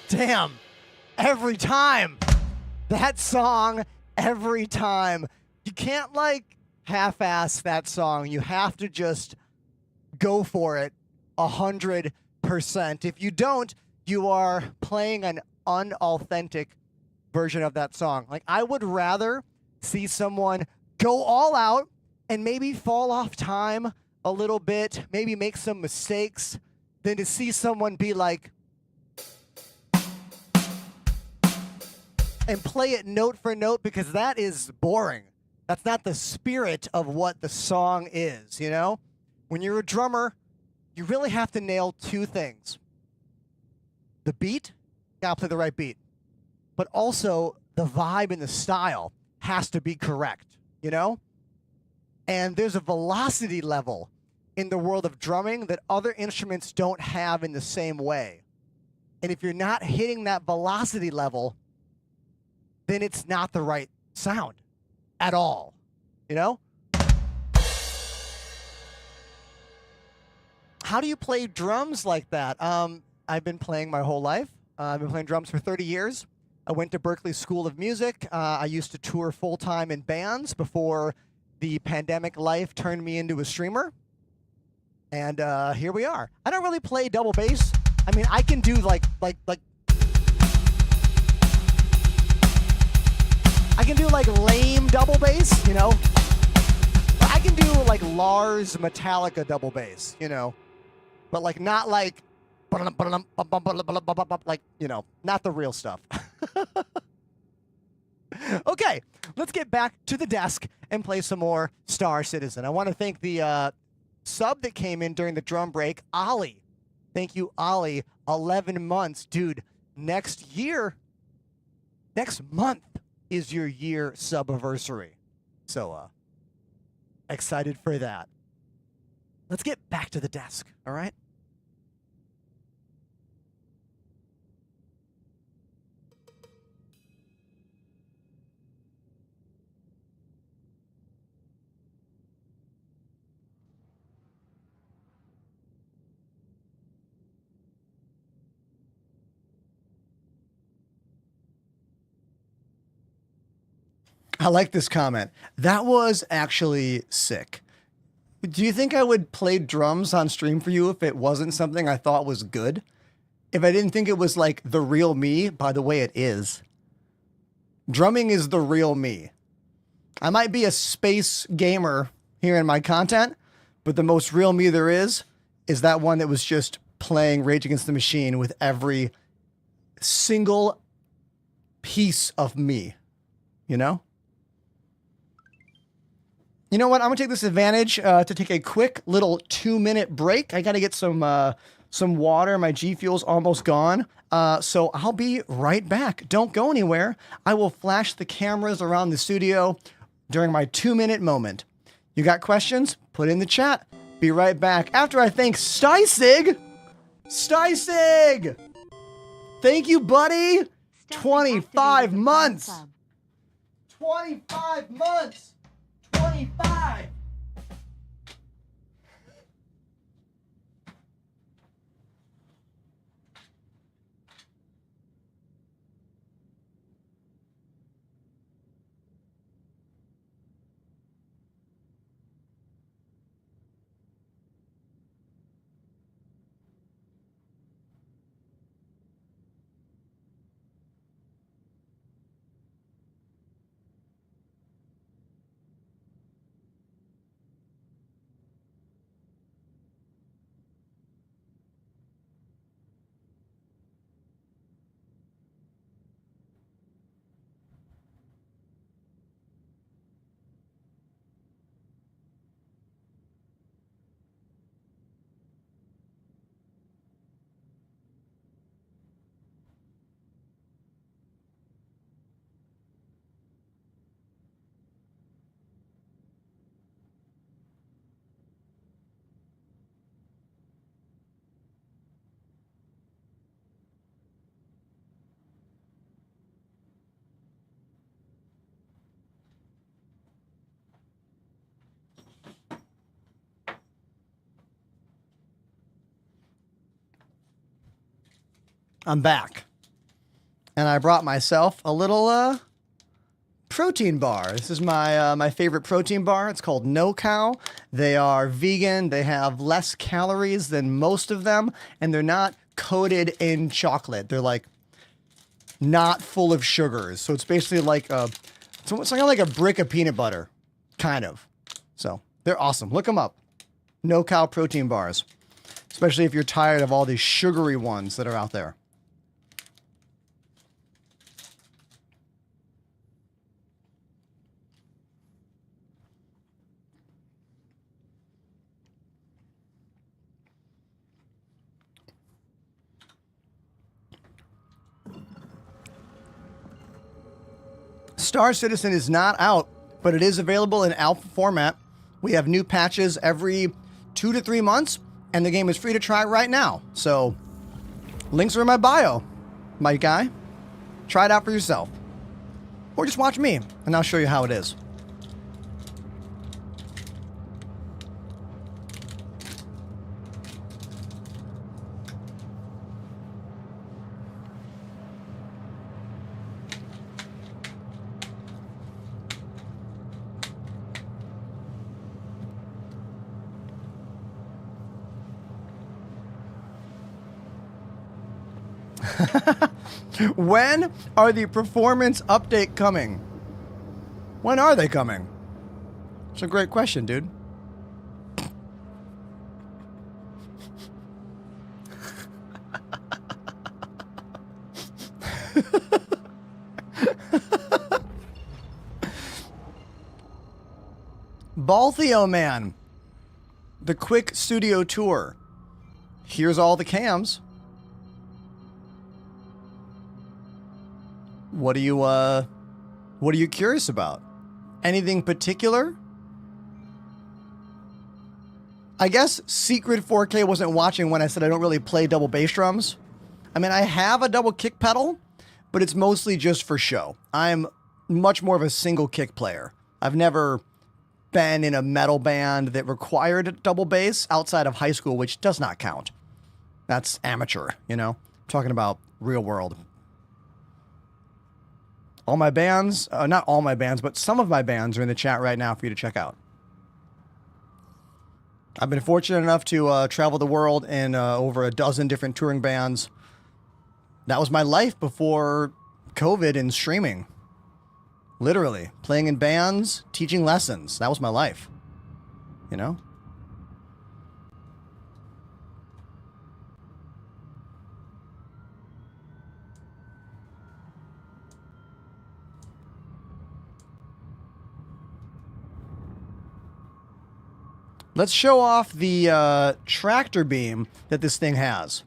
Damn. Every time. That song, every time. You can't like half-ass that song. You have to just go for it 100%. If you don't, you are playing an unauthentic version of that song. Like, I would rather see someone go all out and maybe fall off time a little bit, maybe make some mistakes, than to see someone be like, and play it note for note, because that is boring. That's not the spirit of what the song is, you know? When you're a drummer, you really have to nail two things. The beat, gotta play the right beat. But also the vibe and the style has to be correct, you know? And there's a velocity level in the world of drumming that other instruments don't have in the same way. And if you're not hitting that velocity level, then it's not the right sound at all, you know? How do you play drums like that? I've been playing my whole life. I've been playing drums for 30 years. I went to Berklee School of Music. I used to tour full-time in bands before the pandemic life turned me into a streamer. And here we are. I don't really play double bass. I mean, I can do like I can do like lame double bass, you know? But I can do like Lars Metallica double bass, you know? But like not like, like, you know, not the real stuff. Okay, let's get back to the desk and play some more Star Citizen. I want to thank the sub that came in during the drum break, Ollie. Thank you, Ollie. 11 months. Dude, next month is your year subiversary. So, excited for that. Let's get back to the desk, all right? I like this comment. That was actually sick. Do you think I would play drums on stream for you if it wasn't something I thought was good? If I didn't think it was like the real me? By the way, it is. Drumming is the real me. I might be a space gamer here in my content, but the most real me there is that one that was just playing Rage Against the Machine with every single piece of me, you know? You know what? I'm gonna take this advantage to take a quick little 2-minute break. I gotta get some water. My G Fuel's almost gone. So I'll be right back. Don't go anywhere. I will flash the cameras around the studio during my 2-minute moment. You got questions? Put in the chat. Be right back after I thank Stysig. Stysig! Thank you, buddy. 25 months. 25 months. 25. I'm back. and I brought myself a little protein bar. This is my favorite protein bar. It's called No Cow. They are vegan. They have less calories than most of them, and they're not coated in chocolate. They're like not full of sugars. So it's basically like it's almost like a brick of peanut butter, kind of. So they're awesome. Look them up. No Cow protein bars, especially if you're tired of all these sugary ones that are out there. Star Citizen is not out, but it is available in alpha format. We have new patches every 2 to 3 months, and the game is free to try right now. So, links are in my bio, my guy. Try it out for yourself. Or just watch me, and I'll show you how it is. When are the performance update coming? When are they coming? It's a great question, dude. Baltheo Man. The quick studio tour. Here's all the cams. What are you curious about? Anything particular? I guess Secret 4K wasn't watching when I said I don't really play double bass drums. I mean, I have a double kick pedal, but it's mostly just for show. I'm much more of a single kick player. I've never been in a metal band that required double bass outside of high school, which does not count. That's amateur, you know? I'm talking about real world. All my bands, not all my bands, but some of my bands are in the chat right now for you to check out. I've been fortunate enough to travel the world in over a dozen different touring bands. That was my life before COVID and streaming. Literally, playing in bands, teaching lessons. That was my life. You know? Let's show off the tractor beam that this thing has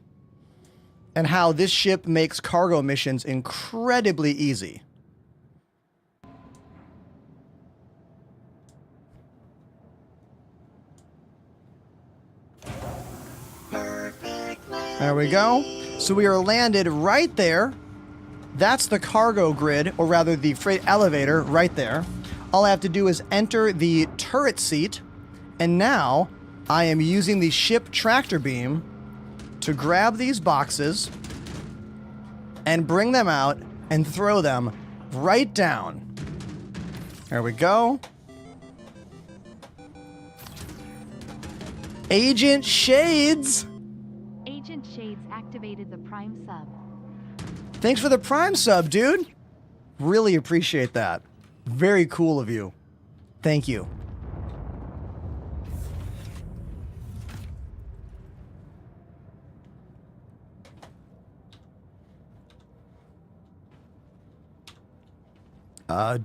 and how this ship makes cargo missions incredibly easy. There we go. So we are landed right there. That's the cargo grid, or rather the freight elevator right there. All I have to do is enter the turret seat. And now, I am using the ship tractor beam to grab these boxes and bring them out and throw them right down. There we go. Agent Shades! Agent Shades activated the Prime sub. Thanks for the Prime sub, dude. Really appreciate that. Very cool of you. Thank you.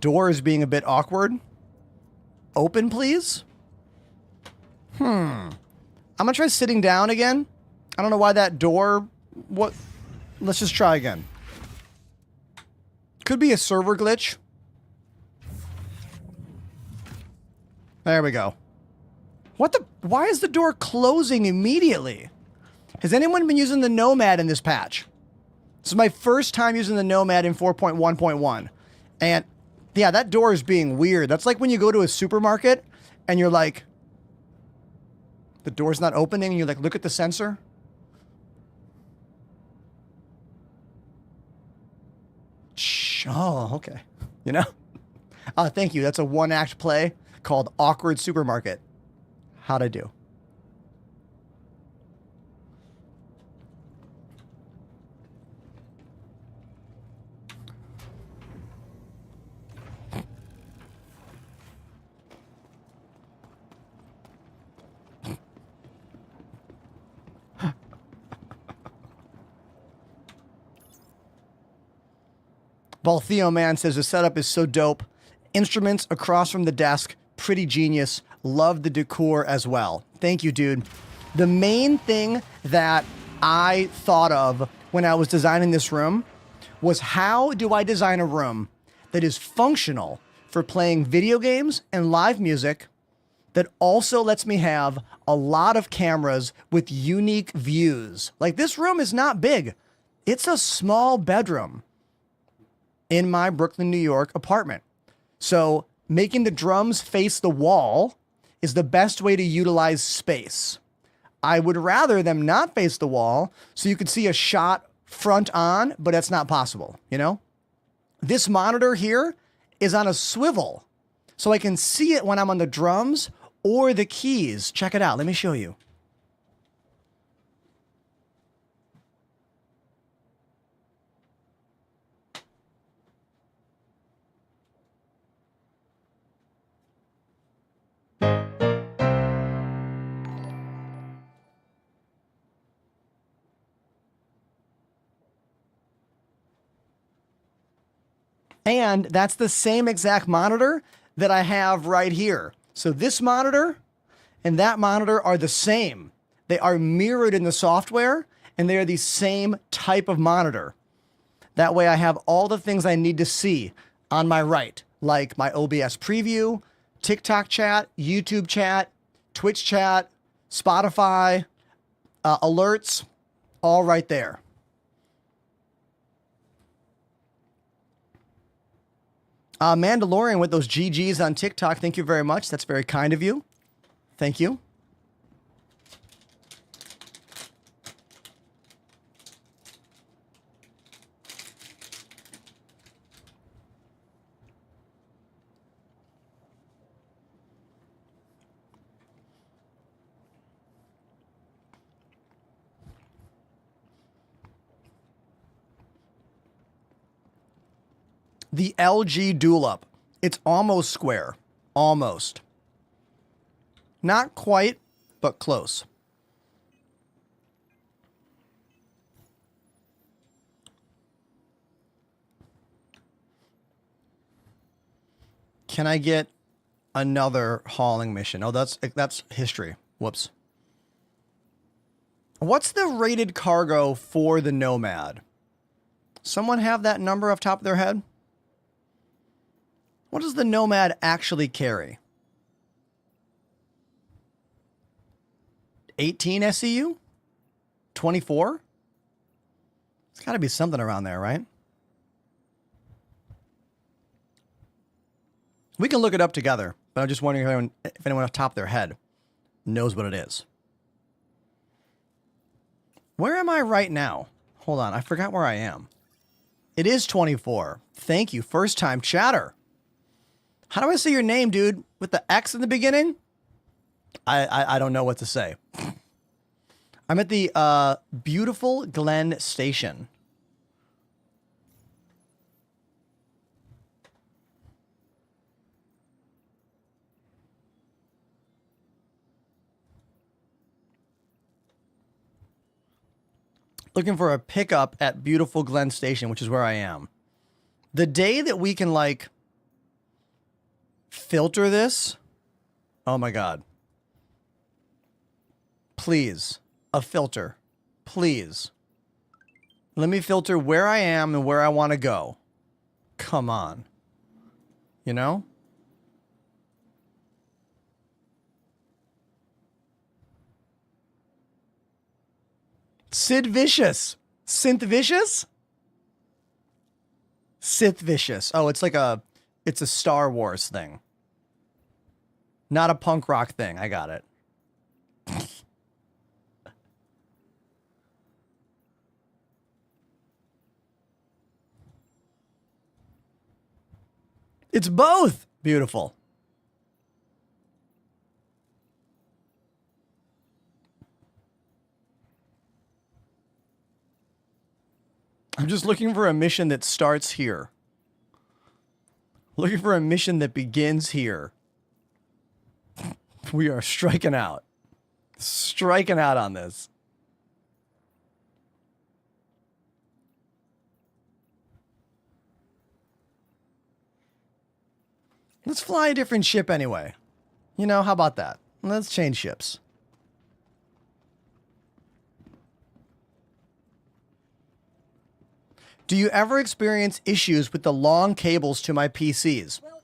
Door is being a bit awkward. Open, please. I'm gonna try sitting down again. I don't know why that door... What? Let's just try again. Could be a server glitch. There we go. What the... Why is the door closing immediately? Has anyone been using the Nomad in this patch? This is my first time using the Nomad in 4.1.1. And... yeah, that door is being weird. That's like when you go to a supermarket and you're like, the door's not opening and you like, look at the sensor. Oh, okay. You know? Thank you. That's a one-act play called Awkward Supermarket. How'd I do? Baltheo Man says the setup is so dope. Instruments across from the desk, pretty genius. Love the decor as well. Thank you, dude. The main thing that I thought of when I was designing this room was how do I design a room that is functional for playing video games and live music that also lets me have a lot of cameras with unique views. Like this room is not big. It's a small bedroom in my Brooklyn, New York apartment. So making the drums face the wall is the best way to utilize space. I would rather them not face the wall so you could see a shot front on, but that's not possible, you know? This monitor here is on a swivel, so I can see it when I'm on the drums or the keys. Check it out. Let me show you. And that's the same exact monitor that I have right here. So this monitor and that monitor are the same. They are mirrored in the software, and they are the same type of monitor. That way I have all the things I need to see on my right, like my OBS preview, TikTok chat, YouTube chat, Twitch chat, Spotify, alerts, all right there. Mandalorian with those GGs on TikTok. Thank you very much. That's very kind of you. Thank you. The LG Dual Up. It's almost square. Almost. Not quite, but close. Can I get another hauling mission? Oh, that's history. Whoops. What's the rated cargo for the Nomad? Someone have that number off the top of their head? What does the Nomad actually carry? 18 SEU? 24? It's got to be something around there, right? We can look it up together, but I'm just wondering if anyone off the top of their head knows what it is. Where am I right now? Hold on, I forgot where I am. It is 24. Thank you, first time chatter. How do I say your name, dude? With the X in the beginning? I don't know what to say. I'm at the beautiful Glen Station. Looking for a pickup at beautiful Glen Station, which is where I am. The day that we can, like, filter this. Oh my God. Please. A filter. Please. Let me filter where I am and where I want to go. Come on. You know? Sid Vicious. Synth Vicious? Sith Vicious. Oh, it's like it's a Star Wars thing. Not a punk rock thing. I got it. It's both. Beautiful. I'm just looking for a mission that starts here. Looking for a mission that begins here. We are striking out. Striking out on this. Let's fly a different ship anyway. You know, how about that? Let's change ships. Do you ever experience issues with the long cables to my PCs? Welcome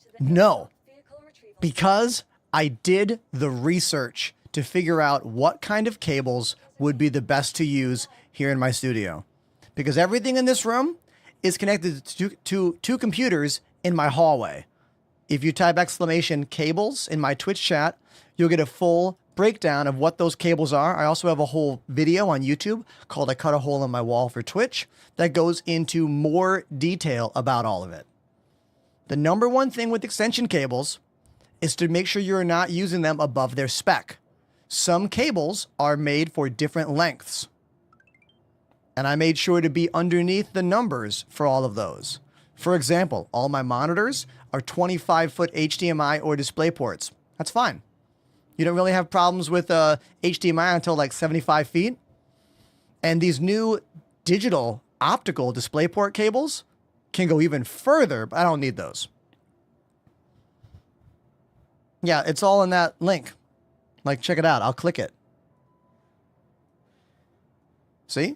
to the No, vehicle retrieval. because I did the research to figure out what kind of cables would be the best to use here in my studio. Because everything in this room is connected to two computers in my hallway. If you type exclamation cables in my Twitch chat, you'll get a full breakdown of what those cables are. I also have a whole video on YouTube called I Cut a Hole in My Wall for Twitch that goes into more detail about all of it. The number one thing with extension cables is to make sure you're not using them above their spec. Some cables are made for different lengths. And I made sure to be underneath the numbers for all of those. For example, all my monitors are 25-foot HDMI or display ports. That's fine. You don't really have problems with HDMI until like 75 feet. And these new digital optical DisplayPort cables can go even further, but I don't need those. Yeah, it's all in that link. Like, check it out. I'll click it. See?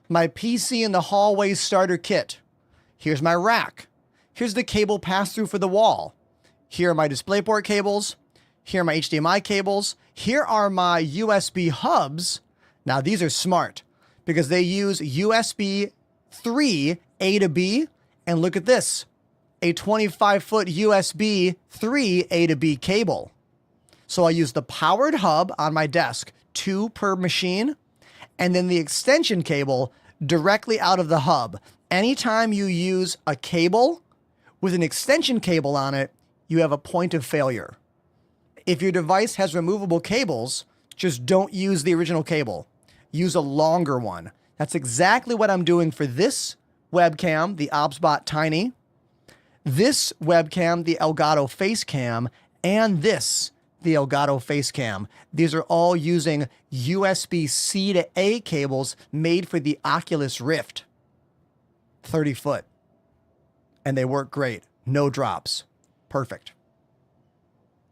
My PC in the hallway starter kit. Here's my rack. Here's the cable pass-through for the wall. Here are my DisplayPort cables. Here are my HDMI cables. Here are my USB hubs. Now, these are smart because they use USB 3 A to B. And look at this, a 25-foot USB 3 A to B cable. So I use the powered hub on my desk, 2 per machine, and then the extension cable directly out of the hub. Anytime you use a cable with an extension cable on it, you have a point of failure. If your device has removable cables, just don't use the original cable. Use a longer one. That's exactly what I'm doing for this webcam, the ObsBot Tiny, this webcam, the Elgato Facecam, and this, the Elgato Facecam. These are all using USB-C to A cables made for the Oculus Rift. 30 foot. And they work great. No drops. Perfect.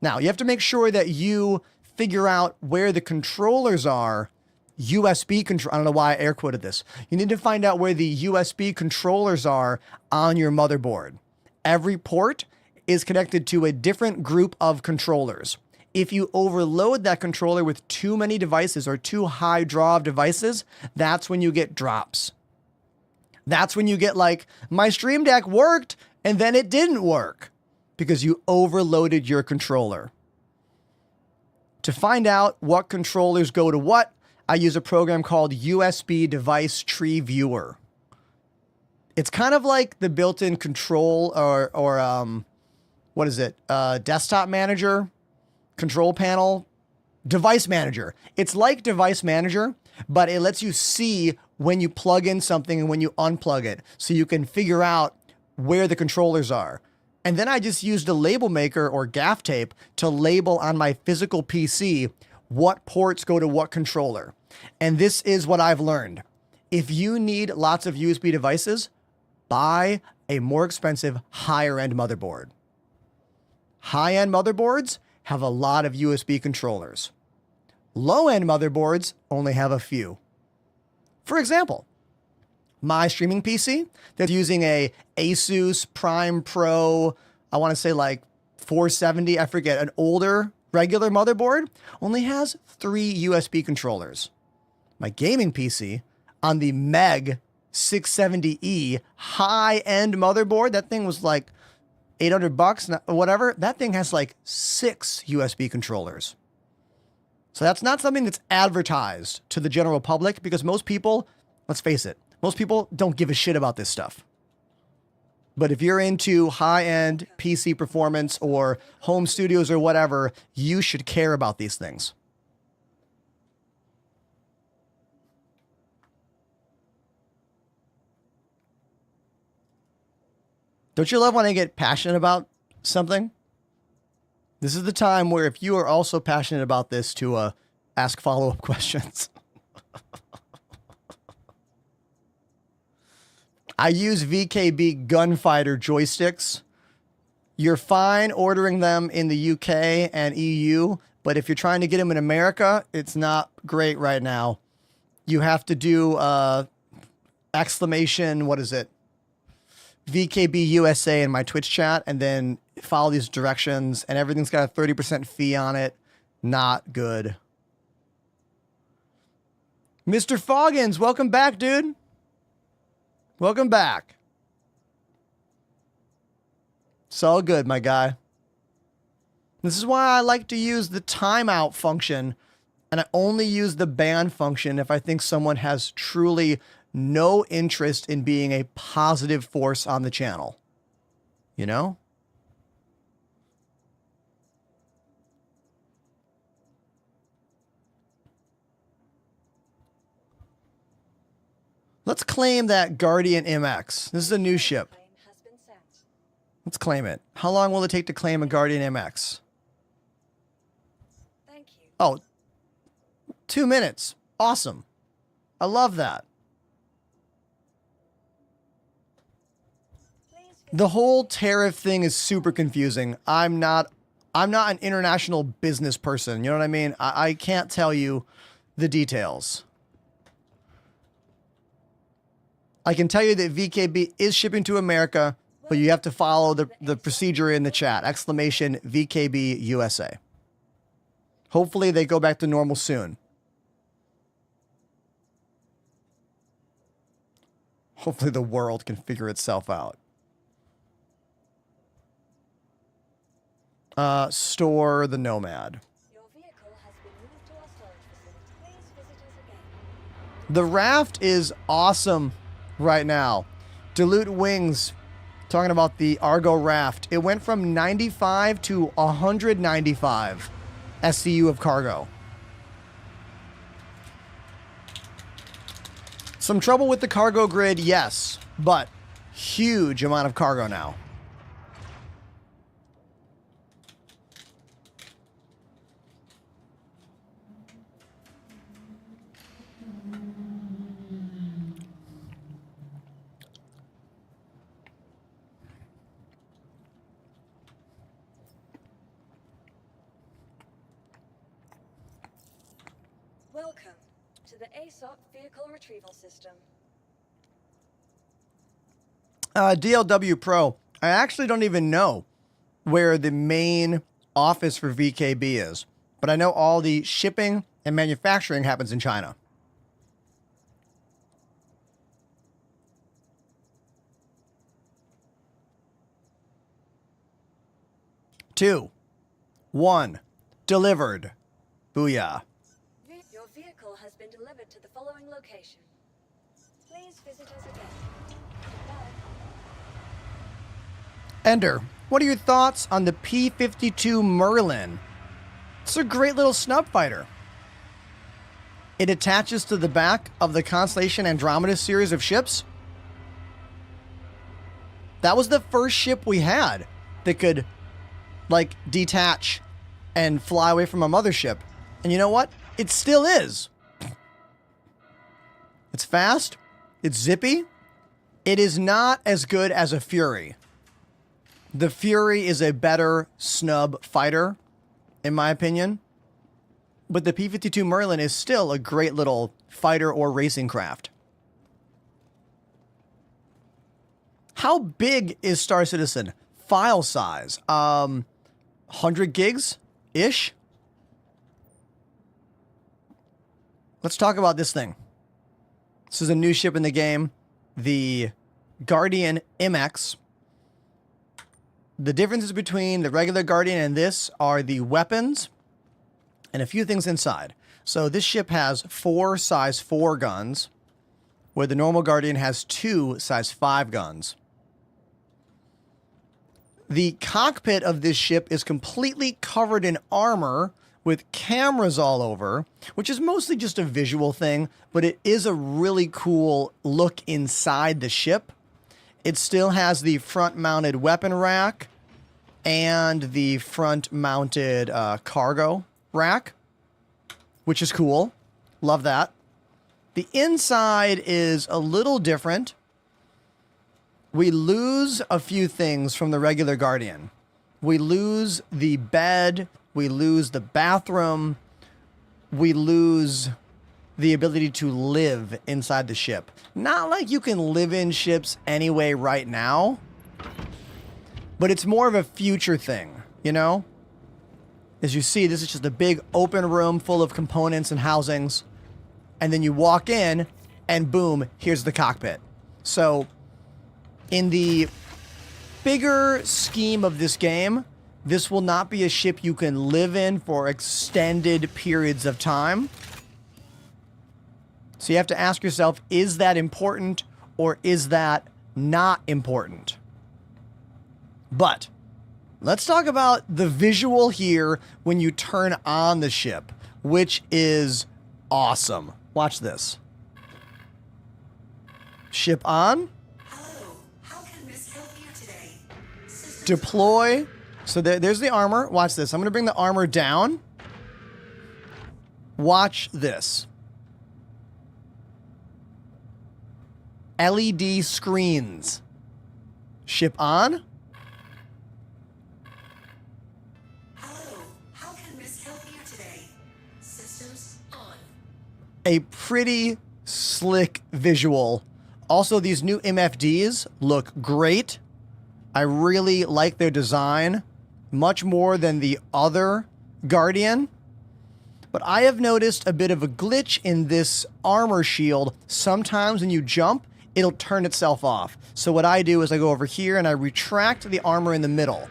Now, you have to make sure that you figure out where the controllers are. USB control. I don't know why I air quoted this. You need to find out where the USB controllers are on your motherboard. Every port is connected to a different group of controllers. If you overload that controller with too many devices or too high draw of devices, that's when you get drops. That's when you get like, my Stream Deck worked and then it didn't work because you overloaded your controller. To find out what controllers go to what, I use a program called USB Device Tree Viewer. It's kind of like the built-in control or what is it? Desktop manager, control panel, device manager. It's like device manager, but it lets you see when you plug in something and when you unplug it, so you can figure out where the controllers are. And then I just used a label maker or gaff tape to label on my physical PC what ports go to what controller. And this is what I've learned. If you need lots of USB devices, buy a more expensive, higher-end motherboard. High-end motherboards have a lot of USB controllers. Low-end motherboards only have a few. For example, my streaming PC that's using a Asus Prime Pro, I want to say like 470, I forget, an older regular motherboard, only has 3 USB controllers. My gaming PC on the Meg 670E high-end motherboard, that thing was like $800 or whatever. That thing has like 6 USB controllers. So that's not something that's advertised to the general public because most people, let's face it, most people don't give a shit about this stuff. But if you're into high-end PC performance or home studios or whatever, you should care about these things. Don't you love when I get passionate about something? This is the time where if you are also passionate about this to ask follow-up questions. I use VKB gunfighter joysticks. You're fine ordering them in the UK and EU, but if you're trying to get them in America, it's not great right now. You have to do exclamation, what is it? VKB USA in my Twitch chat, and then follow these directions, and everything's got a 30% fee on it. Not good. Mr. Foggins, welcome back, dude. Welcome back. It's all good, my guy. This is why I like to use the timeout function, and I only use the ban function if I think someone has truly no interest in being a positive force on the channel. You know? Let's claim that Guardian MX. This is a new ship. Claim has been sent. Let's claim it. How long will it take to claim a Guardian MX? Thank you. Oh, 2 minutes. Awesome. I love that. The whole tariff thing is super confusing. I'm not an international business person. You know what I mean? I can't tell you the details. I can tell you that VKB is shipping to America, but you have to follow the procedure in the chat. Exclamation VKB USA. Hopefully they go back to normal soon. Hopefully the world can figure itself out. Store the Nomad. Your vehicle has been moved to our storage facility. Please visit us again. The raft is awesome right now. Dilute Wings talking about the Argo raft. It went from 95 to 195 SCU of cargo. Some trouble with the cargo grid, yes, but huge amount of cargo now. Welcome to the ASOP Vehicle Retrieval System. DLW Pro, I actually don't even know where the main office for VKB is, but I know all the shipping and manufacturing happens in China. Two, one, delivered. Booyah. Your vehicle has been delivered to the following location. Please visit us again. Goodbye. Ender, what are your thoughts on the P-52 Merlin? It's a great little snub fighter. It attaches to the back of the Constellation Andromeda series of ships. That was the first ship we had that could, like, detach and fly away from a mothership. And you know what? It still is. It's fast. It's zippy. It is not as good as a Fury. The Fury is a better snub fighter, in my opinion. But the P-52 Merlin is still a great little fighter or racing craft. How big is Star Citizen? File size? 100 gigs-ish? Let's talk about this thing. This is a new ship in the game, the Guardian MX. The differences between the regular Guardian and this are the weapons and a few things inside. So this ship has 4 size 4 guns, where the normal Guardian has 2 size 5 guns. The cockpit of this ship is completely covered in armor with cameras all over, which is mostly just a visual thing, but it is a really cool look inside the ship. It still has the front-mounted weapon rack and the front-mounted cargo rack, which is cool. Love that. The inside is a little different. We lose a few things from the regular Guardian. We lose the bed. We lose the bathroom. We lose the ability to live inside the ship. Not like you can live in ships anyway right now, but it's more of a future thing, you know? As you see, this is just a big open room full of components and housings. And then you walk in and boom, here's the cockpit. So in the bigger scheme of this game, this will not be a ship you can live in for extended periods of time. So you have to ask yourself, is that important or is that not important? But let's talk about the visual here when you turn on the ship, which is awesome. Watch this. Ship on. Hello, how can Miss help you today? Deploy. So there's the armor. Watch this. I'm going to bring the armor down. Watch this. LED screens. Ship on. Hello, how can Miss help you today? Systems on. A pretty slick visual. Also, these new MFDs look great. I really like their design, much more than the other Guardian. But I have noticed a bit of a glitch in this armor shield. Sometimes when you jump, it'll turn itself off. So what I do is I go over here and I retract the armor in the middle.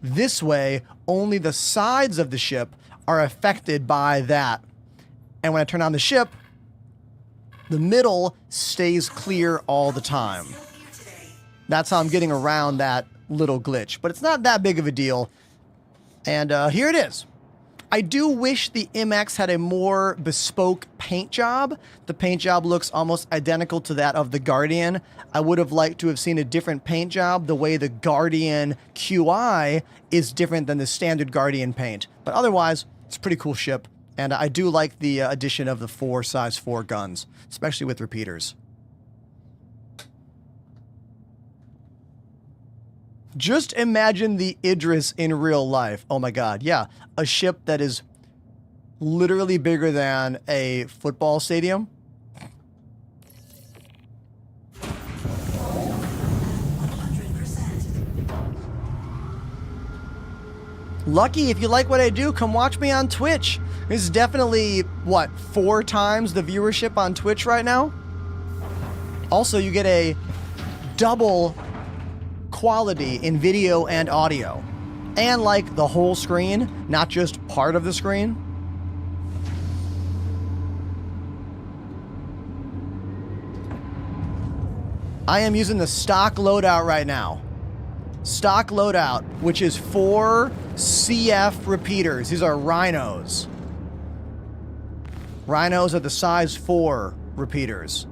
This way, only the sides of the ship are affected by that. And when I turn on the ship, the middle stays clear all the time. That's how I'm getting around that little glitch. But it's not that big of a deal. And here it is. I do wish the MX had a more bespoke paint job. The paint job looks almost identical to that of the Guardian. I would have liked to have seen a different paint job, the way the Guardian QI is different than the standard Guardian paint. But otherwise, it's a pretty cool ship. And I do like the addition of the size 4 guns, especially with repeaters. Just imagine the Idris in real life. Oh my god, yeah. A ship that is literally bigger than a football stadium. Lucky, if you like what I do, come watch me on Twitch. This is definitely, what, 4 times the viewership on Twitch right now? Also, you get a double quality in video and audio. And like the whole screen, not just part of the screen. I am using the stock loadout right now. Stock loadout, which is 4 CF repeaters. These are rhinos. Rhinos are the size 4 repeaters.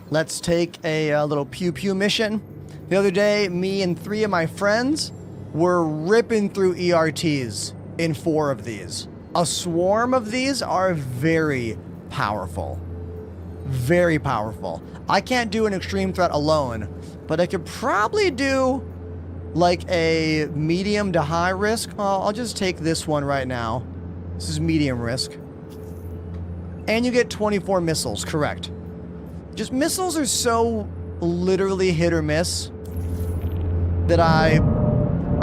Let's take a little pew-pew mission. The other day, me and 3 of my friends were ripping through ERTs in 4 of these. A swarm of these are very powerful. Very powerful. I can't do an extreme threat alone, but I could probably do like a medium to high risk. Well, I'll just take this one right now. This is medium risk. And you get 24 missiles, correct. Just missiles are so literally hit or miss that I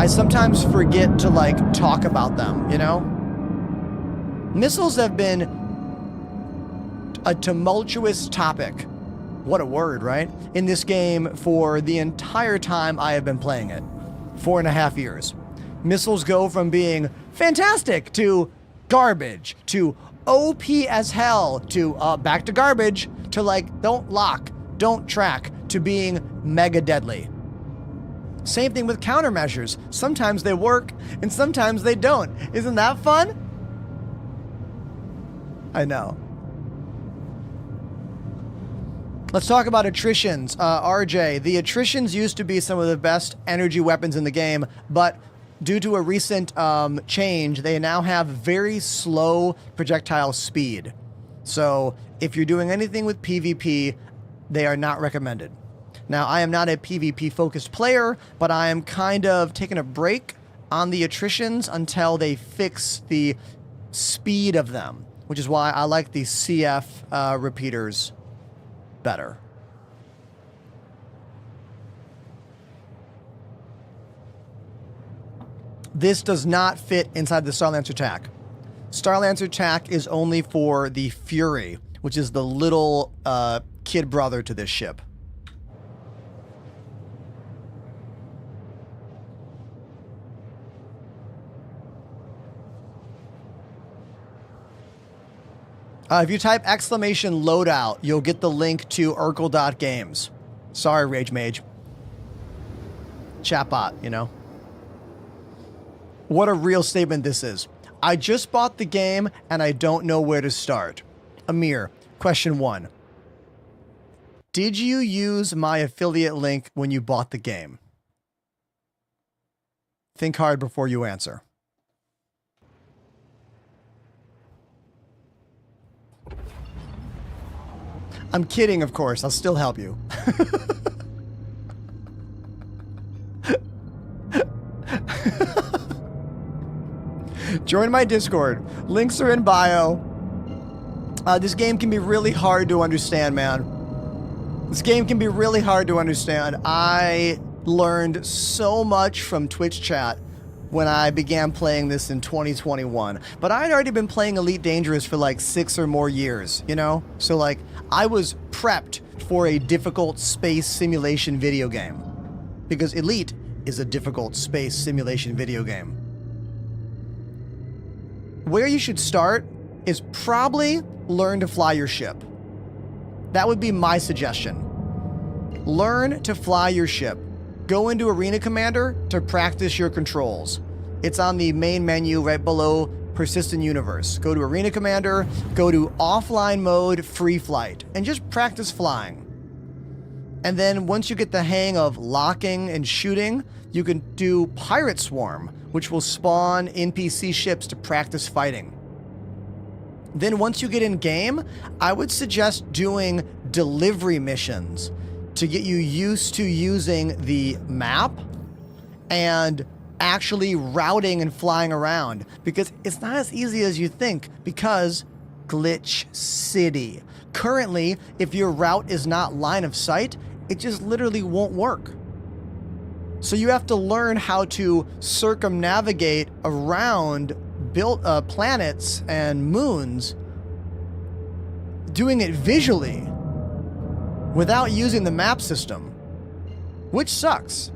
sometimes forget to like talk about them, you know? Missiles have been a tumultuous topic. What a word, right? In this game for the entire time I have been playing it. 4.5 years. Missiles go from being fantastic to garbage to OP as hell to back to garbage to like don't lock, don't track to being mega deadly. Same thing with countermeasures. Sometimes they work and sometimes they don't. Isn't that fun? I know. Let's talk about attritions. RJ, the attritions used to be some of the best energy weapons in the game, but due to a recent change, they now have very slow projectile speed. So if you're doing anything with PvP, they are not recommended. Now, I am not a PvP-focused player, but I am kind of taking a break on the attritions until they fix the speed of them, which is why I like the CF repeaters better. This does not fit inside the Starlancer TAC. Starlancer TAC is only for the Fury, which is the little kid brother to this ship. If you type exclamation loadout, you'll get the link to Urkel.games. Sorry, Rage Mage. Chatbot, you know. What a real statement this is. I just bought the game and I don't know where to start. Amir, question 1. Did you use my affiliate link when you bought the game? Think hard before you answer. I'm kidding, of course. I'll still help you. Join my Discord. Links are in bio. This game can be really hard to understand, man. This game can be really hard to understand. I learned so much from Twitch chat when I began playing this in 2021. But I'd already been playing Elite Dangerous for like 6 or more years, you know? So like, I was prepped for a difficult space simulation video game. Because Elite is a difficult space simulation video game. Where you should start is probably learn to fly your ship. That would be my suggestion. Learn to fly your ship. Go into Arena Commander to practice your controls. It's on the main menu right below Persistent Universe. Go to Arena Commander, go to offline mode, free flight, and just practice flying. And then once you get the hang of locking and shooting, you can do Pirate Swarm, which will spawn NPC ships to practice fighting. Then once you get in game, I would suggest doing delivery missions to get you used to using the map and actually routing and flying around, because it's not as easy as you think, because Glitch City. Currently, if your route is not line of sight, it just literally won't work. So you have to learn how to circumnavigate around planets and moons, doing it visually without using the map system, which sucks.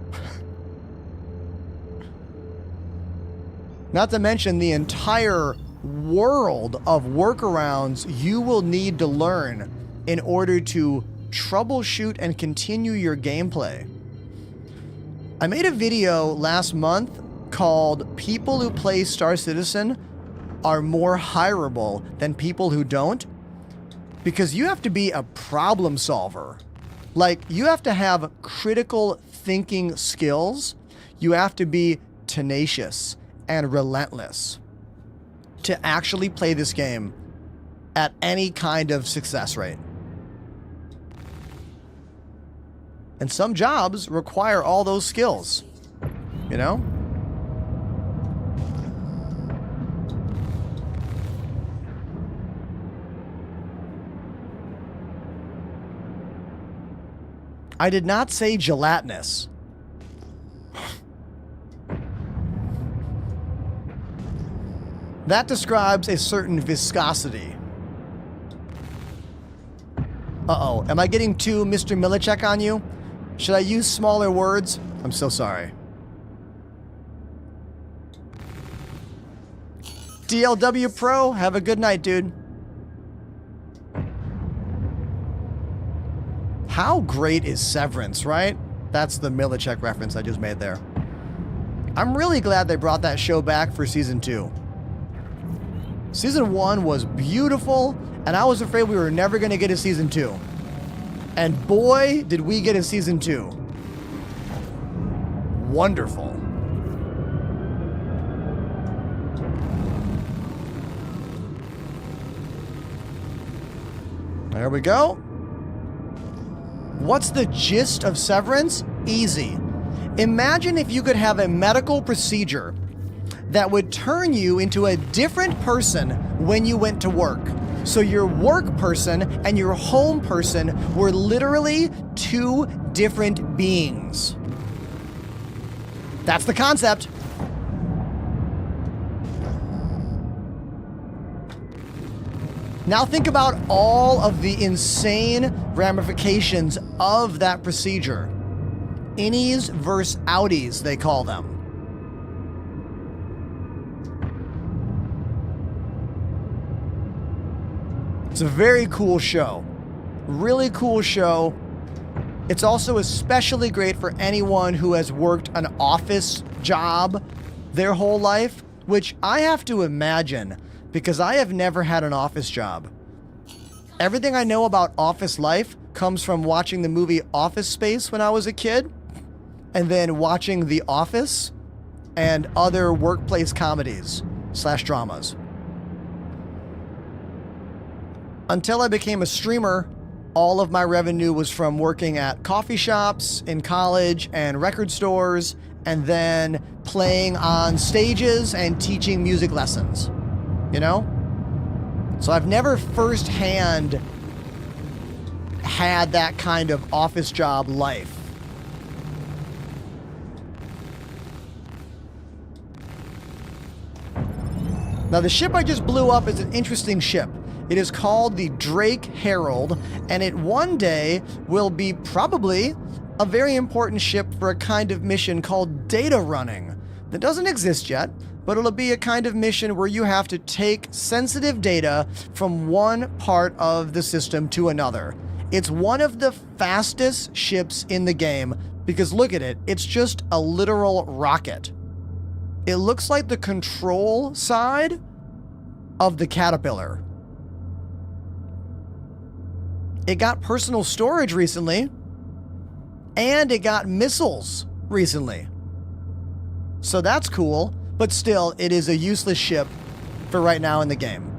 Not to mention the entire world of workarounds you will need to learn in order to troubleshoot and continue your gameplay. I made a video last month called "People Who Play Star Citizen Are More Hireable Than People Who Don't," because you have to be a problem solver. Like, you have to have critical thinking skills. You have to be tenacious and relentless to actually play this game at any kind of success rate. And some jobs require all those skills, you know? I did not say gelatinous. That describes a certain viscosity. Uh-oh, am I getting too Mr. Millicek on you? Should I use smaller words? I'm so sorry. DLW Pro, have a good night, dude. How great is Severance, right? That's the Millicek reference I just made there. I'm really glad they brought that show back for season 2. Season 1 was beautiful, and I was afraid we were never going to get a season 2. And boy, did we get a season 2. Wonderful. There we go. What's the gist of Severance? Easy. Imagine if you could have a medical procedure that would turn you into a different person when you went to work. So your work person and your home person were literally two different beings. That's the concept. Now think about all of the insane ramifications of that procedure. Innies versus outies, they call them. It's a very cool show. Really cool show. It's also especially great for anyone who has worked an office job their whole life, which I have to imagine because I have never had an office job. Everything I know about office life comes from watching the movie Office Space when I was a kid, and then watching The Office and other workplace comedies / dramas. Until I became a streamer, all of my revenue was from working at coffee shops in college and record stores, and then playing on stages and teaching music lessons. You know? So I've never firsthand had that kind of office job life. Now, the ship I just blew up is an interesting ship. It is called the Drake Herald, and it one day will be probably a very important ship for a kind of mission called data running that doesn't exist yet, but it'll be a kind of mission where you have to take sensitive data from one part of the system to another. It's one of the fastest ships in the game because look at it, it's just a literal rocket. It looks like the control side of the Caterpillar. It got personal storage recently, and it got missiles recently. So that's cool, but still, it is a useless ship for right now in the game.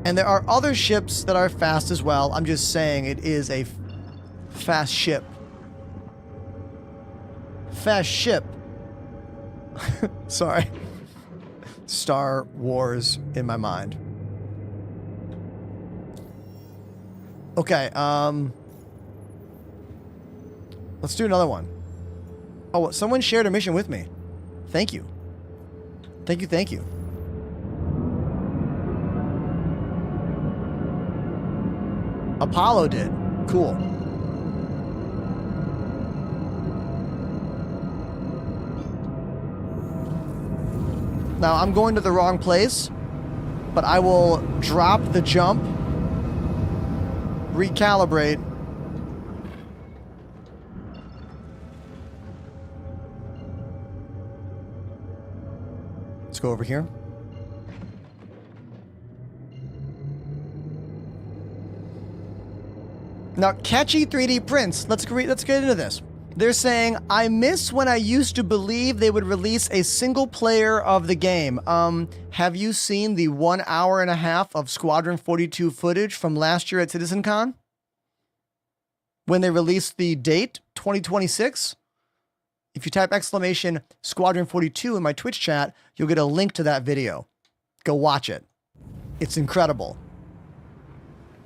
And there are other ships that are fast as well. I'm just saying it is a fast ship. Fast ship. Sorry. Star Wars in my mind. Okay, let's do another one. Oh, someone shared a mission with me. Thank you. Thank you, thank you. Apollo did. Cool. Now, I'm going to the wrong place, but I will drop the jump, recalibrate. Let's go over here. Now, catchy 3D prints. Let's get into this. They're saying, I miss when I used to believe they would release a single player of the game. Have you seen the 1 hour and a half of Squadron 42 footage from last year at CitizenCon? When they released the date, 2026? If you type exclamation Squadron 42 in my Twitch chat, you'll get a link to that video. Go watch it. It's incredible.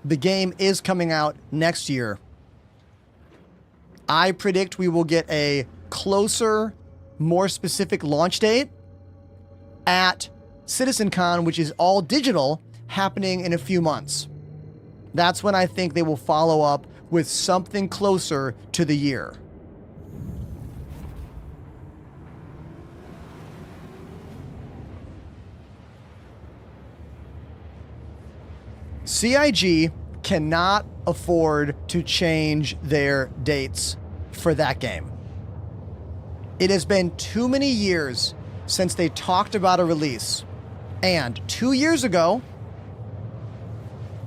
The game is coming out next year. I predict we will get a closer, more specific launch date at CitizenCon, which is all digital, happening in a few months. That's when I think they will follow up with something closer to the year. CIG cannot afford to change their dates for that game. It has been too many years since they talked about a release. And 2 years ago,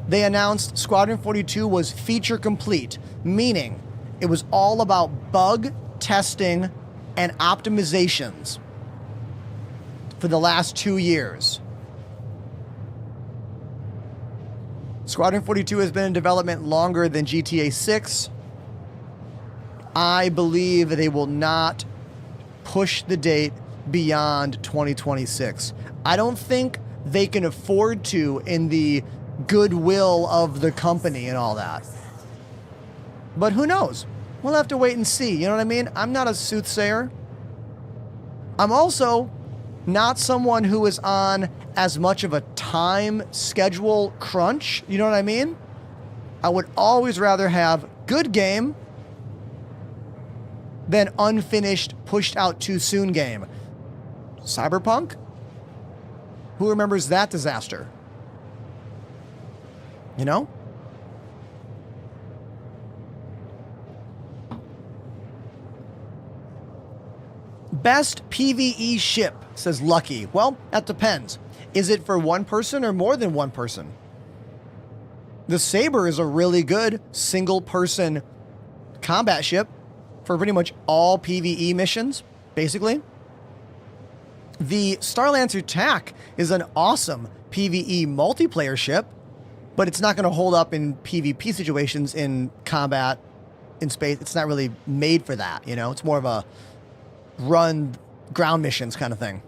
they announced Squadron 42 was feature complete, meaning it was all about bug testing and optimizations for the last 2 years. Squadron 42 has been in development longer than GTA 6. I believe they will not push the date beyond 2026. I don't think they can afford to in the goodwill of the company and all that. But who knows? We'll have to wait and see. You know what I mean? I'm not a soothsayer. I'm also not someone who is on as much of a time schedule crunch. You know what I mean? I would always rather have good game than unfinished, pushed out too soon game. Cyberpunk? Who remembers that disaster? You know? Best PvE ship, says Lucky. Well, that depends. Is it for one person or more than one person? The Saber is a really good single-person combat ship for pretty much all PvE missions, basically. The Starlancer TAC is an awesome PvE multiplayer ship, but it's not going to hold up in PvP situations in combat, in space. It's not really made for that, you know? It's more of a run ground missions kind of thing.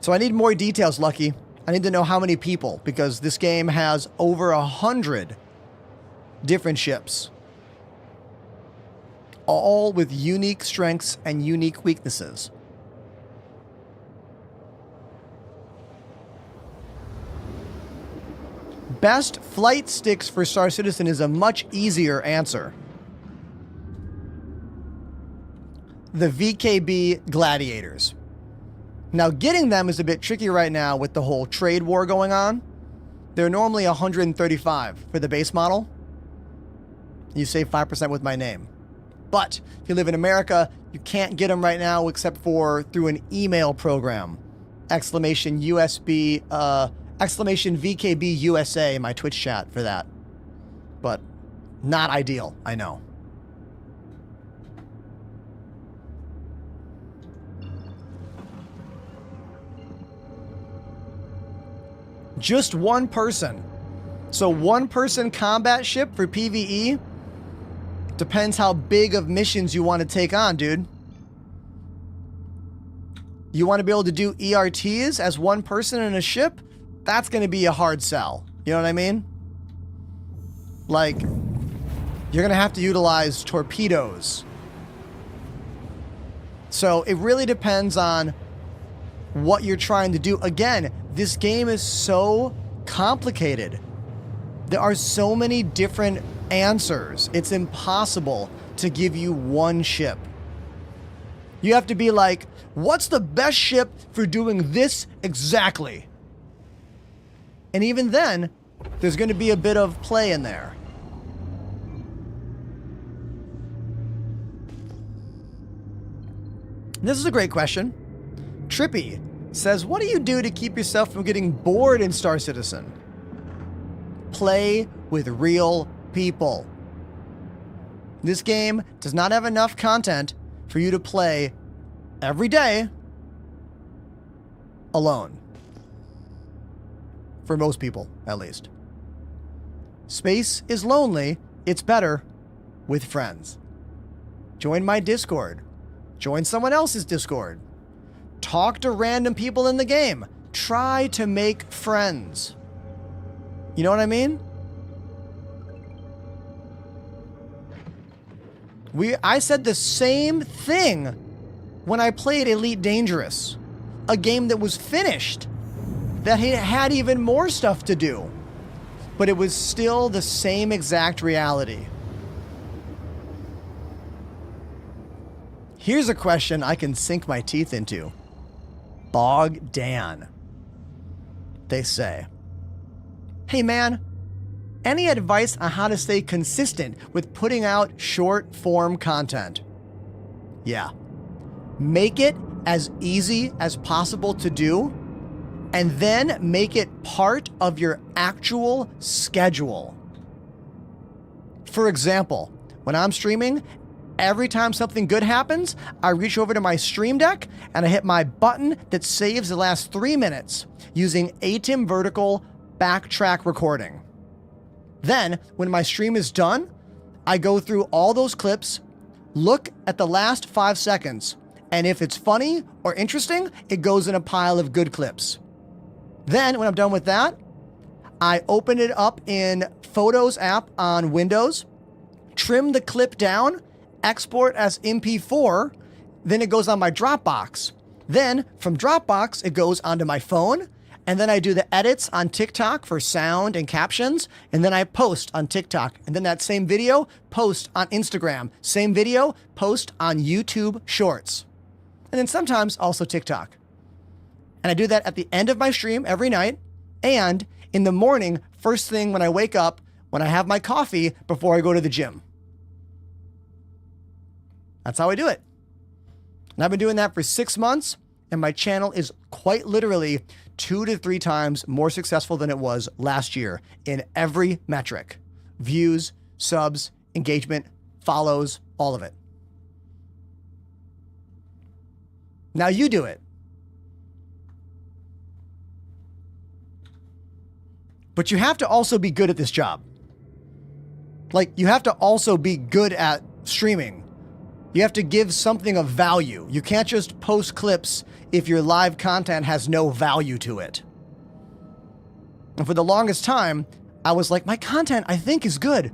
So I need more details, Lucky. I need to know how many people, because this game has over 100 different ships, all with unique strengths and unique weaknesses. Best flight sticks for Star Citizen is a much easier answer. The VKB Gladiators. Now, getting them is a bit tricky right now with the whole trade war going on. They're normally 135 for the base model. You save 5% with my name. But if you live in America, you can't get them right now except for through an email program. Exclamation VKB USA in my Twitch chat for that. But not ideal, I know. Just one person. So one person combat ship for PvE? Depends how big of missions you want to take on, dude. You want to be able to do ERTs as one person in a ship? That's going to be a hard sell. You know what I mean? Like, you're going to have to utilize torpedoes. So it really depends on what you're trying to do. Again, this game is so complicated. There are so many different answers. It's impossible to give you one ship. You have to be like, what's the best ship for doing this exactly? And even then, there's going to be a bit of play in there. This is a great question. Trippy says, what do you do to keep yourself from getting bored in Star Citizen? Play with real people. This game does not have enough content for you to play every day alone. For most people, at least. Space is lonely. It's better with friends. Join my Discord. Join someone else's Discord. Talk to random people in the game. Try to make friends. You know what I mean? I said the same thing when I played Elite Dangerous, a game that was finished, that had even more stuff to do, but it was still the same exact reality. Here's a question I can sink my teeth into. Bog Dan. they say. Hey man, any advice on how to stay consistent with putting out short form content? Yeah. Make it as easy as possible to do, and then make it part of your actual schedule. For example, when I'm streaming, every time something good happens, I reach over to my stream deck and I hit my button that saves the last 3 minutes using ATIM vertical backtrack recording. Then, when my stream is done, I go through all those clips, look at the last 5 seconds, and if it's funny or interesting, it goes in a pile of good clips. Then, when I'm done with that, I open it up in Photos app on Windows, trim the clip down, export as MP4, then it goes on my Dropbox. Then, from Dropbox, it goes onto my phone, and then I do the edits on TikTok for sound and captions, and then I post on TikTok. And then that same video, post on Instagram. Same video, post on YouTube Shorts. And then sometimes also TikTok. And I do that at the end of my stream every night, and in the morning, first thing when I wake up, when I have my coffee before I go to the gym. That's how I do it. And I've been doing that for 6 months, and my channel is quite literally 2 to 3 times more successful than it was last year in every metric. Views, subs, engagement, follows, all of it. Now you do it. But you have to also be good at this job. Like, you have to also be good at streaming. You have to give something of value. You can't just post clips if your live content has no value to it. And for the longest time, I was like, my content I think is good,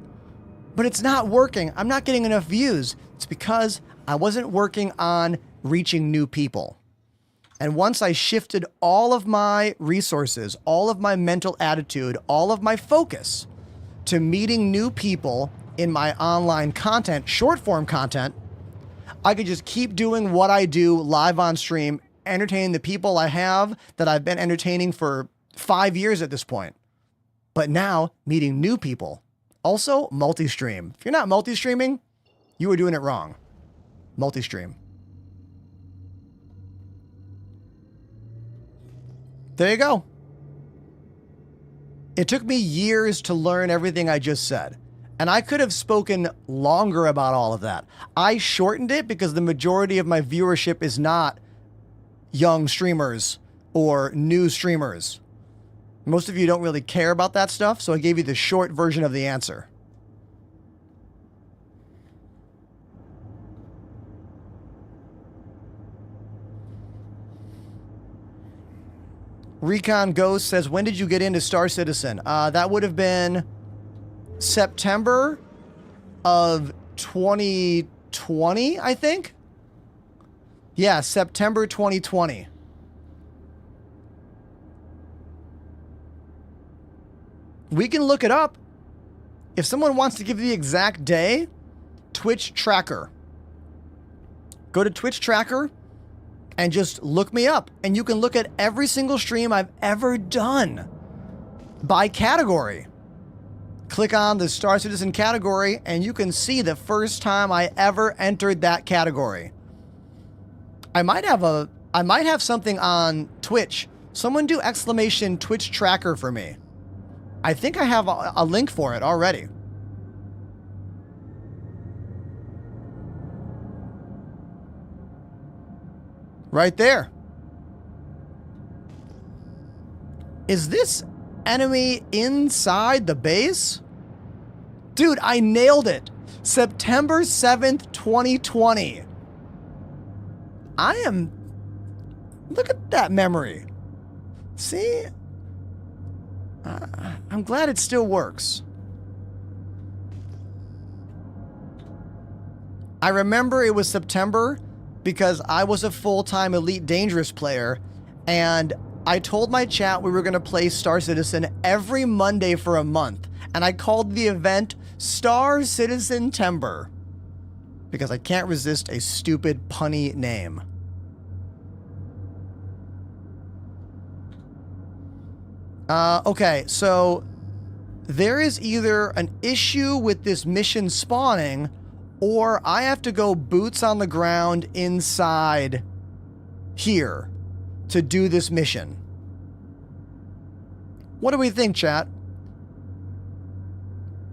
but it's not working. I'm not getting enough views. It's because I wasn't working on reaching new people. And once I shifted all of my resources, all of my mental attitude, all of my focus to meeting new people in my online content, short form content, I could just keep doing what I do live on stream, entertaining the people I have that I've been entertaining for 5 years at this point. But now meeting new people. Also, multi-stream. If you're not multi-streaming, you are doing it wrong. Multi-stream. There you go. It took me years to learn everything I just said. And I could have spoken longer about all of that. I shortened it because the majority of my viewership is not young streamers or new streamers. Most of you don't really care about that stuff, so I gave you the short version of the answer. Recon Ghost says, when did you get into Star Citizen? That would have been September of 2020, I think. Yeah, September 2020. We can look it up. If someone wants to give the exact day, Twitch Tracker. Go to Twitch Tracker and just look me up. And you can look at every single stream I've ever done by category. Click on the Star Citizen category and you can see the first time I ever entered that category. I might have something on Twitch. Someone do exclamation Twitch Tracker for me. I think I have a link for it already. Right there. Is this enemy inside the base? Dude, I nailed it. September 7th, 2020. Look at that memory. See? I'm glad it still works. I remember it was September because I was a full-time Elite Dangerous player, and I told my chat we were going to play Star Citizen every Monday for a month, and I called the event Star Citizen Timber because I can't resist a stupid punny name. Okay, so there is either an issue with this mission spawning, or I have to go boots on the ground inside here to do this mission. What do we think, chat?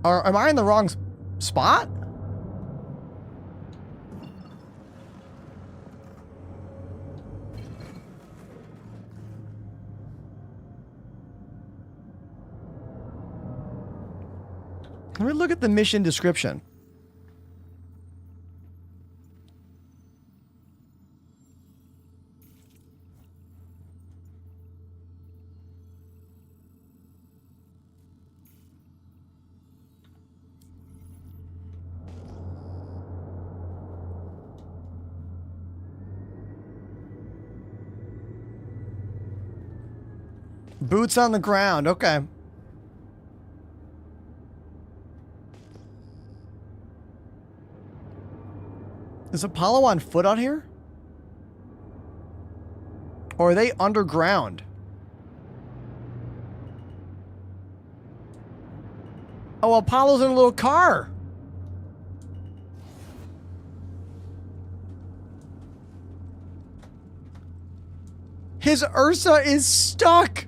Am I in the wrong spot? Let me look at the mission description. Boots on the ground, okay. Is Apollo on foot out here? Or are they underground? Oh, Apollo's in a little car. His Ursa is stuck.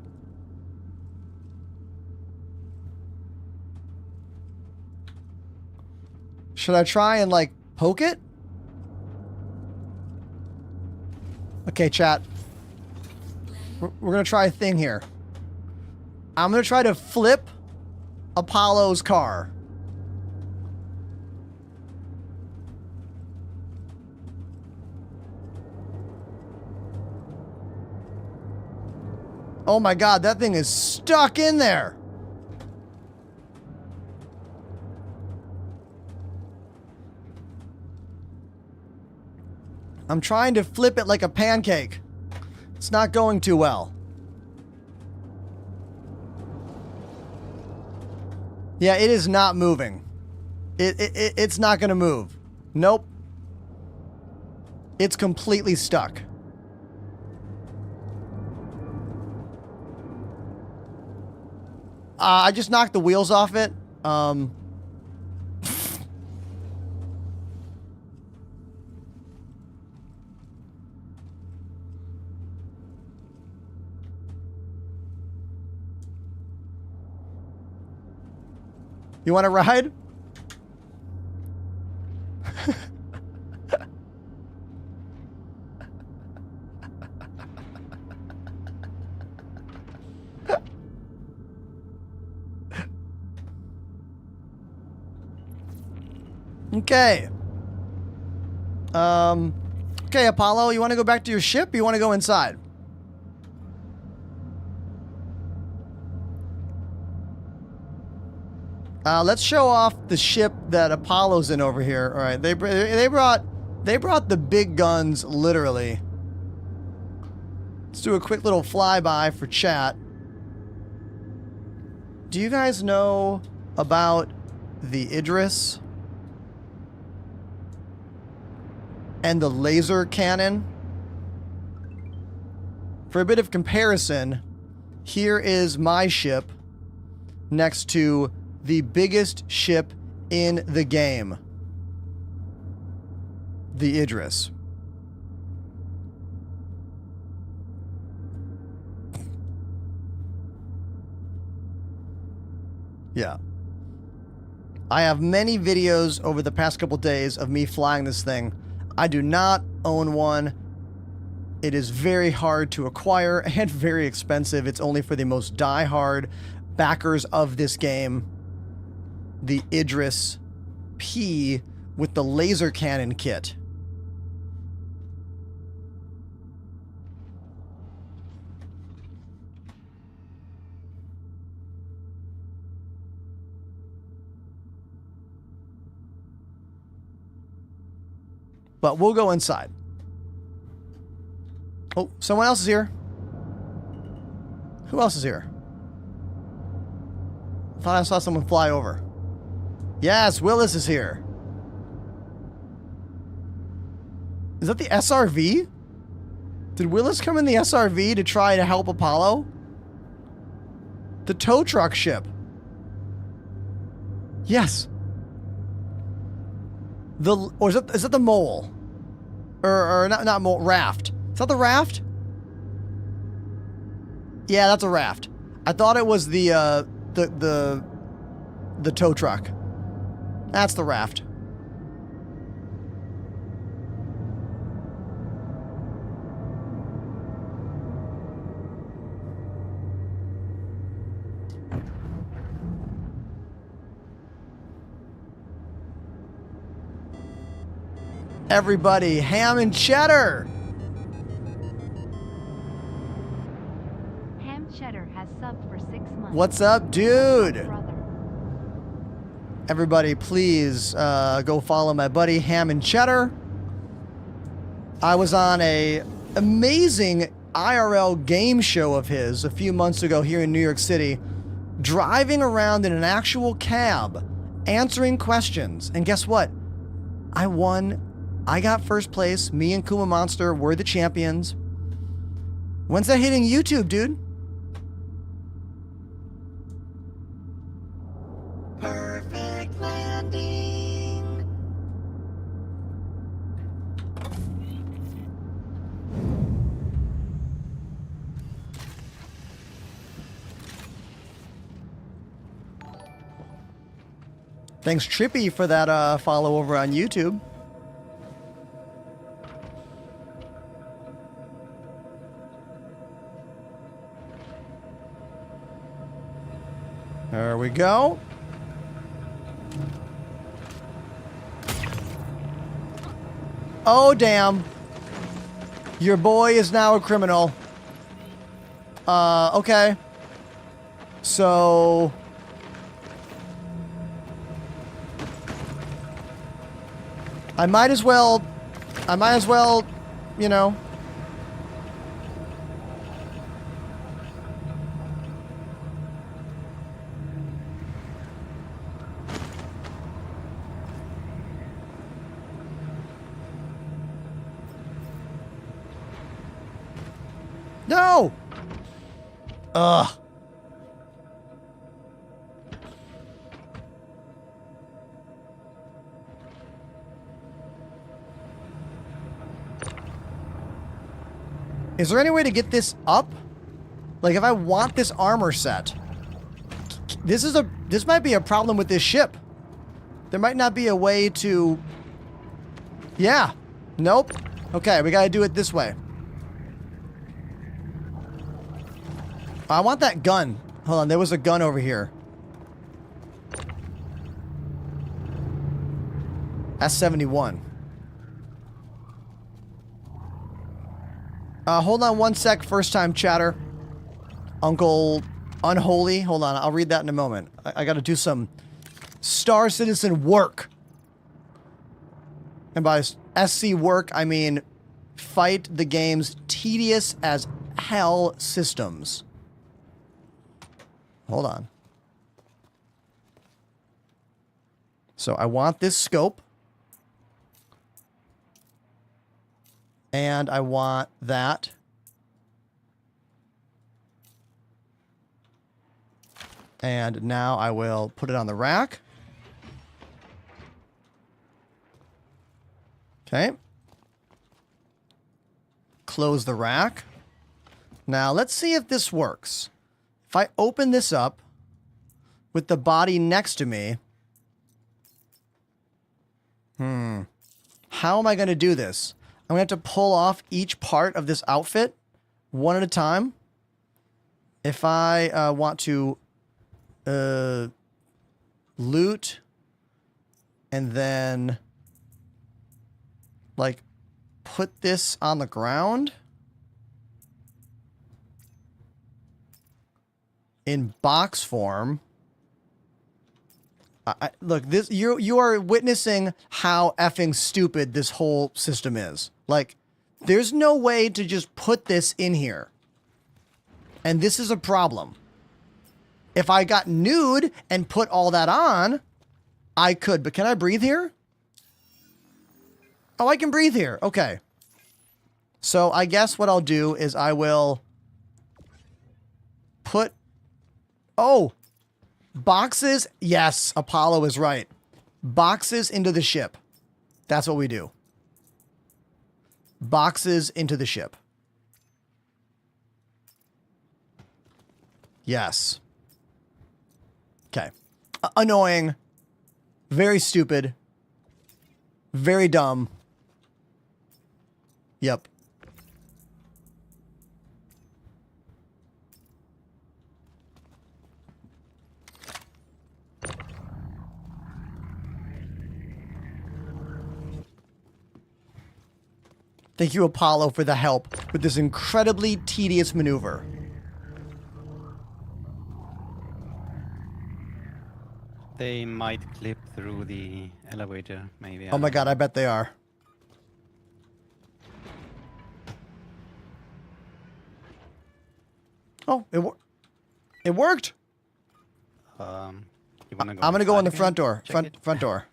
Should I try and, like, poke it? Okay, chat. We're going to try a thing here. I'm going to try to flip Apollo's car. Oh my god, that thing is stuck in there. I'm trying to flip it like a pancake. It's not going too well. Yeah, it is not moving. It's not going to move. Nope. It's completely stuck. I just knocked the wheels off it. You want to ride? Okay. Okay, Apollo, you want to go back to your ship or you want to go inside? Let's show off the ship that Apollo's in over here. All right, they brought the big guns, literally. Let's do a quick little flyby for chat. Do you guys know about the Idris and the laser cannon? For a bit of comparison, here is my ship next to the biggest ship in the game. The Idris. Yeah. I have many videos over the past couple days of me flying this thing. I do not own one. It is very hard to acquire and very expensive. It's only for the most die-hard backers of this game. The Idris P with the laser cannon kit. But we'll go inside. Oh, someone else is here. Who else is here? I thought I saw someone fly over. Yes, Willis is here. Is that the SRV? Did Willis come in the SRV to try to help Apollo? The tow truck ship. Yes. Or is it the mole? Or not mole, raft. Is that the raft? Yeah, that's a raft. I thought it was the tow truck. That's the raft. Everybody, ham and cheddar. Ham Cheddar has subbed for 6 months. What's up, dude? Brother. Everybody, please go follow my buddy Ham and Cheddar. I was on a amazing IRL game show of his a few months ago here in New York City, driving around in an actual cab, answering questions. And guess what? I won. I got first place. Me and Kuma Monster were the champions. When's that hitting YouTube, dude? Perfect landing. Thanks, Trippy, for that follow over on YouTube. There we go. Oh, damn. Your boy is now a criminal. Okay. So... I might as well, you know... No! Ugh. Is there any way to get this up? Like, if I want this armor set, this might be a problem with this ship. There might not be a way to... Yeah. Nope. Okay, we gotta do it this way. I want that gun. Hold on, there was a gun over here. S71. Hold on one sec, first time chatter. Uncle Unholy. Hold on, I'll read that in a moment. I gotta do some Star Citizen work. And by SC work, I mean fight the game's tedious as hell systems. Hold on. So I want this scope. And I want that. And now I will put it on the rack. Okay. Close the rack. Now let's see if this works. If I open this up with the body next to me, how am I going to do this? I'm going to have to pull off each part of this outfit one at a time. If I want to loot and then like put this on the ground in box form. Look, this you are witnessing how effing stupid this whole system is. Like, there's no way to just put this in here. And this is a problem. If I got nude and put all that on, I could. But can I breathe here? Oh, I can breathe here. Okay. So I guess what I'll do is I will put Oh, boxes. Yes, Apollo is right. Boxes into the ship. That's what we do. Boxes into the ship. Yes. Okay. Annoying. Very stupid. Very dumb. Yep. Thank you, Apollo, for the help with this incredibly tedious maneuver. They might clip through the elevator, maybe. Oh my god, I bet they are. Oh, it worked. You wanna go I'm gonna go in the inside front again? door. Check it? Front door.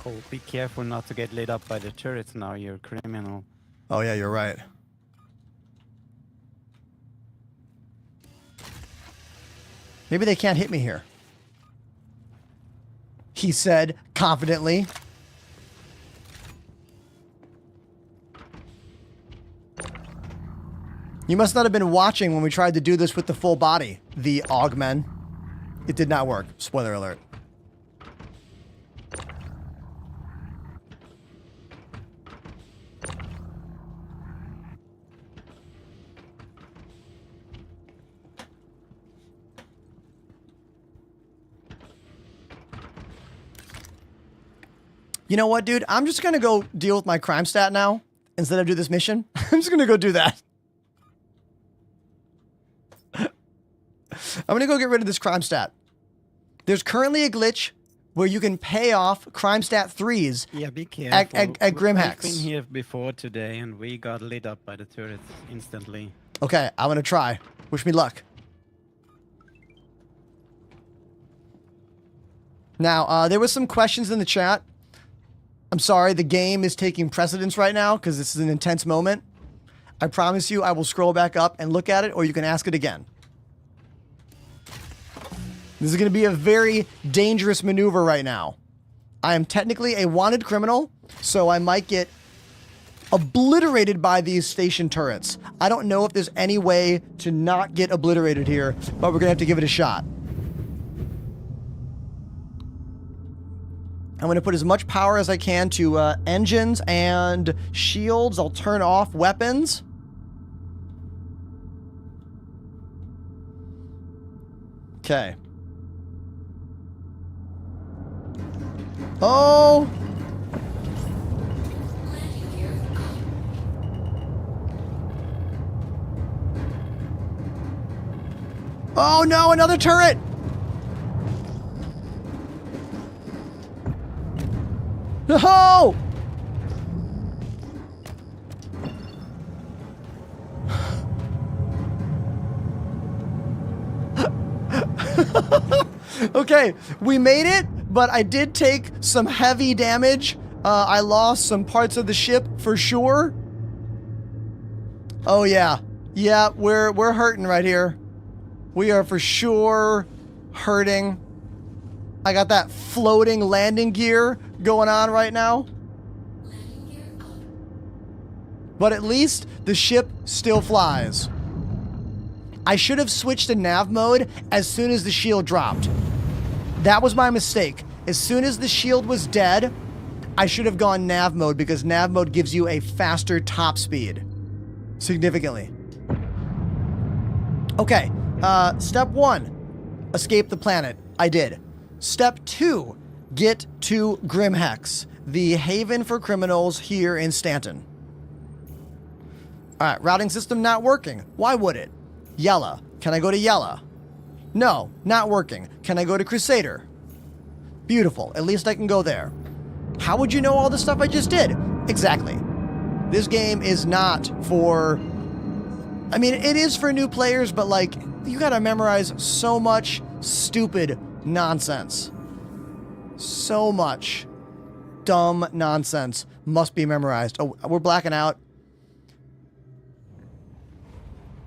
Oh, be careful not to get lit up by the turrets now, you're a criminal. Oh yeah, you're right. Maybe they can't hit me here. He said confidently. You must not have been watching when we tried to do this with the full body, the augmen. It did not work. Spoiler alert. You know what, dude? I'm just gonna go deal with my crime stat now instead of do this mission. I'm just gonna go do that. I'm gonna go get rid of this crime stat. There's currently a glitch where you can pay off crime stat 3s Yeah, be careful. at Grim We've Hex. been here before today and we got lit up by the turrets instantly. Okay, I'm gonna try. Wish me luck. Now, there was some questions in the chat. I'm sorry, the game is taking precedence right now because this is an intense moment. I promise you I will scroll back up and look at it, or you can ask it again. This is going to be a very dangerous maneuver right now. I am technically a wanted criminal, so I might get obliterated by these station turrets. I don't know if there's any way to not get obliterated here, but we're going to have to give it a shot. I'm going to put as much power as I can to engines and shields. I'll turn off weapons. Okay. Oh! Oh no, another turret! No! Okay, we made it, but I did take some heavy damage. I lost some parts of the ship for sure. Oh yeah. Yeah, we're hurting right here. We are for sure hurting. I got that floating landing gear going on right now. But at least the ship still flies. I should have switched to nav mode as soon as the shield dropped. That was my mistake. As soon as the shield was dead, I should have gone nav mode because nav mode gives you a faster top speed. Significantly. Okay, step 1, escape the planet. I did. Step 2, get to Grim Hex, the haven for criminals here in Stanton. All right, routing system not working. Why would it? Yella. Can I go to Yella? No, not working. Can I go to Crusader? Beautiful. At least I can go there. How would you know all the stuff I just did? Exactly. This game is not for... I mean, it is for new players, but like, you gotta memorize so much stupid nonsense. So much dumb nonsense must be memorized. Oh, we're blacking out.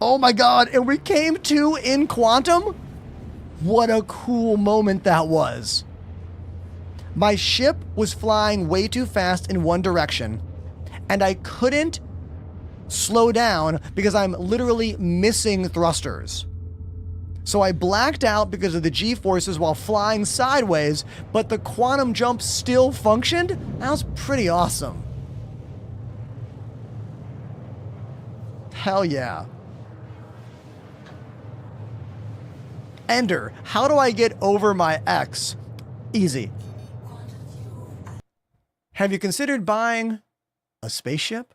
Oh my god, and we came to in quantum? What a cool moment that was. My ship was flying way too fast in one direction, and I couldn't slow down because I'm literally missing thrusters. So I blacked out because of the G-forces while flying sideways, but the quantum jump still functioned? That was pretty awesome. Hell yeah. Ender, how do I get over my ex? Easy. Have you considered buying a spaceship?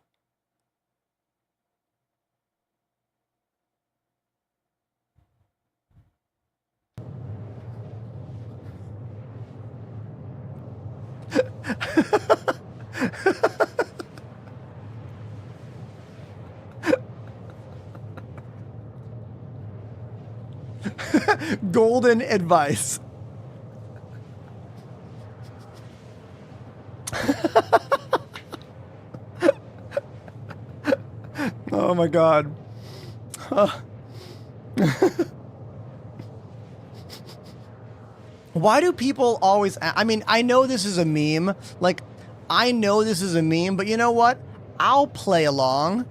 Golden advice. Oh my god. Why do people always I mean, I know this is a meme. Like, I know this is a meme, but you know what? I'll play along.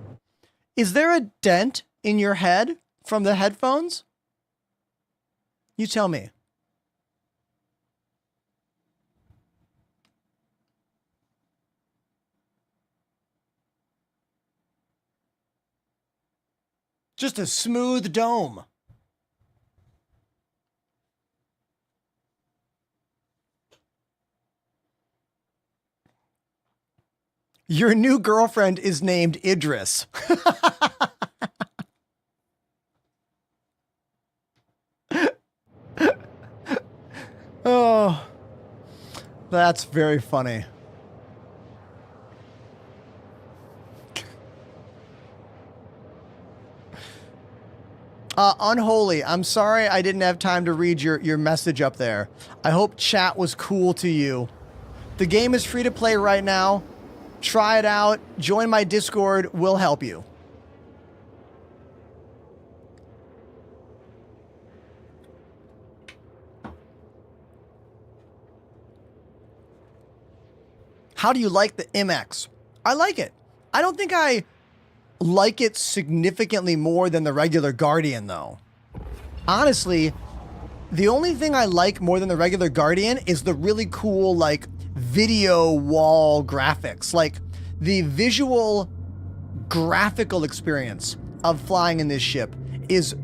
Is there a dent in your head from the headphones? You tell me. Just a smooth dome. Your new girlfriend is named Idris. Oh, that's very funny. Unholy, I'm sorry I didn't have time to read your message up there. I hope chat was cool to you. The game is free to play right now. Try it out. Join my Discord. We'll help you. How do you like the MX? I like it. I don't think I like it significantly more than the regular Guardian, though. Honestly, the only thing I like more than the regular Guardian is the really cool, like, video wall graphics. Like, the visual graphical experience of flying in this ship is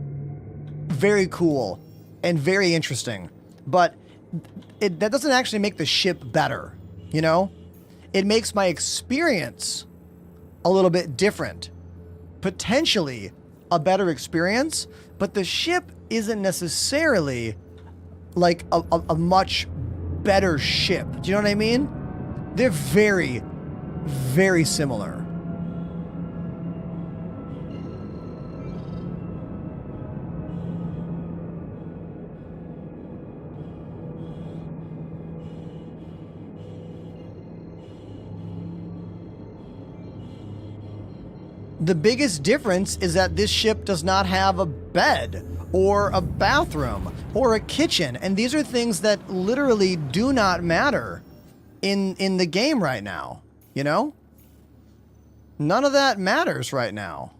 very cool and very interesting. But that doesn't actually make the ship better, you know? It makes my experience a little bit different. Potentially a better experience, but the ship isn't necessarily like a much better ship. Do you know what I mean? They're very, very similar. The biggest difference is that this ship does not have a bed or a bathroom or a kitchen. And these are things that literally do not matter in the game right now, you know? None of that matters right now.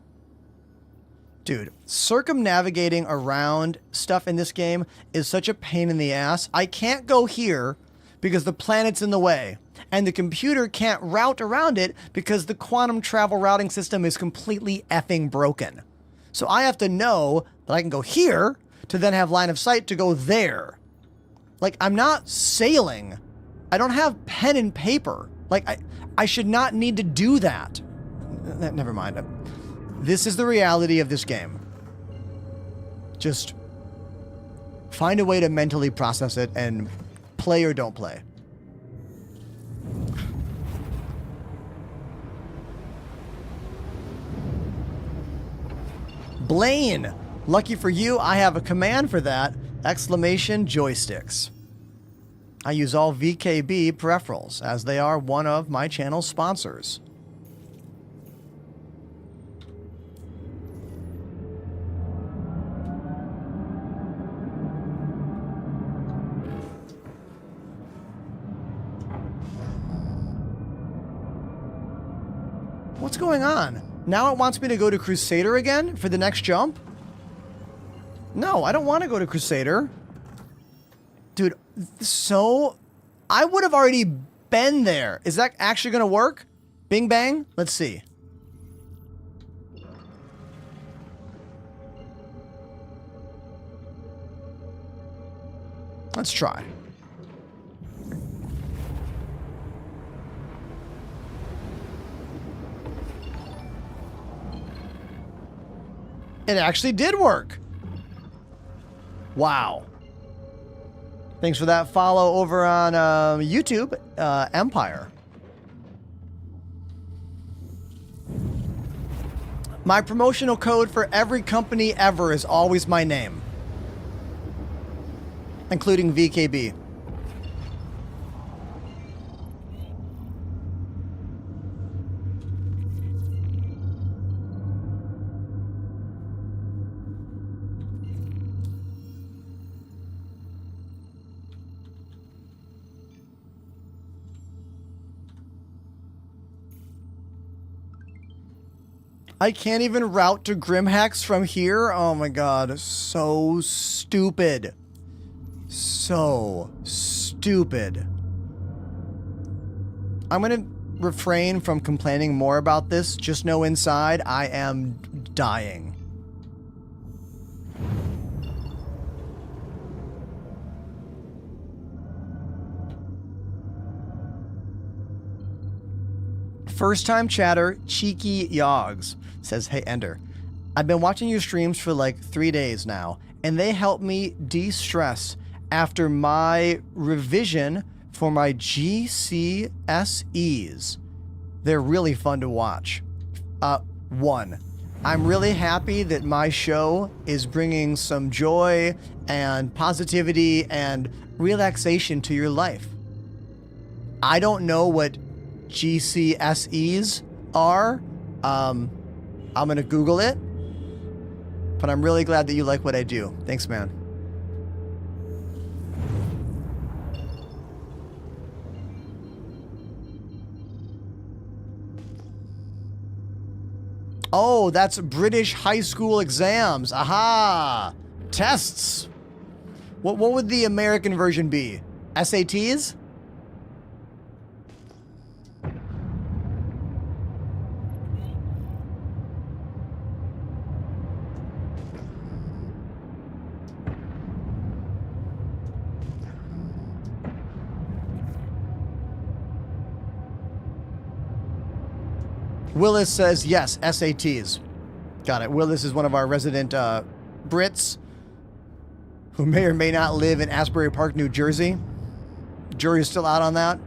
Dude, circumnavigating around stuff in this game is such a pain in the ass. I can't go here because the planet's in the way. And the computer can't route around it because the quantum travel routing system is completely effing broken. So I have to know that I can go here to then have line of sight to go there. Like, I'm not sailing. I don't have pen and paper. Like, I should not need to do that. Never mind. This is the reality of this game. Just find a way to mentally process it and play or don't play. Blaine, lucky for you, I have a command for that. Exclamation joysticks. I use all VKB peripherals, as they are one of my channel's sponsors. What's going on? Now it wants me to go to Crusader again for the next jump? No, I don't want to go to Crusader. Dude, so I would have already been there. Is that actually going to work? Bing bang? Let's see. Let's try. It actually did work. Wow. Thanks for that follow over on YouTube, Empire. My promotional code for every company ever is always my name, including VKB. I can't even route to Grimhex from here. Oh my god, so stupid. So stupid. I'm gonna refrain from complaining more about this. Just know inside I am dying. First time chatter, Cheeky Yogs says, hey Ender, I've been watching your streams for like 3 days now, and they help me de-stress after my revision for my GCSEs. They're really fun to watch. 1, I'm really happy that my show is bringing some joy and positivity and relaxation to your life. I don't know what GCSEs are. I'm gonna Google it, but I'm really glad that you like what I do. Thanks, man. Oh, that's British high school exams. Aha! Tests. What would the American version be? SATs? Willis says, yes, SATs. Got it. Willis is one of our resident Brits who may or may not live in Asbury Park, New Jersey. Jury's still out on that.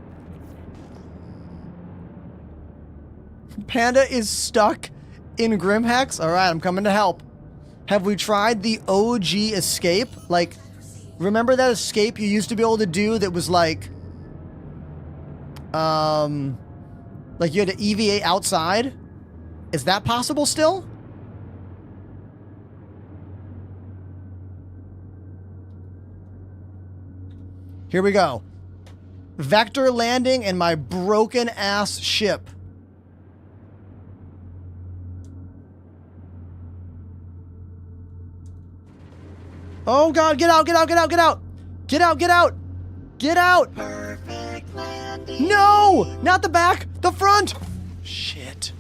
Panda is stuck in Grimhex. All right, I'm coming to help. Have we tried the OG escape? Like, remember that escape you used to be able to do that was like you had to EVA outside? Is that possible still? Here we go. Vector landing in my broken ass ship. Oh god, get out, get out, get out, get out! Get out, get out! Get out! Perfect landing. No! Not the back! The front! Shit.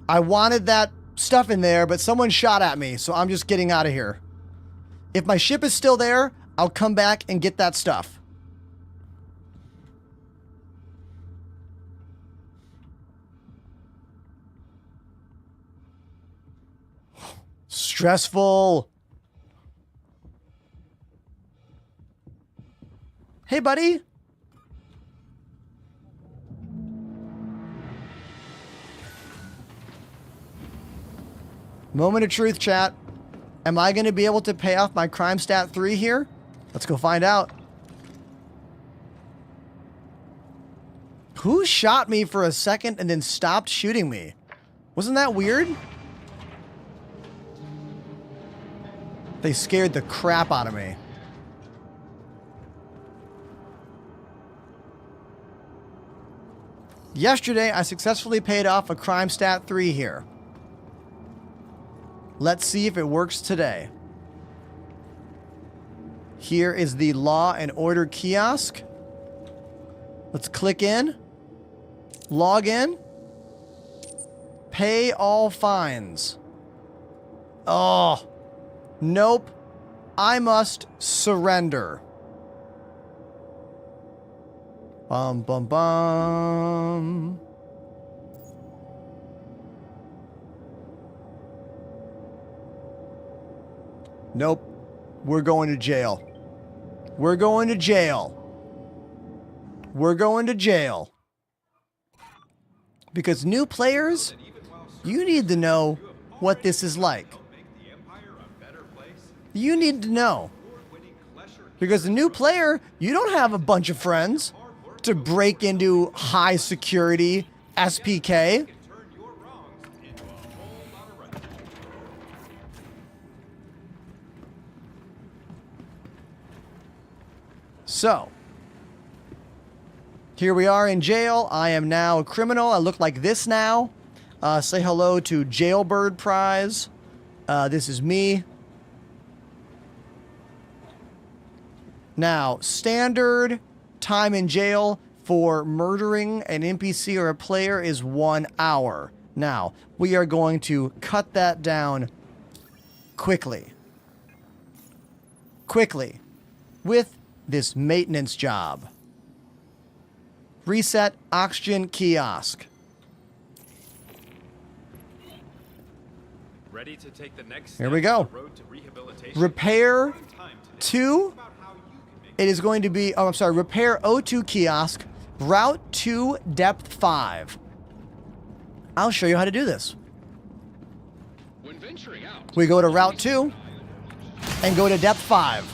I wanted that stuff in there, but someone shot at me, so I'm just getting out of here. If my ship is still there, I'll come back and get that stuff. Stressful. Hey, buddy. Moment of truth, chat. Am I going to be able to pay off my crime stat 3 here? Let's go find out. Who shot me for a second and then stopped shooting me? Wasn't that weird? They scared the crap out of me. Yesterday, I successfully paid off a crime stat 3 here. Let's see if it works today. Here is the Law and Order kiosk. Let's click in. Log in. Pay all fines. Oh. Nope. I must surrender. Bum, bum, bum. Nope. We're going to jail. We're going to jail. We're going to jail. Because new players, you need to know what this is like. You need to know. Because the new player, you don't have a bunch of friends to break into high security SPK. So, here we are in jail. I am now a criminal. I look like this now. Say hello to Jailbird Prize. This is me. Now, standard time in jail for murdering an NPC or a player is 1 hour. Now, we are going to cut that down quickly. Quickly. With this maintenance job. Reset oxygen kiosk. Ready to take the next Here we go. road to rehabilitation. Repair 2. It is going to be, oh, I'm sorry, repair O2 kiosk, route 2, depth 5. I'll show you how to do this. When venturing out, We go to route 2 and go to depth 5.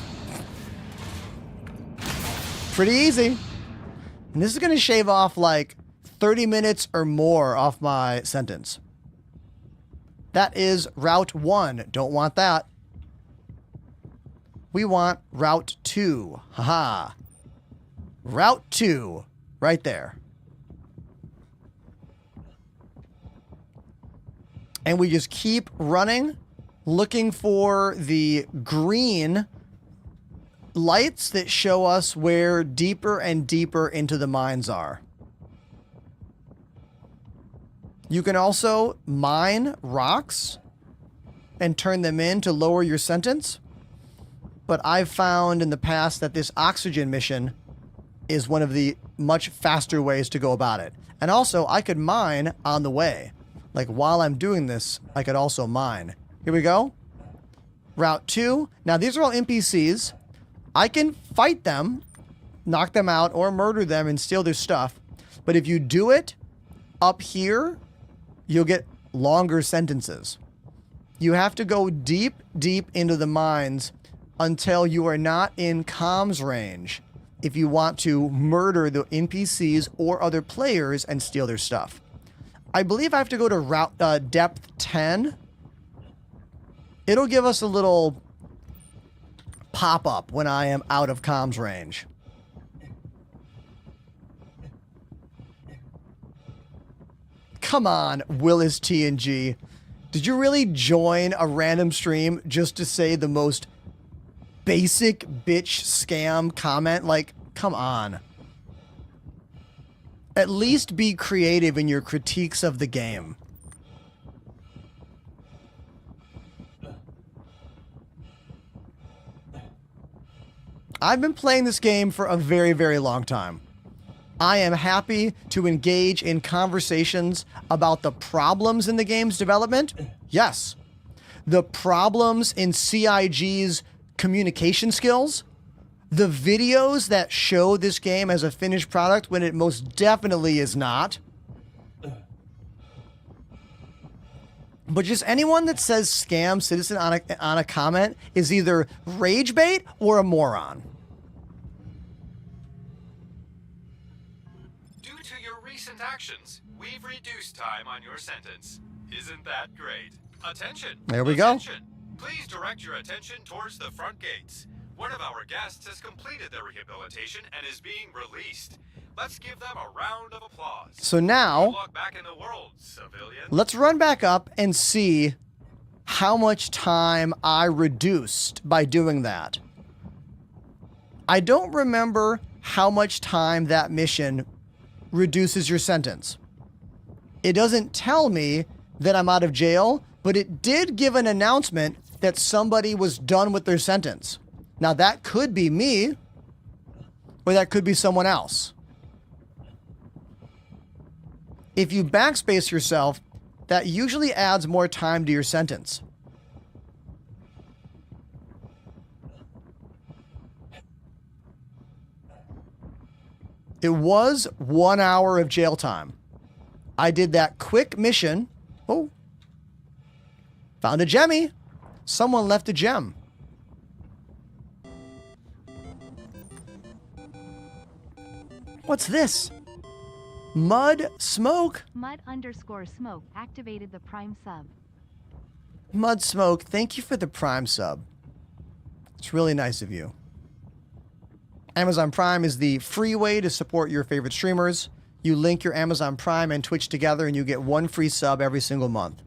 Pretty easy. And this is going to shave off like 30 minutes or more off my sentence. That is route 1. Don't want that. We want route 2. Haha. Route 2. Right there. And we just keep running, looking for the green lights that show us where deeper and deeper into the mines are. You can also mine rocks and turn them in to lower your sentence. But I've found in the past that this oxygen mission is one of the much faster ways to go about it. And also, I could mine on the way. Like, while I'm doing this, I could also mine. Here we go. Route 2. Now, these are all NPCs. I can fight them, knock them out, or murder them and steal their stuff. But if you do it up here, you'll get longer sentences. You have to go deep, deep into the mines until you are not in comms range if you want to murder the NPCs or other players and steal their stuff. I believe I have to go to route depth 10. It'll give us a little pop-up when I am out of comms range. Come on, Willis TNG. Did you really join a random stream just to say the most basic bitch scam comment? Like, come on. At least be creative in your critiques of the game. I've been playing this game for a very, very long time. I am happy to engage in conversations about the problems in the game's development. Yes. The problems in CIG's communication skills. The videos that show this game as a finished product when it most definitely is not. But just anyone that says scam citizen on a comment is either rage bait or a moron. Due to your recent actions, we've reduced time on your sentence. Isn't that great? Attention! There we go. Attention. Please direct your attention towards the front gates. One of our guests has completed their rehabilitation and is being released. Let's give them a round of applause. So now, Good luck back in the world, civilian. let's run back up and see how much time I reduced by doing that. I don't remember how much time that mission reduces your sentence. It doesn't tell me that I'm out of jail, but it did give an announcement that somebody was done with their sentence. Now that could be me, or that could be someone else. If you backspace yourself, that usually adds more time to your sentence. It was 1 hour of jail time. I did that quick mission. Oh, found a gemmy. Someone left a gem. What's this? Mud Smoke? Mud_smoke activated the Prime sub. Mud Smoke, thank you for the Prime sub. It's really nice of you. Amazon Prime is the free way to support your favorite streamers. You link your Amazon Prime and Twitch together and you get one free sub every single month.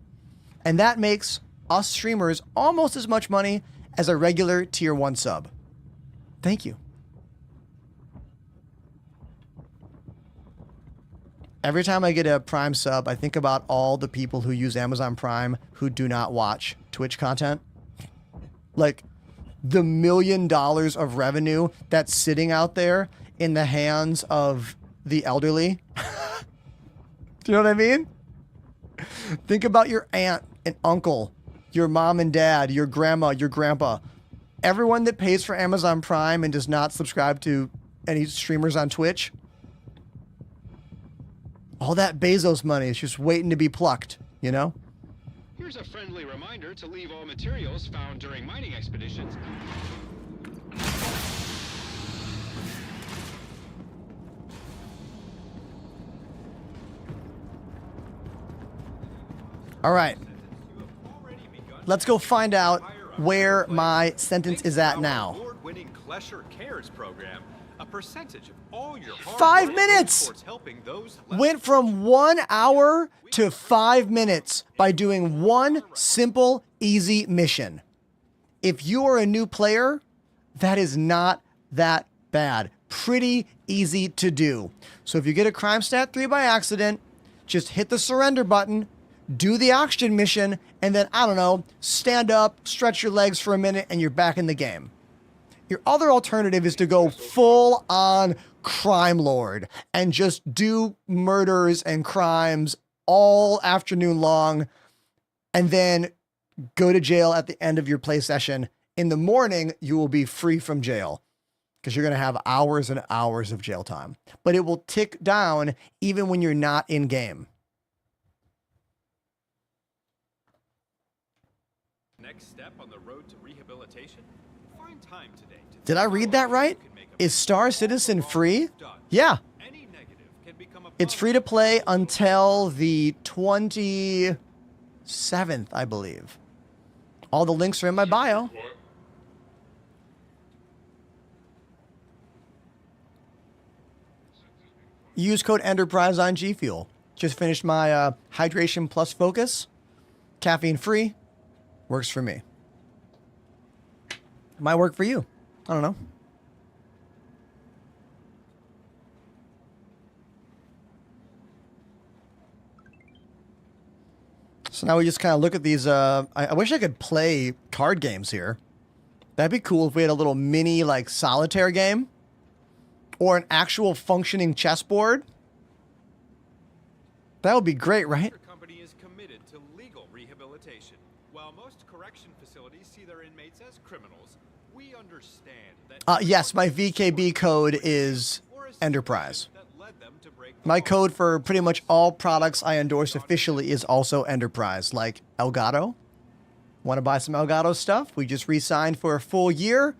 And that makes us streamers almost as much money as a regular tier 1 sub. Thank you. Every time I get a Prime sub, I think about all the people who use Amazon Prime who do not watch Twitch content. Like, the $1 million of revenue that's sitting out there in the hands of the elderly. Do you know what I mean? Think about your aunt and uncle, your mom and dad, your grandma, your grandpa. Everyone that pays for Amazon Prime and does not subscribe to any streamers on Twitch. All that Bezos money is just waiting to be plucked, you know? Here's a friendly reminder to leave all materials found during mining expeditions. All right. Let's go find out where my sentence is at now. Award-winning Klesher Cares program. A percentage of all your 5 minutes! Went from 1 hour to 5 minutes by doing one simple, easy mission. If you are a new player, that is not that bad. Pretty easy to do. So if you get a crime stat 3 by accident, just hit the surrender button, do the oxygen mission, and then, I don't know, stand up, stretch your legs for a minute, and you're back in the game. Your other alternative is to go full on crime lord and just do murders and crimes all afternoon long and then go to jail at the end of your play session. In the morning, you will be free from jail because you're going to have hours and hours of jail time, but it will tick down even when you're not in game. Next step on the road to rehabilitation? Find time today. Did I read that right? Is Star Citizen free? Yeah. It's free to play until the 27th, I believe. All the links are in my bio. Use code Enterprise on G Fuel. Just finished my hydration plus focus. Caffeine free. Works for me. Might work for you. I don't know. So now we just kind of look at these. I wish I could play card games here. That'd be cool if we had a little mini like solitaire game or an actual functioning chessboard. That would be great, right? Company is committed to legal rehabilitation. While most correction facilities see their inmates as criminals, we understand that Yes, my VKB code is Enterprise. that led them to break My code for pretty much all products I endorse officially is also Enterprise, like Elgato. Want to buy some Elgato stuff? We just re-signed for a full year.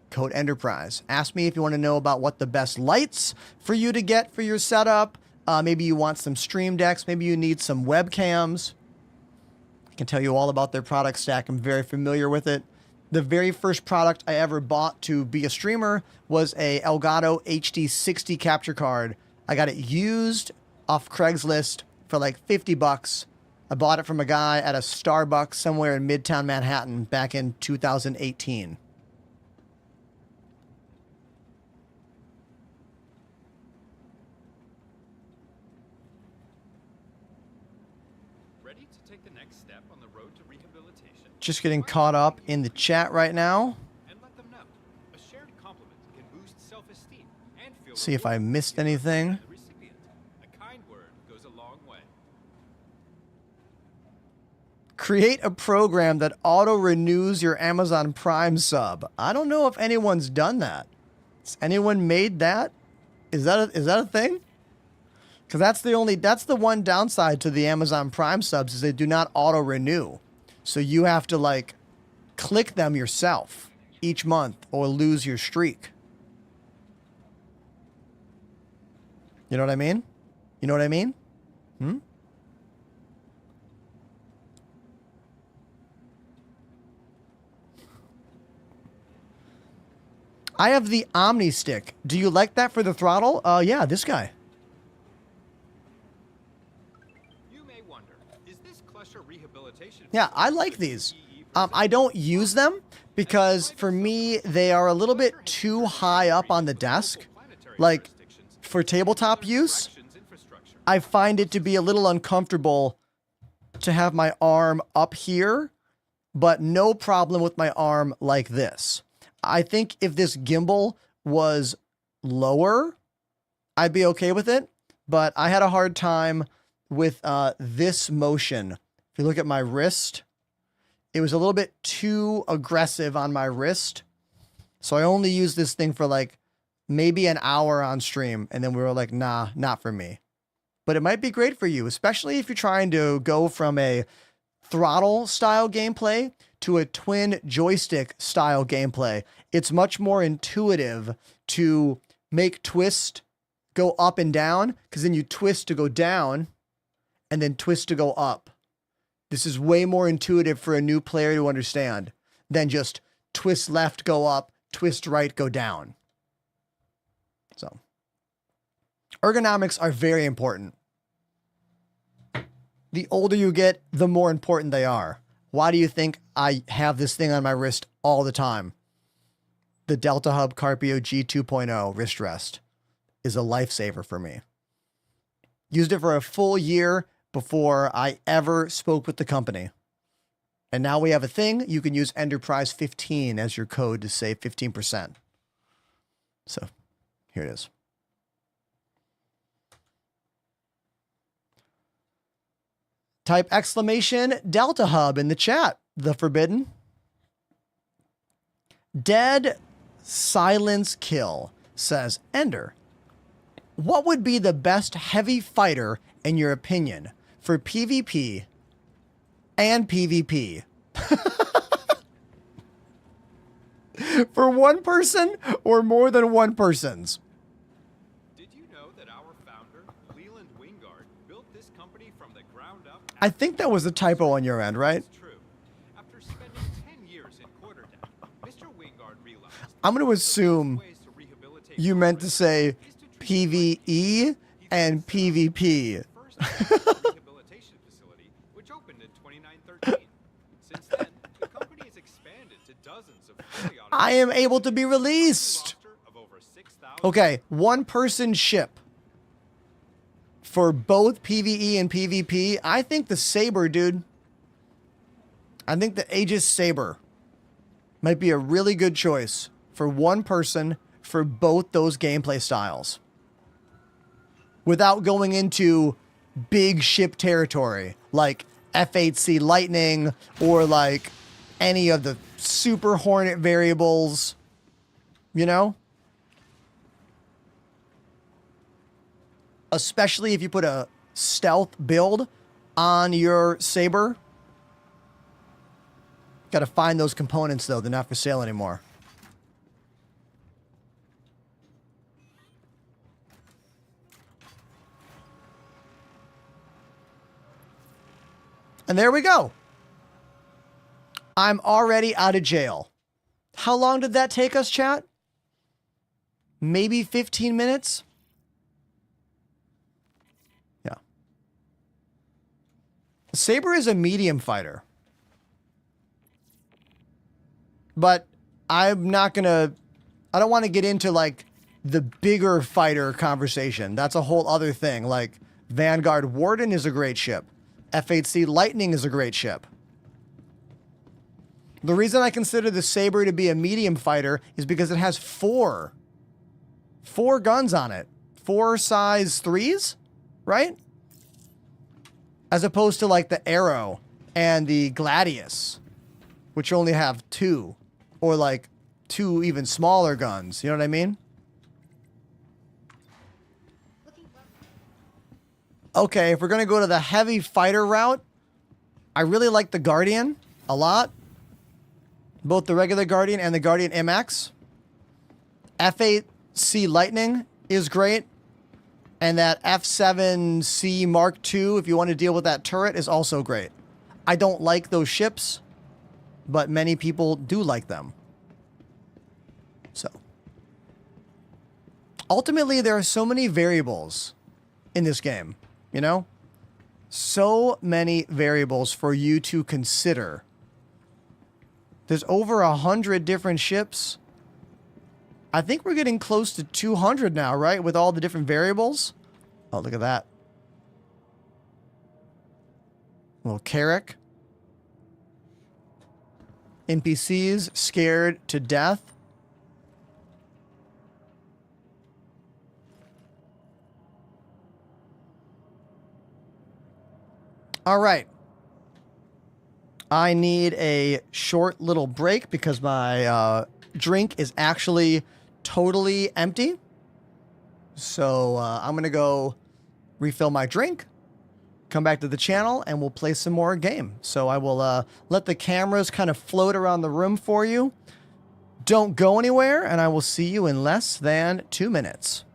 Code Enterprise. Ask me if you want to know about what the best lights for you to get for your setup. Maybe you want some stream decks. Maybe you need some webcams. I can tell you all about their product stack. I'm very familiar with it. The very first product I ever bought to be a streamer was a Elgato HD60 capture card. I got it used off Craigslist for like 50 bucks. I bought it from a guy at a Starbucks somewhere in Midtown Manhattan back in 2018. Ready to take the next step on the road to rehabilitation? Just getting caught up in the chat right now. And let them know. A shared compliment can boost self-esteem and feel See if I missed anything. the recipient. A kind word goes a long way. Create a program that auto-renews your Amazon Prime sub. I don't know if anyone's done that. Has anyone made that? Is that a thing? Because that's the one downside to the Amazon Prime subs is they do not auto-renew. So you have to like click them yourself each month or lose your streak. You know what I mean? You know what I mean? I have the Omni Stick. Do you like that for the throttle? Yeah, this guy. You may wonder, is this Cluster rehabilitation? Yeah, I like these. I don't use them because for me, they are a little bit too high up on the desk. Like for tabletop use, I find it to be a little uncomfortable to have my arm up here, but no problem with my arm like this. I think if this gimbal was lower, I'd be okay with it, but I had a hard time with this motion. If you look at my wrist, it was a little bit too aggressive on my wrist. So I only used this thing for like maybe an hour on stream. And then we were like, nah, not for me. But it might be great for you, especially if you're trying to go from a throttle style gameplay to a twin joystick style gameplay. It's much more intuitive to make twist go up and down, because then you twist to go down and then twist to go up. This is way more intuitive for a new player to understand than just twist left, go up, twist right, go down. So ergonomics are very important. The older you get, the more important they are. Why do you think I have this thing on my wrist all the time? The Delta Hub Carpio G2.0 wrist rest is a lifesaver for me. Used it for a full year before I ever spoke with the company. And now we have a thing. You can use Enterprise 15 as your code to save 15%. So here it is. Type exclamation Delta Hub in the chat. The Forbidden. Dead Silence Kill says, Ender, what would be the best heavy fighter in your opinion for PvP and PvP? For one person or more than one person's? Did you know that our founder, Leland Wingard, built this company from the ground up? I think that was a typo on your end, right? It's true. After spending 10 years in Quarterdeck, Mr. Wingard realized I'm going to assume ways to rehabilitate you meant to say PvE and PvP. first rehabilitation facility, which opened in 2913. Since then, the company has expanded to dozens of fully automated I am able to be released. roster of over 6,000. Okay, one person ship for both PvE and PvP. I think the Saber, dude. I think the Aegis Saber might be a really good choice for one person for both those gameplay styles. Without going into big ship territory like F8C Lightning or like any of the Super Hornet variables, you know? especially if you put a stealth build on your Saber. Got to find those components, though. They're not for sale anymore. And there we go. I'm already out of jail. How long did that take us, chat? Maybe 15 minutes? Yeah. Saber is a medium fighter. But I'm not going to... I don't want to get into, like, the bigger fighter conversation. That's a whole other thing. Like, Vanguard Warden is a great ship. F-8C Lightning is a great ship. The reason I consider the Saber to be a medium fighter is because it has four guns on it. 4 size 3s, right? As opposed to like the Arrow and the Gladius, which only have 2. Or like 2 even smaller guns. You know what I mean? Okay, if we're going to go to the heavy fighter route, I really like the Guardian a lot. Both the regular Guardian and the Guardian MX. F-8C Lightning is great. And that F-7C Mark II, if you want to deal with that turret, is also great. I don't like those ships, but many people do like them. So. Ultimately, there are so many variables in this game. You know? So many variables for you to consider. There's over 100 different ships. I think we're getting close to 200 now, right? With all the different variables. Oh, look at that. Little Carrack. NPCs scared to death. All right. I need a short little break because my drink is actually totally empty. So I'm going to go refill my drink, come back to the channel, and we'll play some more game. So I will let the cameras kind of float around the room for you. Don't go anywhere, and I will see you in less than 2 minutes.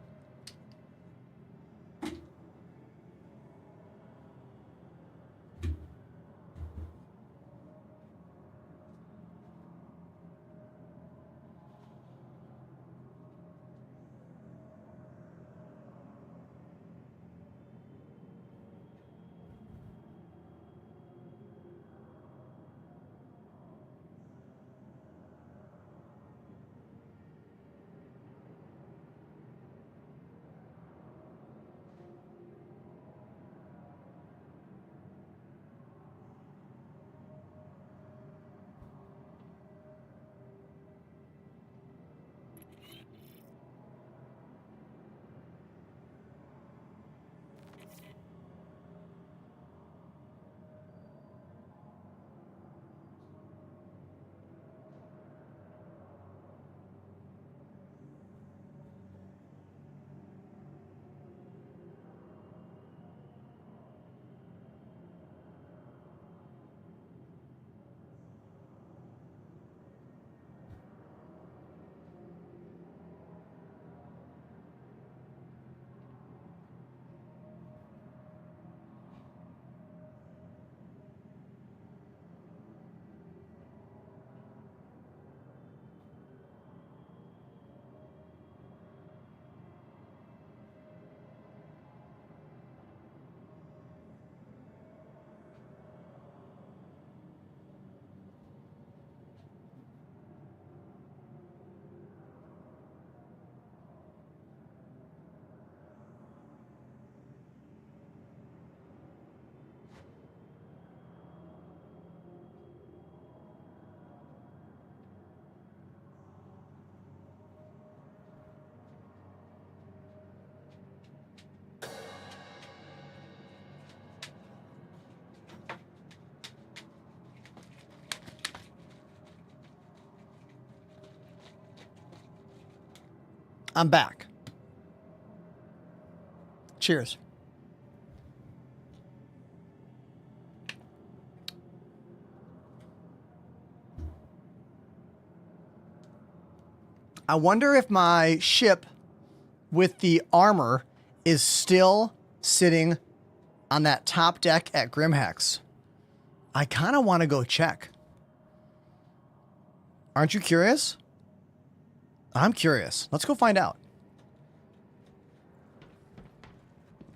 I'm back. Cheers. I wonder if my ship with the armor is still sitting on that top deck at Grimhex. I kind of want to go check. Aren't you curious? I'm curious. Let's go find out.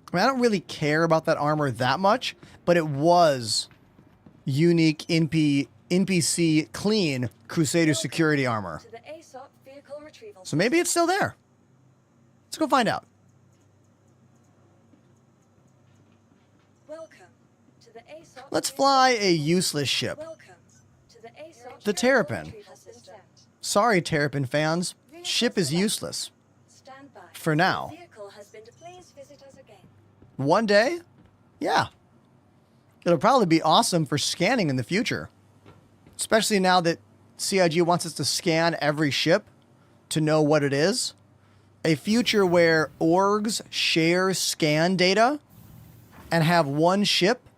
I mean, I don't really care about that armor that much, but it was unique NPC clean Crusader security armor. To the ASOP vehicle retrieval. So maybe it's still there. Let's go find out. Welcome to the ASOP. Let's fly a useless ship. Welcome to the ASOP. The Terrapin. Retrieval system. Sorry, Terrapin fans. Ship is useless. Stand by. For now. Vehicle has been. Please visit us again. One day? Yeah. It'll probably be awesome for scanning in the future. Especially now that CIG wants us to scan every ship to know what it is. A future where orgs share scan data and have one ship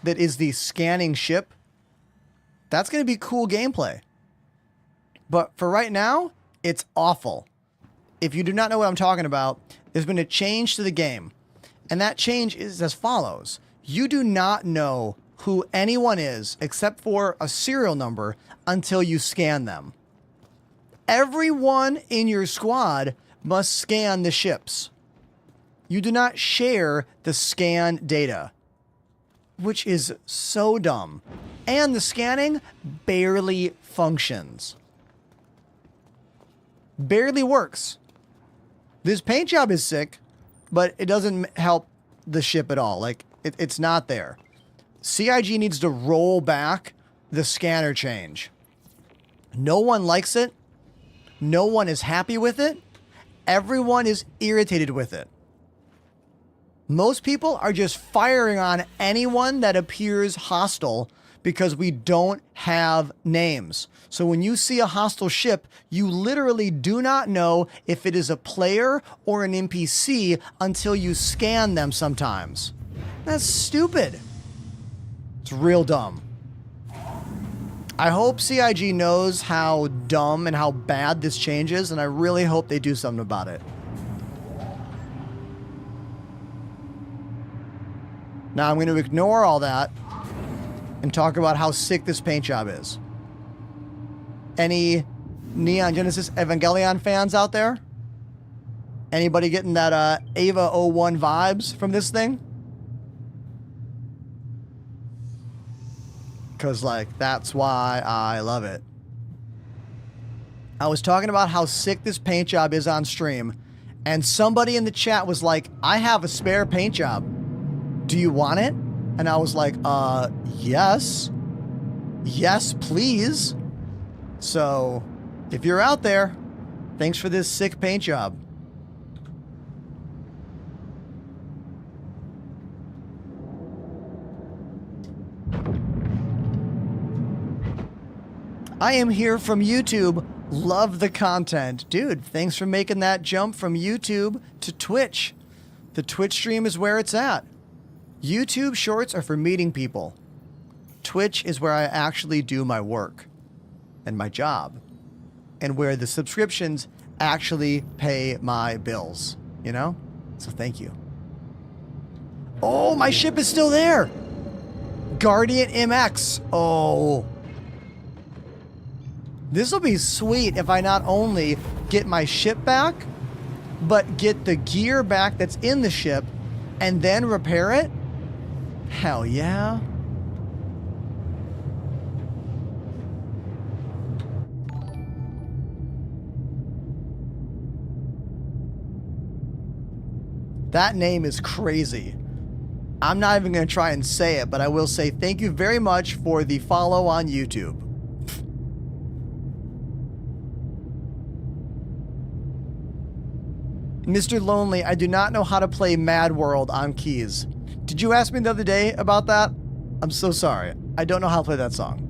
that is the scanning ship. That's going to be cool gameplay. But for right now, it's awful. If you do not know what I'm talking about, there's been a change to the game. And that change is as follows. You do not know who anyone is except for a serial number until you scan them. Everyone in your squad must scan the ships. You do not share the scan data, which is so dumb. And the scanning barely functions. Barely works. This paint job is sick, but it doesn't help the ship at all. Like, it's not there. CIG needs to roll back the scanner change. No one likes it. No one is happy with it. Everyone is irritated with it. Most people are just firing on anyone that appears hostile because we don't have names. So when you see a hostile ship, you literally do not know if it is a player or an NPC until you scan them sometimes. That's stupid. It's real dumb. I hope CIG knows how dumb and how bad this change is, and I really hope they do something about it. Now I'm going to ignore all that and talk about how sick this paint job is. Any Neon Genesis Evangelion fans out there? Anybody getting that Ava 01 vibes from this thing? Because, like, that's why I love it. I was talking about how sick this paint job is on stream, and somebody in the chat was like, I have a spare paint job. Do you want it? And I was like, yes. Yes, please. So, if you're out there, thanks for this sick paint job. I am here from YouTube. Love the content. Dude, thanks for making that jump from YouTube to Twitch. The Twitch stream is where it's at. YouTube shorts are for meeting people. Twitch is where I actually do my work and my job, and where the subscriptions actually pay my bills, you know? So thank you. Oh, my ship is still there. Guardian MX. Oh. This will be sweet if I not only get my ship back, but get the gear back that's in the ship and then repair it. Hell yeah. That name is crazy. I'm not even going to try and say it, but I will say thank you very much for the follow on YouTube. Mr. Lonely, I do not know how to play Mad World on keys. Did you ask me the other day about that? I'm so sorry. I don't know how to play that song.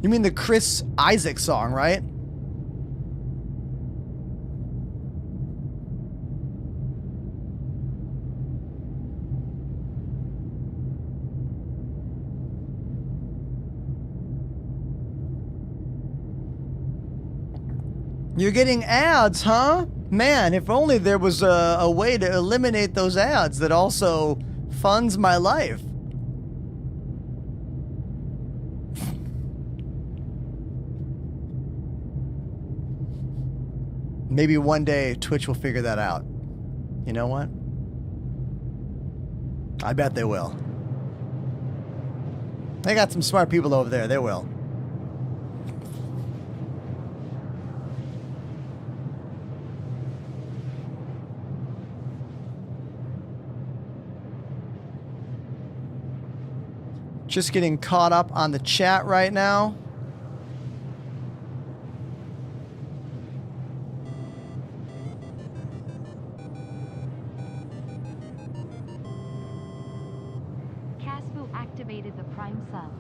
You mean the Chris Isaac song, right? You're getting ads, huh? Man, if only there was a way to eliminate those ads that also funds my life. Maybe one day Twitch will figure that out. You know what? I bet they will. They got some smart people over there. They will. Just getting caught up on the chat right now. Casbu activated the Prime sub.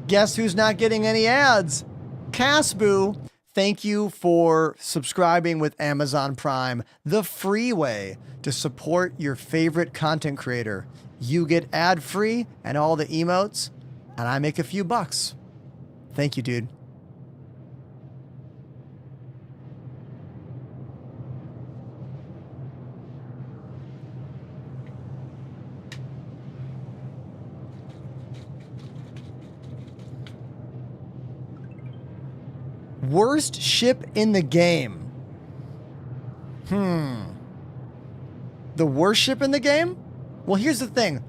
Guess who's not getting any ads? Casbu. Thank you for subscribing with Amazon Prime, the free way to support your favorite content creator. You get ad-free and all the emotes, and I make a few bucks. Thank you, dude. Worst ship in the game. The worst ship in the game? Well, here's the thing.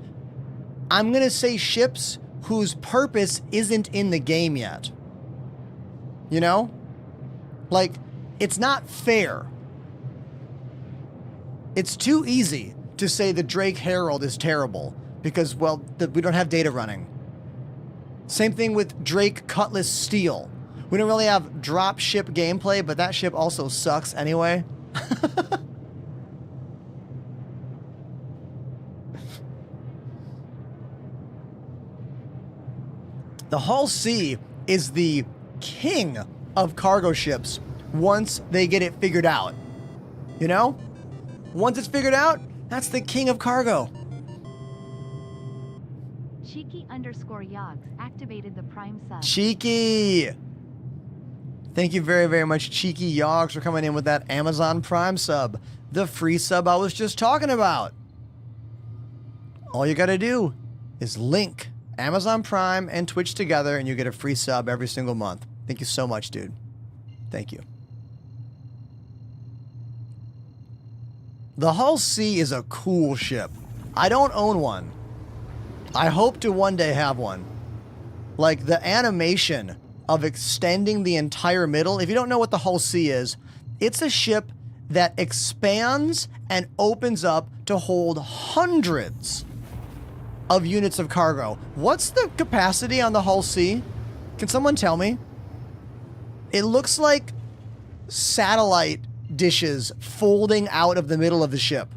I'm going to say ships whose purpose isn't in the game yet. You know? Like, it's not fair. It's too easy to say the Drake Herald is terrible because, well, we don't have data running. Same thing with Drake Cutlass Steel. We don't really have drop ship gameplay, but that ship also sucks anyway. The Hull C is the king of cargo ships once they get it figured out. You know? Once it's figured out, that's the king of cargo. Cheeky_Yogs activated the Prime sub. Cheeky! Thank you very, very much, Cheeky Yogs, for coming in with that Amazon Prime sub. The free sub I was just talking about. All you gotta do is link Amazon Prime and Twitch together and you get a free sub every single month. Thank you so much, dude. Thank you. The Hull C is a cool ship. I don't own one. I hope to one day have one. Like, the animation of extending the entire middle. If you don't know what the Hull C is, it's a ship that expands and opens up to hold hundreds of units of cargo. What's the capacity on the Hull C? Can someone tell me? It looks like satellite dishes folding out of the middle of the ship.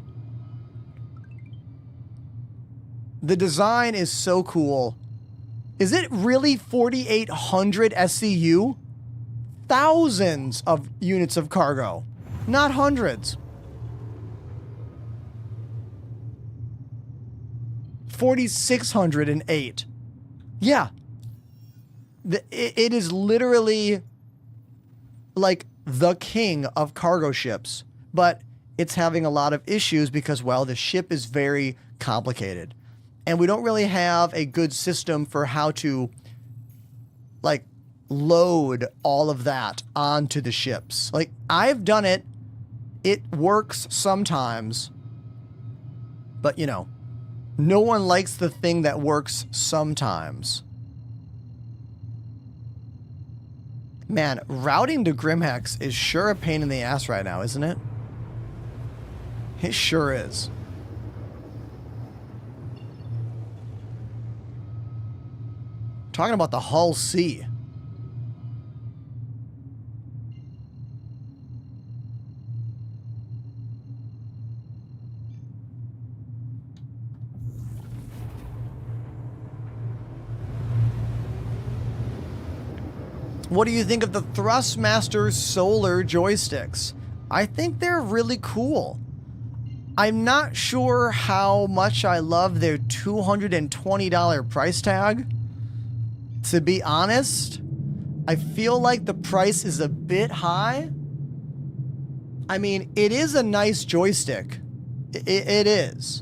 The design is so cool. Is it really 4,800 SCU? Thousands of units of cargo, not hundreds. 4,608. Yeah. It is literally like the king of cargo ships, but it's having a lot of issues because, well, the ship is very complicated. And we don't really have a good system for how to, like, load all of that onto the ships. Like, I've done it. It works sometimes. But, you know, no one likes the thing that works sometimes. Man, routing to Grimhex is sure a pain in the ass right now, isn't it? It sure is. Talking about the Hull C. What do you think of the Thrustmaster Solar joysticks? I think they're really cool. I'm not sure how much I love their $220 price tag. To be honest, I feel like the price is a bit high. I mean, it is a nice joystick. It is.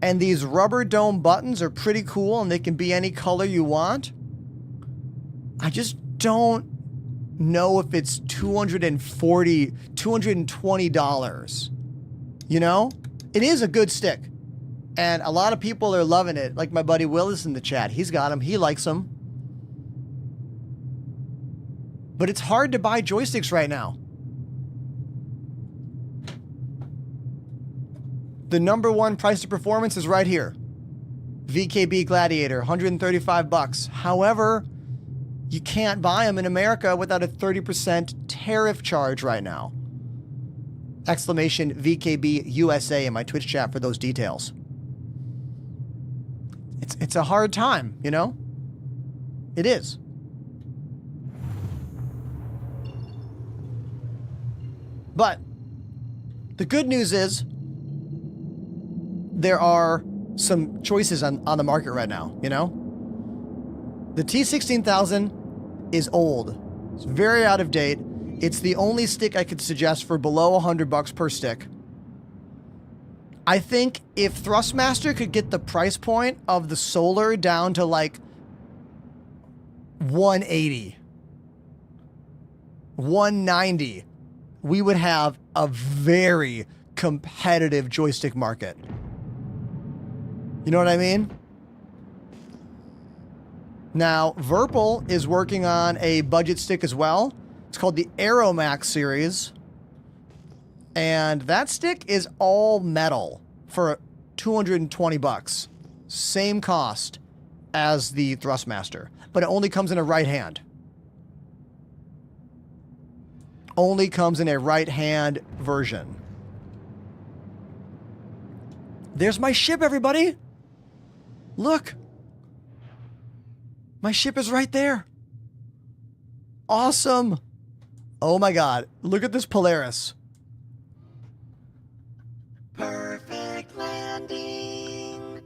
And these rubber dome buttons are pretty cool, and they can be any color you want. I just don't know if it's $220. You know? It is a good stick. And a lot of people are loving it. Like my buddy Willis in the chat. He's got them. He likes them. But it's hard to buy joysticks right now. The number one price to performance is right here. VKB Gladiator, $135. However, you can't buy them in America without a 30% tariff charge right now. Exclamation VKB USA in my Twitch chat for those details. It's a hard time, you know? It is. But the good news is there are some choices on the market right now, you know? The T16000 is old. It's very out of date. It's the only stick I could suggest for below $100 per stick. I think if Thrustmaster could get the price point of the Solar down to like 180, 190, we would have a very competitive joystick market. You know what I mean? Now, Virpil is working on a budget stick as well. It's called the Aeromax series. And that stick is all metal for $220. Same cost as the Thrustmaster, but it only comes in a right hand. Only comes in a right hand version. There's my ship, everybody. Look. My ship is right there. Awesome. Oh my God. Look at this Polaris. Perfect landing.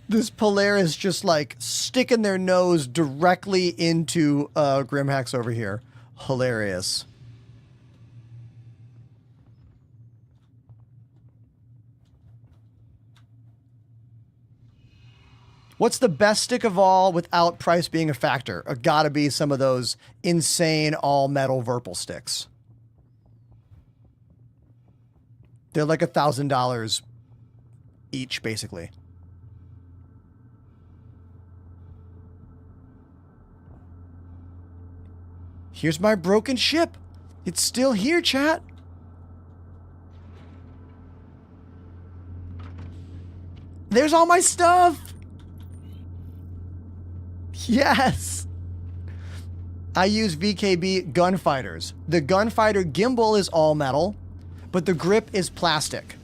This Polaris just like sticking their nose directly into Grimhacks over here. Hilarious. What's the best stick of all without price being a factor? Gotta be some of those insane all-metal Virpil sticks. They're like $1,000 each, basically. Here's my broken ship. It's still here, chat. There's all my stuff. Yes. I use VKB Gunfighters. The Gunfighter gimbal is all metal, but the grip is plastic.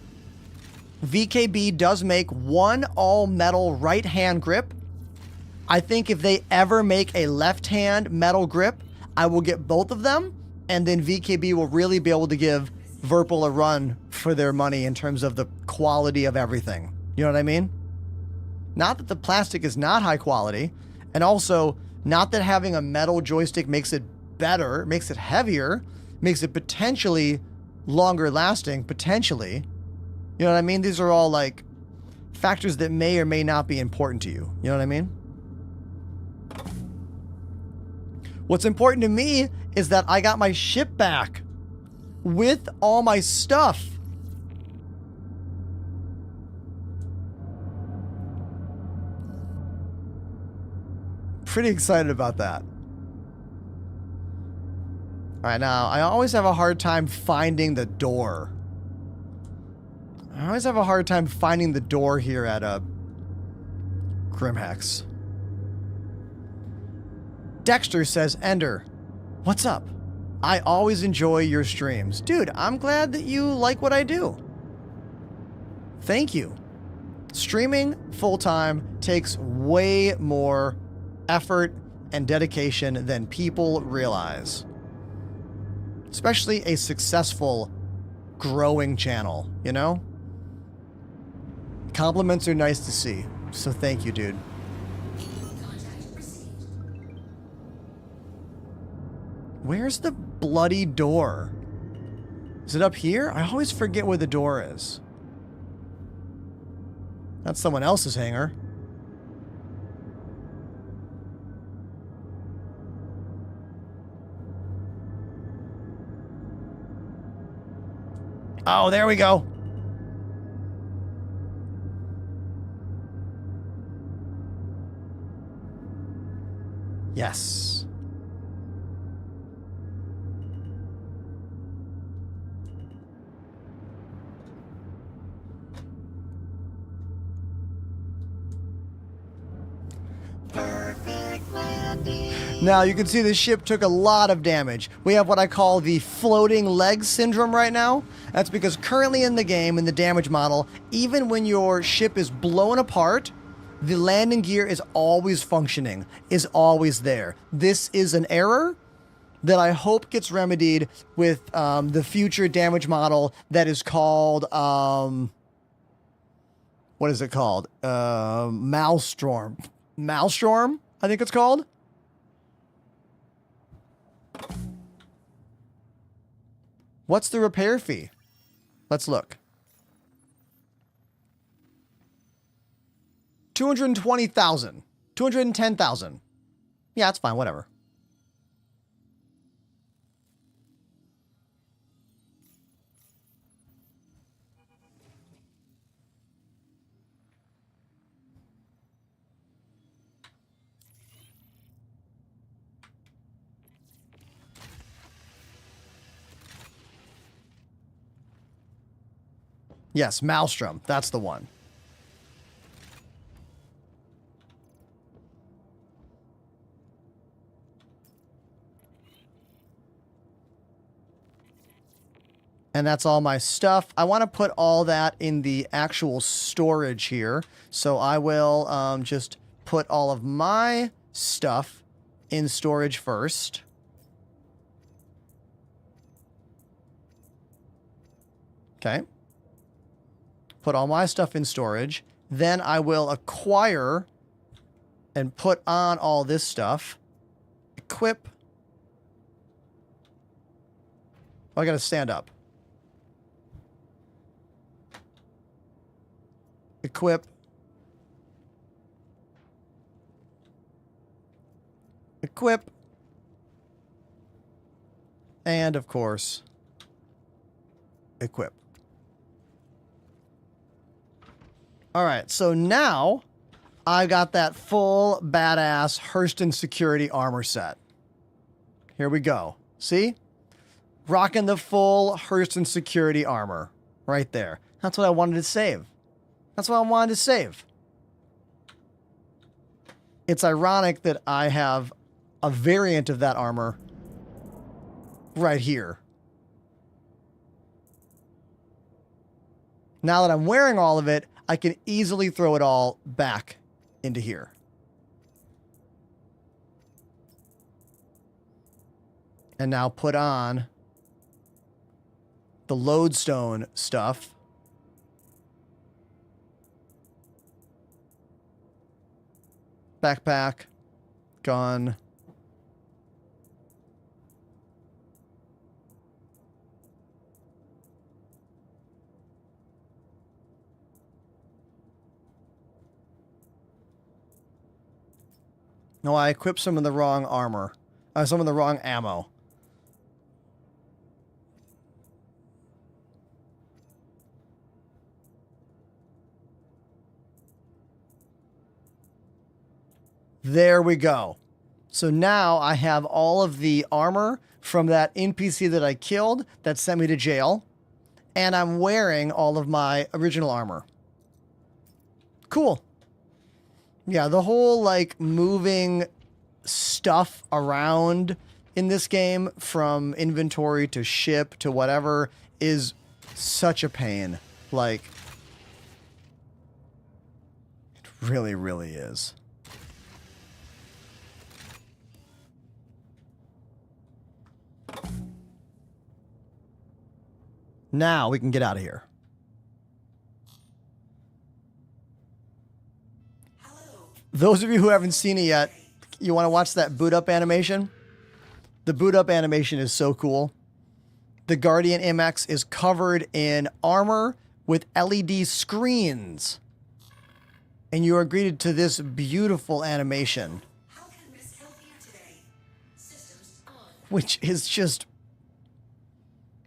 VKB does make one all metal right hand grip. I think if they ever make a left hand metal grip, I will get both of them, and then VKB will really be able to give Virpil a run for their money in terms of the quality of everything. You know what I mean? Not that the plastic is not high quality, and also not that having a metal joystick makes it better, makes it heavier, makes it potentially longer lasting, potentially. You know what I mean? These are all like factors that may or may not be important to you. You know what I mean? What's important to me is that I got my ship back with all my stuff. Pretty excited about that. All right, now, I always have a hard time finding the door. I always have a hard time finding the door here at Grimhex. Dexter says, Ender, what's up? I always enjoy your streams. Dude, I'm glad that you like what I do. Thank you. Streaming full-time takes way more effort and dedication than people realize. Especially a successful, growing channel, you know? Compliments are nice to see. So thank you, dude. Where's the bloody door? Is it up here? I always forget where the door is. That's someone else's hangar. Oh, there we go. Yes. Perfect landing. Now, you can see the ship took a lot of damage. We have what I call the floating leg syndrome right now. That's because currently in the game, in the damage model, even when your ship is blown apart, the landing gear is always functioning, is always there. This is an error that I hope gets remedied with the future damage model that is called, what is it called? Maelstrom. Maelstrom, I think it's called. What's the repair fee? Let's look. 220,000. 210,000. Yeah, that's fine, whatever. Yes, Maelstrom. That's the one. And that's all my stuff. I want to put all that in the actual storage here. So I will just put all of my stuff in storage first. Okay. Put all my stuff in storage. Then I will acquire and put on all this stuff. Equip. Oh, I got to stand up. Equip. Equip. And, of course, equip. All right, so now I got that full badass Hurston security armor set. Here we go. See? Rocking the full Hurston security armor right there. That's what I wanted to save. That's what I wanted to save. It's ironic that I have a variant of that armor right here. Now that I'm wearing all of it, I can easily throw it all back into here. And now put on the lodestone stuff. Backpack. Gun. No, I equipped some of the wrong armor. Some of the wrong ammo. There we go. So now I have all of the armor from that NPC that I killed that sent me to jail. And I'm wearing all of my original armor. Cool. Yeah, the whole, like, moving stuff around in this game from inventory to ship to whatever is such a pain. Like, it really, really is. Now we can get out of here. Those of you who haven't seen it yet, you want to watch that boot up animation? The boot up animation is so cool. The Guardian MX is covered in armor with LED screens. And you are greeted to this beautiful animation, which is just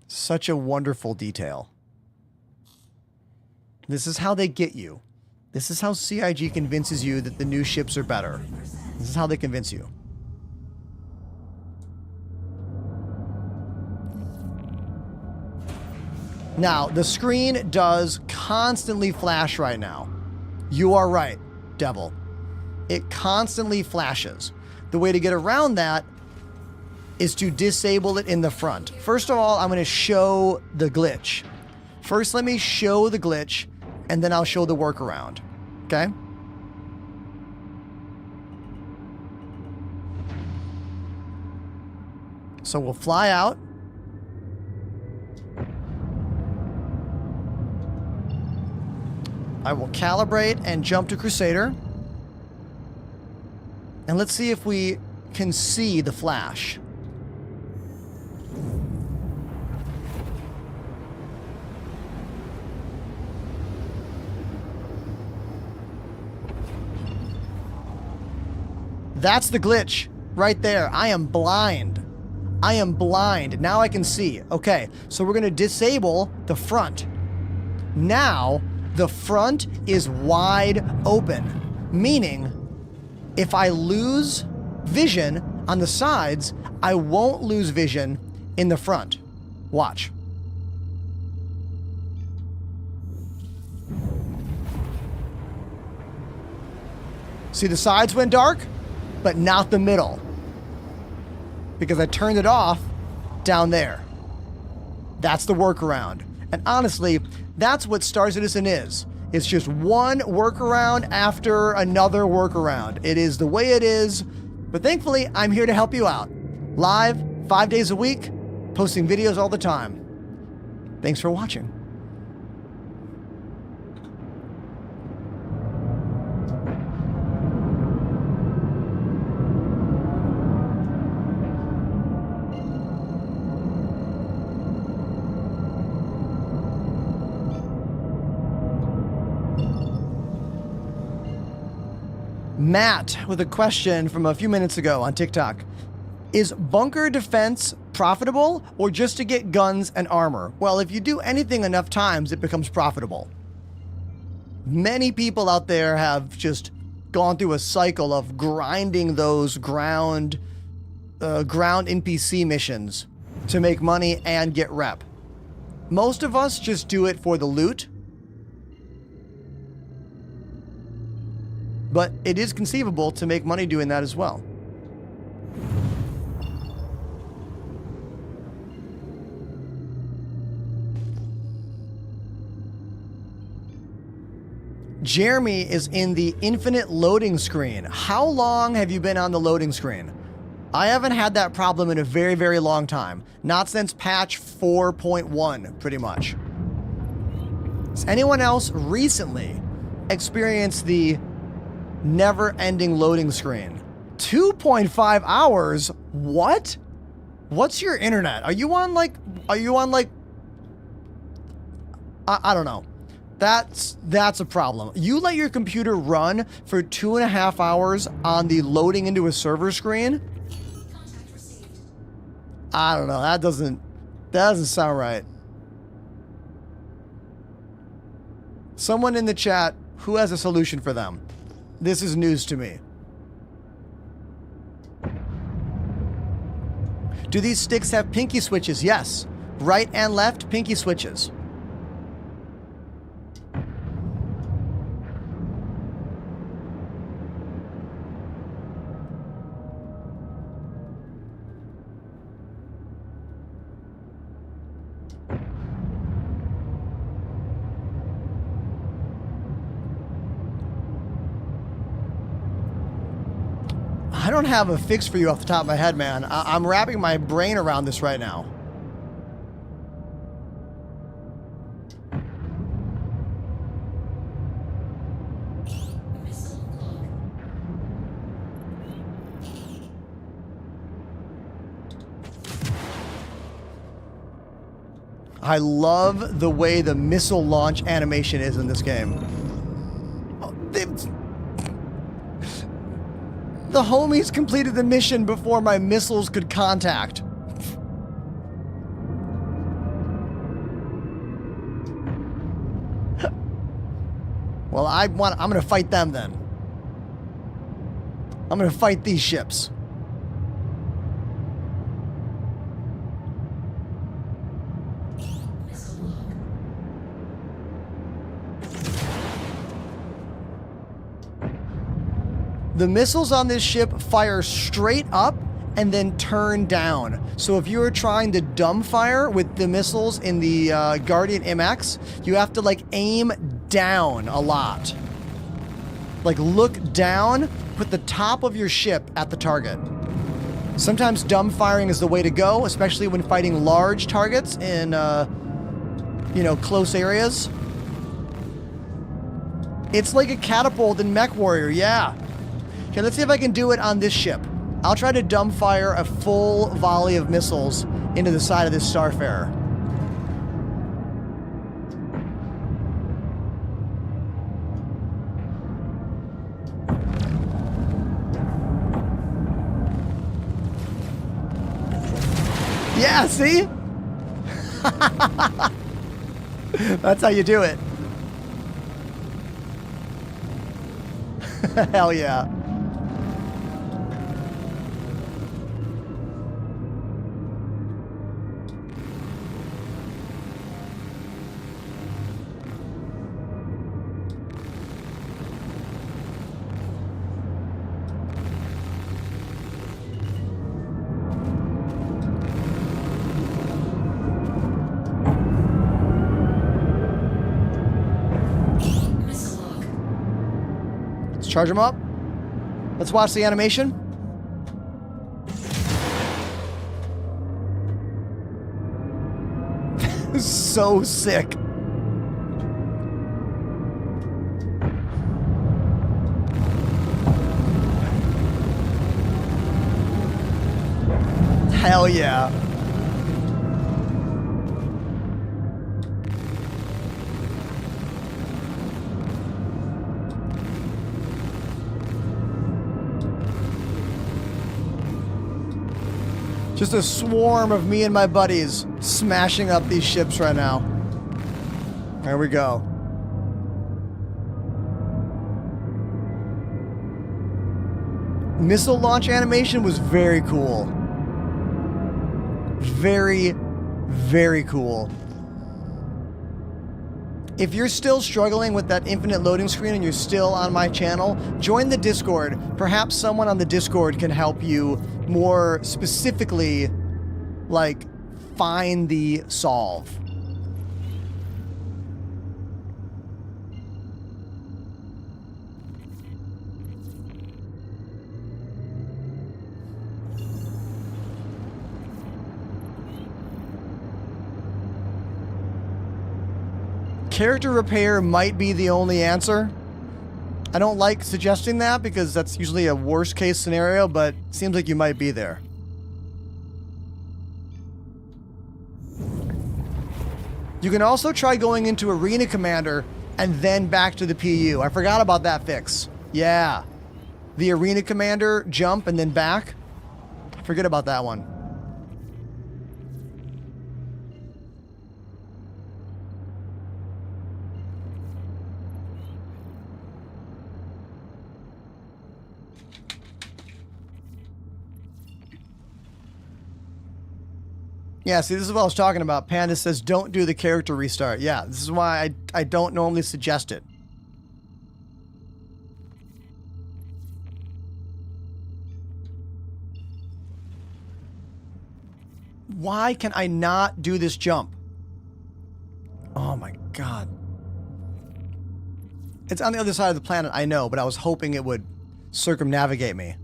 such a wonderful detail. This is how they get you. This is how CIG convinces you that the new ships are better. This is how they convince you. Now, the screen does constantly flash right now. You are right, Devil. It constantly flashes. The way to get around that is to disable it in the front. First of all, I'm going to show the glitch. First, let me show the glitch, and then I'll show the workaround. Okay? So we'll fly out. I will calibrate and jump to Crusader. And let's see if we can see the flash. That's the glitch right there. I am blind. I am blind. Now I can see. Okay, so we're going to disable the front. Now, the front is wide open, meaning if I lose vision on the sides, I won't lose vision in the front. Watch. See, the sides went dark, but not the middle, because I turned it off down there. That's the workaround. And honestly, that's what Star Citizen is. It's just one workaround after another workaround. It is the way it is, but thankfully, I'm here to help you out. Live, 5 days a week, posting videos all the time. Thanks for watching. Matt with a question from a few minutes ago on TikTok. Is bunker defense profitable or just to get guns and armor? Well, if you do anything enough times, it becomes profitable. Many people out there have just gone through a cycle of grinding those ground NPC missions to make money and get rep. Most of us just do it for the loot. But it is conceivable to make money doing that as well. Jeremy is in the infinite loading screen. How long have you been on the loading screen? I haven't had that problem in a very, very long time. Not since patch 4.1, pretty much. Has anyone else recently experienced the never-ending loading screen? 2.5 hours? What? What's your internet? Are you on like I don't know. That's a problem. You let your computer run for 2.5 hours on the loading into a server screen? I don't know. That doesn't sound right. Someone in the chat who has a solution for them. This is news to me. Do these sticks have pinky switches? Yes. Right and left pinky switches. I don't have a fix for you off the top of my head, man. I'm wrapping my brain around this right now. I love the way the missile launch animation is in this game. Oh, the homies completed the mission before my missiles could contact. Well, I'm gonna fight them then. I'm gonna fight these ships. The missiles on this ship fire straight up and then turn down. So if you were trying to dumbfire with the missiles in the Guardian MX, you have to like aim down a lot. Like look down, put the top of your ship at the target. Sometimes dumbfiring is the way to go, especially when fighting large targets in, close areas. It's like a catapult in MechWarrior, yeah. Okay, let's see if I can do it on this ship. I'll try to dumbfire a full volley of missiles into the side of this Starfarer. Yeah, see? That's how you do it. Hell yeah. Charge them up. Let's watch the animation. So sick. Hell yeah. Just a swarm of me and my buddies smashing up these ships right now. There we go. Missile launch animation was very cool. Very, very cool. If you're still struggling with that infinite loading screen and you're still on my channel, join the Discord. Perhaps someone on the Discord can help you more specifically, like, find the solve. Character repair might be the only answer. I don't like suggesting that because that's usually a worst case scenario, but it seems like you might be there. You can also try going into Arena Commander and then back to the PU. I forgot about that fix. Yeah. The Arena Commander jump and then back. Forget about that one. Yeah, see, this is what I was talking about. Panda says, don't do the character restart. Yeah, this is why I don't normally suggest it. Why can I not do this jump? Oh my god. It's on the other side of the planet, I know, but I was hoping it would circumnavigate me.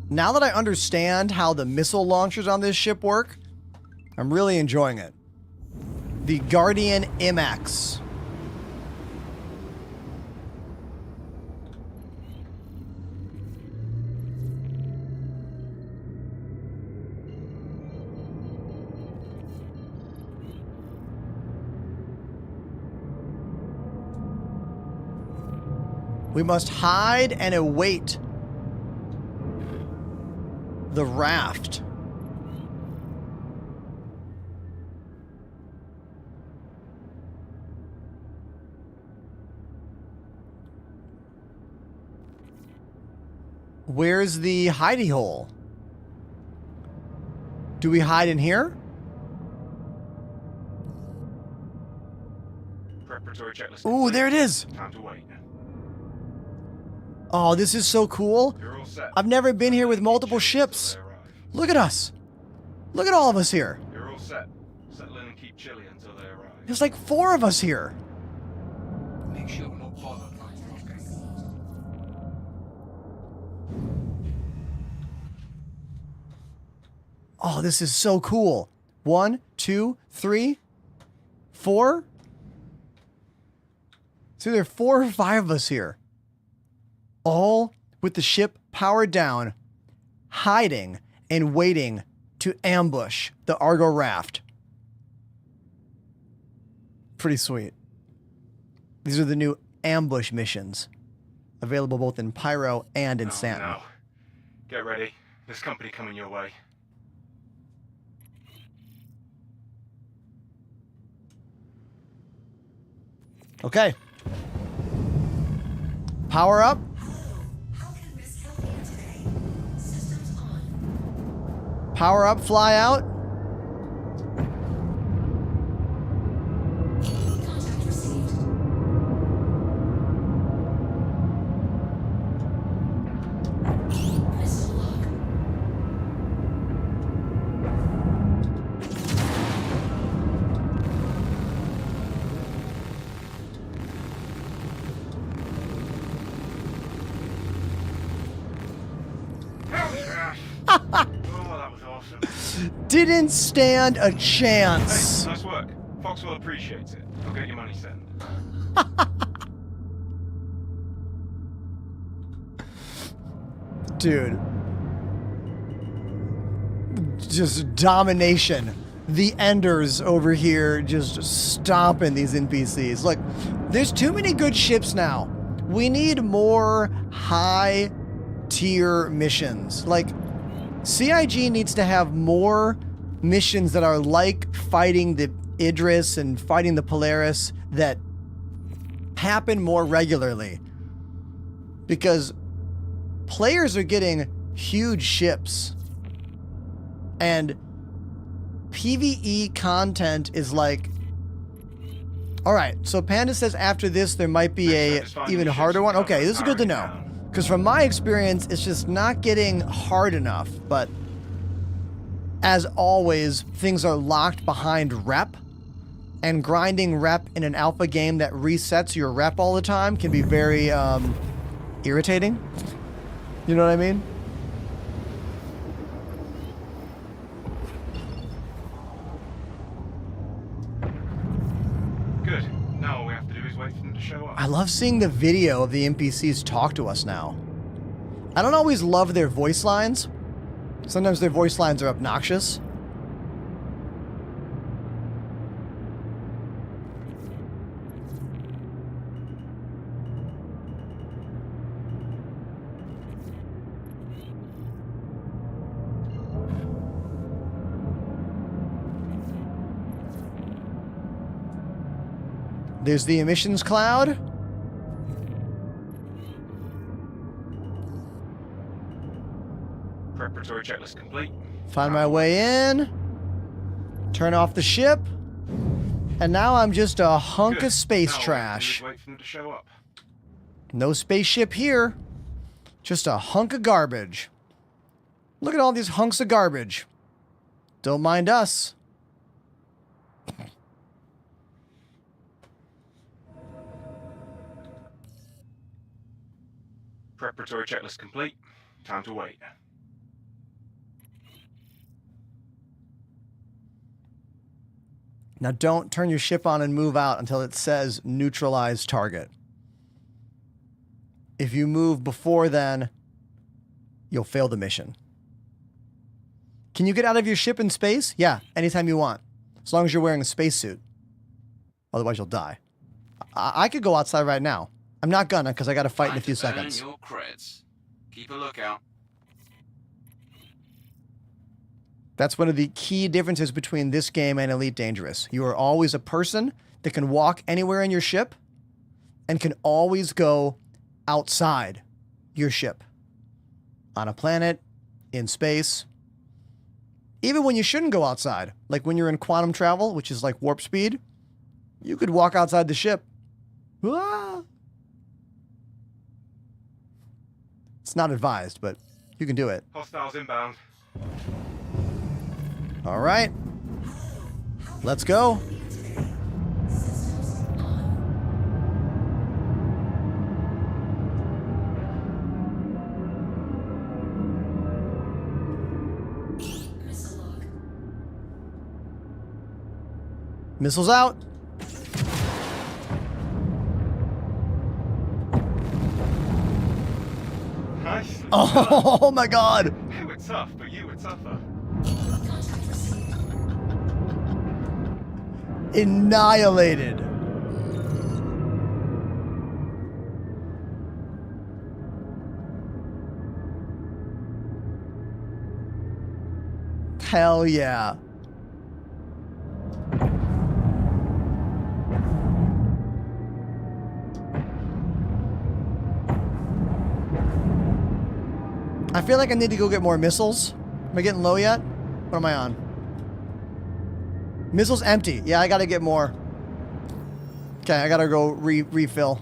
Now that I understand how the missile launchers on this ship work, I'm really enjoying it. The Guardian MX. We must hide and await the raft. Where's the hidey hole? Do we hide in here? Preparatory checklist. Ooh, there it is. Time to wait. Oh, this is so cool. You're all set. I've never been here with multiple ships. Look at us. Look at all of us here. You're all set. Settle in and keep chilly until they arrive. There's like 4 of us here. Make sure no bother finds Oh, this is so cool. 1, 2, 3, 4. So there are 4 or 5 of us here. All with the ship powered down, hiding and waiting to ambush the Argo raft. Pretty sweet. These are the new ambush missions, available both in Pyro and in Stanton. No. Get ready. There's company coming your way. Okay. Power up. How can Miss help you today? Systems on. Power up, fly out. Contact received. Missile lock. Oh, that was awesome. Didn't stand a Hey, chance. nice work. Fox will appreciate it. I'll get your money sent. Dude. Just domination. The Enders over here just stomping these NPCs. Look, there's too many good ships now. We need more high tier missions. Like, CIG needs to have more missions that are like fighting the Idris and fighting the Polaris that happen more regularly. Because players are getting huge ships. And PvE content is like... Alright, so Panda says after this there might be a even harder one. Okay, this is good to know. Because from my experience, it's just not getting hard enough. But as always, things are locked behind rep. And grinding rep in an alpha game that resets your rep all the time can be very irritating. You know what I mean? Good. Now all we have to do is wait for them to show up. I love seeing the video of the NPCs talk to us now. I don't always love their voice lines. Sometimes their voice lines are obnoxious. There's the emissions cloud. Preparatory checklist complete. Find my way in. Turn off the ship. And now I'm just a hunk Good. of space Now all we have to do trash. is wait for them to show up. No spaceship here. Just a hunk of garbage. Look at all these hunks of garbage. Don't mind us. Preparatory checklist complete. Time to wait. Now don't turn your ship on and move out until it says neutralize target. If you move before then, you'll fail the mission. Can you get out of your ship in space? Yeah, anytime you want. As long as you're wearing a spacesuit. Otherwise you'll die. I could go outside right now. I'm not gonna, because I got to fight in a Time few to earn seconds. your creds. Keep a lookout. That's one of the key differences between this game and Elite Dangerous. You are always a person that can walk anywhere in your ship and can always go outside your ship. On a planet, in space. Even when you shouldn't go outside, like when you're in quantum travel, which is like warp speed, you could walk outside the ship. Ah! It's not advised, but you can do it. Hostiles inbound. All right. Let's go. Missiles out. Nice. Oh my god. They were tough, but you were tougher. Annihilated. Hell yeah. I feel like I need to go get more missiles. Am I getting low yet? What am I on? Missiles empty. Yeah, I gotta get more. Okay, I gotta go refill.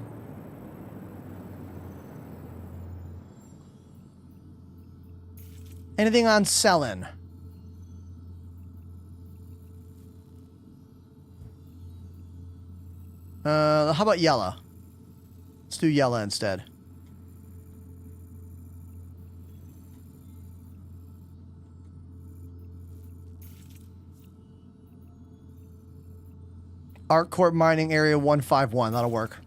Anything on selling? How about Yella? Let's do Yella instead. ArcCorp Mining Area 151. That'll work.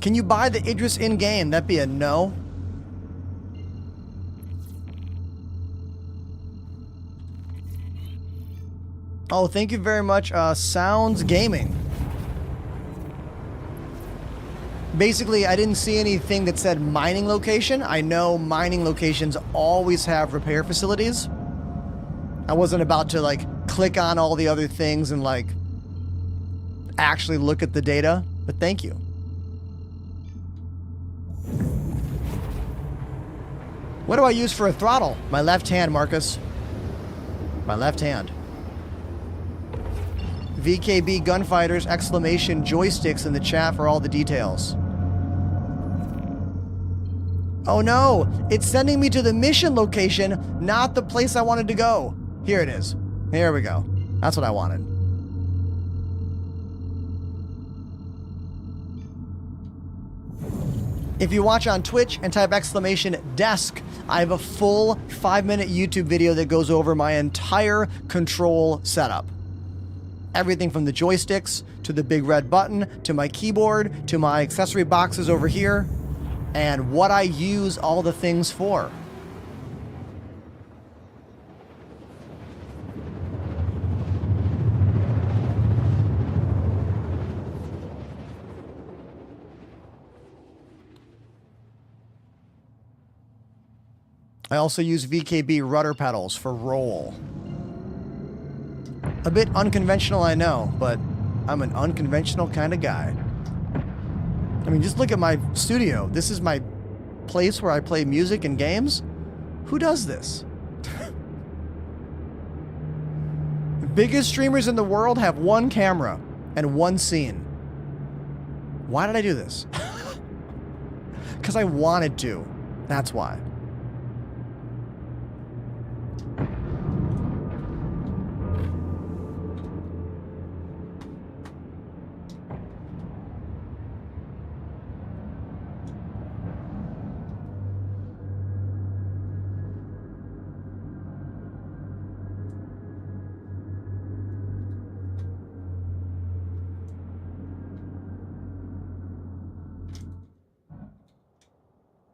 Can you buy the Idris in-game? That'd be a no. Oh, thank you very much, Sounds Gaming. Basically, I didn't see anything that said mining location. I know mining locations always have repair facilities. I wasn't about to, like, click on all the other things and, like, actually look at the data, but thank you. What do I use for a throttle? My left hand, Marcus. My left hand. VKB Gunfighters, exclamation joysticks in the chat for all the details. Oh no, it's sending me to the mission location, not the place I wanted to go. Here it is. Here we go. That's what I wanted. If you watch on Twitch and type exclamation desk, I have a full 5-minute YouTube video that goes over my entire control setup. Everything from the joysticks, to the big red button, to my keyboard, to my accessory boxes over here, and what I use all the things for. I also use VKB rudder pedals for roll. A bit unconventional, I know, but I'm an unconventional kind of guy. I mean, just look at my studio. This is my place where I play music and games. Who does this? The biggest streamers in the world have one camera and one scene. Why did I do this? Because I wanted to. That's why.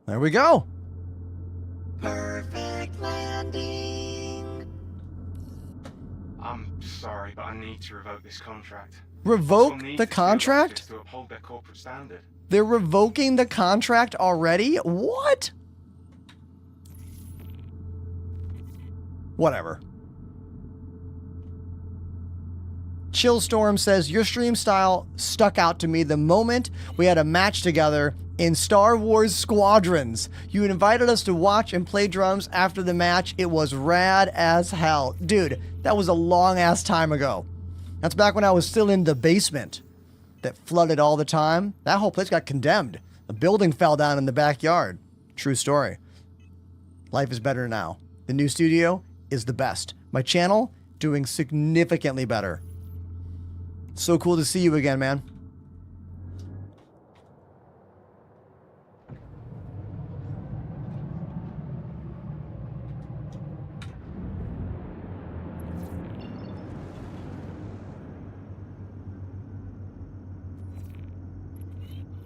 There we go. Perfect landing. I'm sorry, but I need to revoke this contract. Revoke need the to contract? to uphold their corporate standard. They're revoking the contract already? What? Whatever. Chillstorm says, your stream style stuck out to me the moment we had a match together in Star Wars Squadrons. You invited us to watch and play drums after the match. It was rad as hell. Dude, that was a long ass time ago. That's back when I was still in the basement that flooded all the time. That whole place got condemned. A building fell down in the backyard. True story. Life is better now. The new studio is the best. My channel doing significantly better. So cool to see you again, man.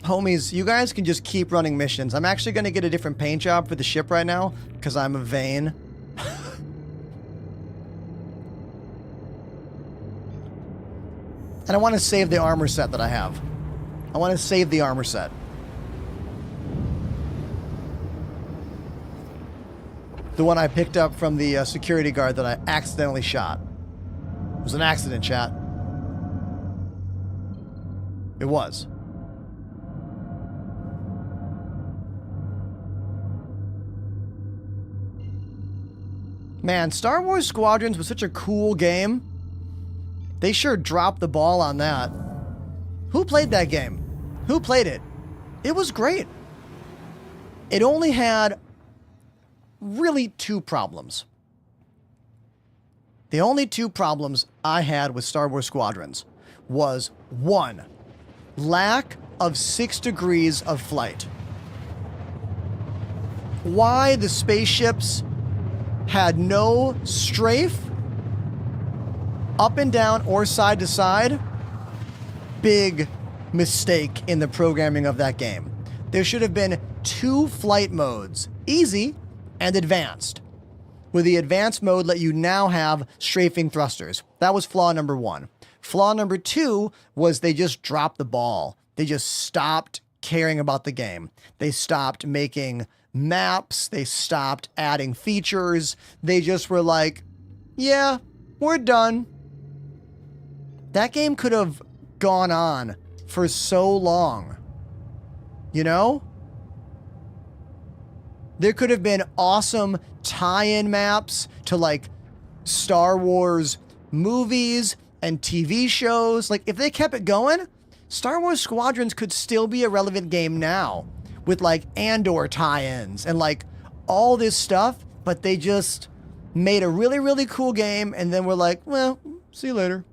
Homies, you guys can just keep running missions. I'm actually going to get a different paint job for the ship right now because I'm a vain. And I want to save the armor set that I have. I want to save the armor set. The one I picked up from the security guard that I accidentally shot. It was an accident, chat. It was. Man, Star Wars Squadrons was such a cool game. They sure dropped the ball on that. Who played that game? Who played it? It was great. It only had really two problems. The only two problems I had with Star Wars Squadrons was, one, lack of 6 degrees of flight. Why the spaceships had no strafe, up and down or side to side, big mistake in the programming of that game. There should have been 2 flight modes, easy and advanced. With the advanced mode let you now have strafing thrusters. That was flaw number 1. Flaw number 2 was they just dropped the ball. They just stopped caring about the game. They stopped making maps. They stopped adding features. They just were like, yeah, we're done. That game could have gone on for so long. You know? There could have been awesome tie-in maps to like Star Wars movies and TV shows. Like if they kept it going, Star Wars Squadrons could still be a relevant game now with like Andor tie-ins and like all this stuff, but they just made a really, really cool game and then we're like, well, see you later.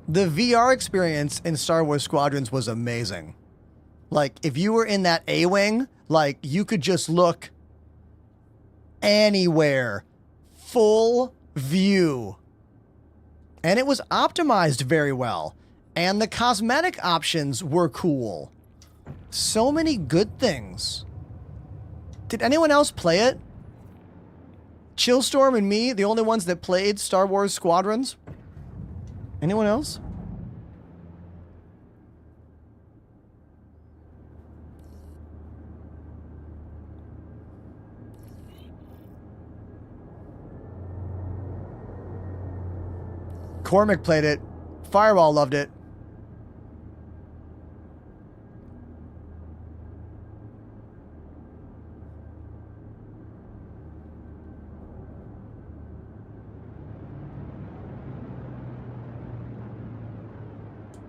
The VR experience in Star Wars Squadrons was amazing. Like, if you were in that A-Wing, like, you could just look anywhere. Full view. And it was optimized very well. And the cosmetic options were cool. So many good things. Did anyone else play it? Chillstorm and me, the only ones that played Star Wars Squadrons? Anyone else? Cormac played it. Fireball loved it.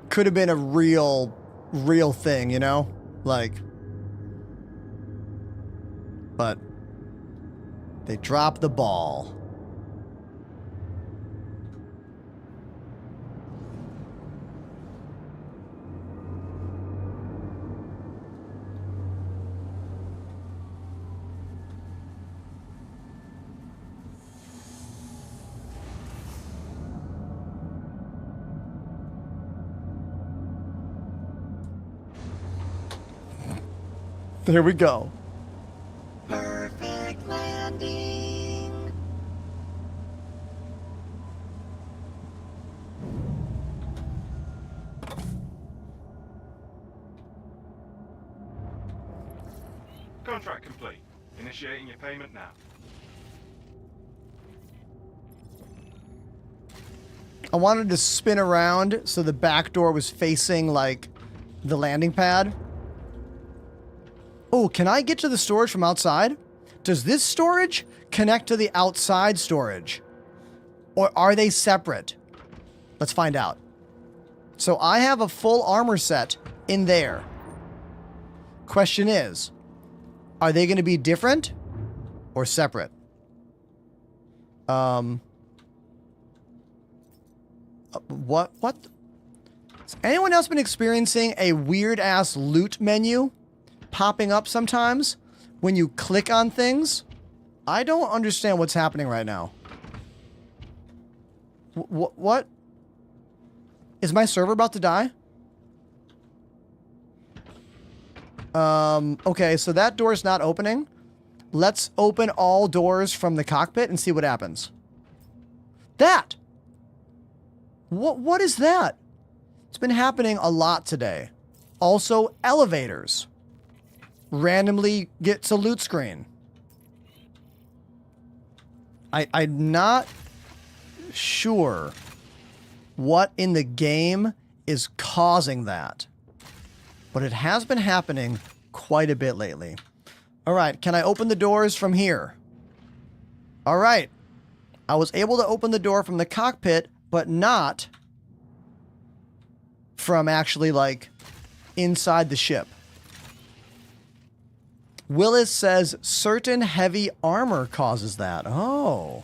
Could have been a real thing, you know? Like, but they dropped the ball. There we go. Perfect landing. Initiating your payment now. I wanted to spin around so the back door was facing, like, the landing pad. Oh, can I get to the storage from outside? Does this storage connect to the outside storage? Or are they separate? Let's find out. So I have a full armor set in there. Question is, are they going to be different or separate? What? Has anyone else been experiencing a weird-ass loot menu popping up sometimes when you click on things? I don't understand what's happening right now. What? Is my server about to die? Okay, so that door's not opening. Let's open all doors from the cockpit and see what happens. That! What is that? It's been happening a lot today. Also, elevators. Randomly gets a loot screen. I'm not sure what in the game is causing that. But it has been happening quite a bit lately. All right, can I open the doors from here? All right. I was able to open the door from the cockpit, but not from actually, like, inside the ship. Willis says certain heavy armor causes that. Oh.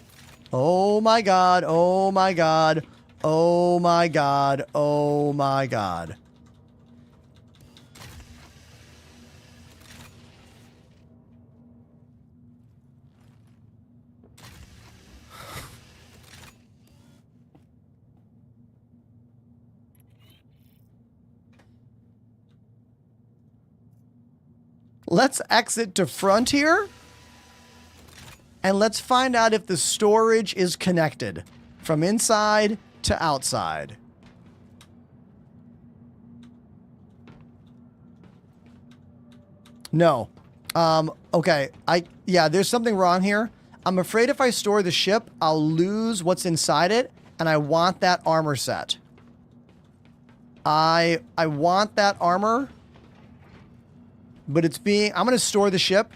Oh my god. Oh my god. Oh my god. Oh my god. Let's exit to Frontier. And let's find out if the storage is connected from inside to outside. No. Okay. Yeah, there's something wrong here. I'm afraid if I store the ship, I'll lose what's inside it, and I want that armor set. I want that armor, but it's being... I'm going to store the ship.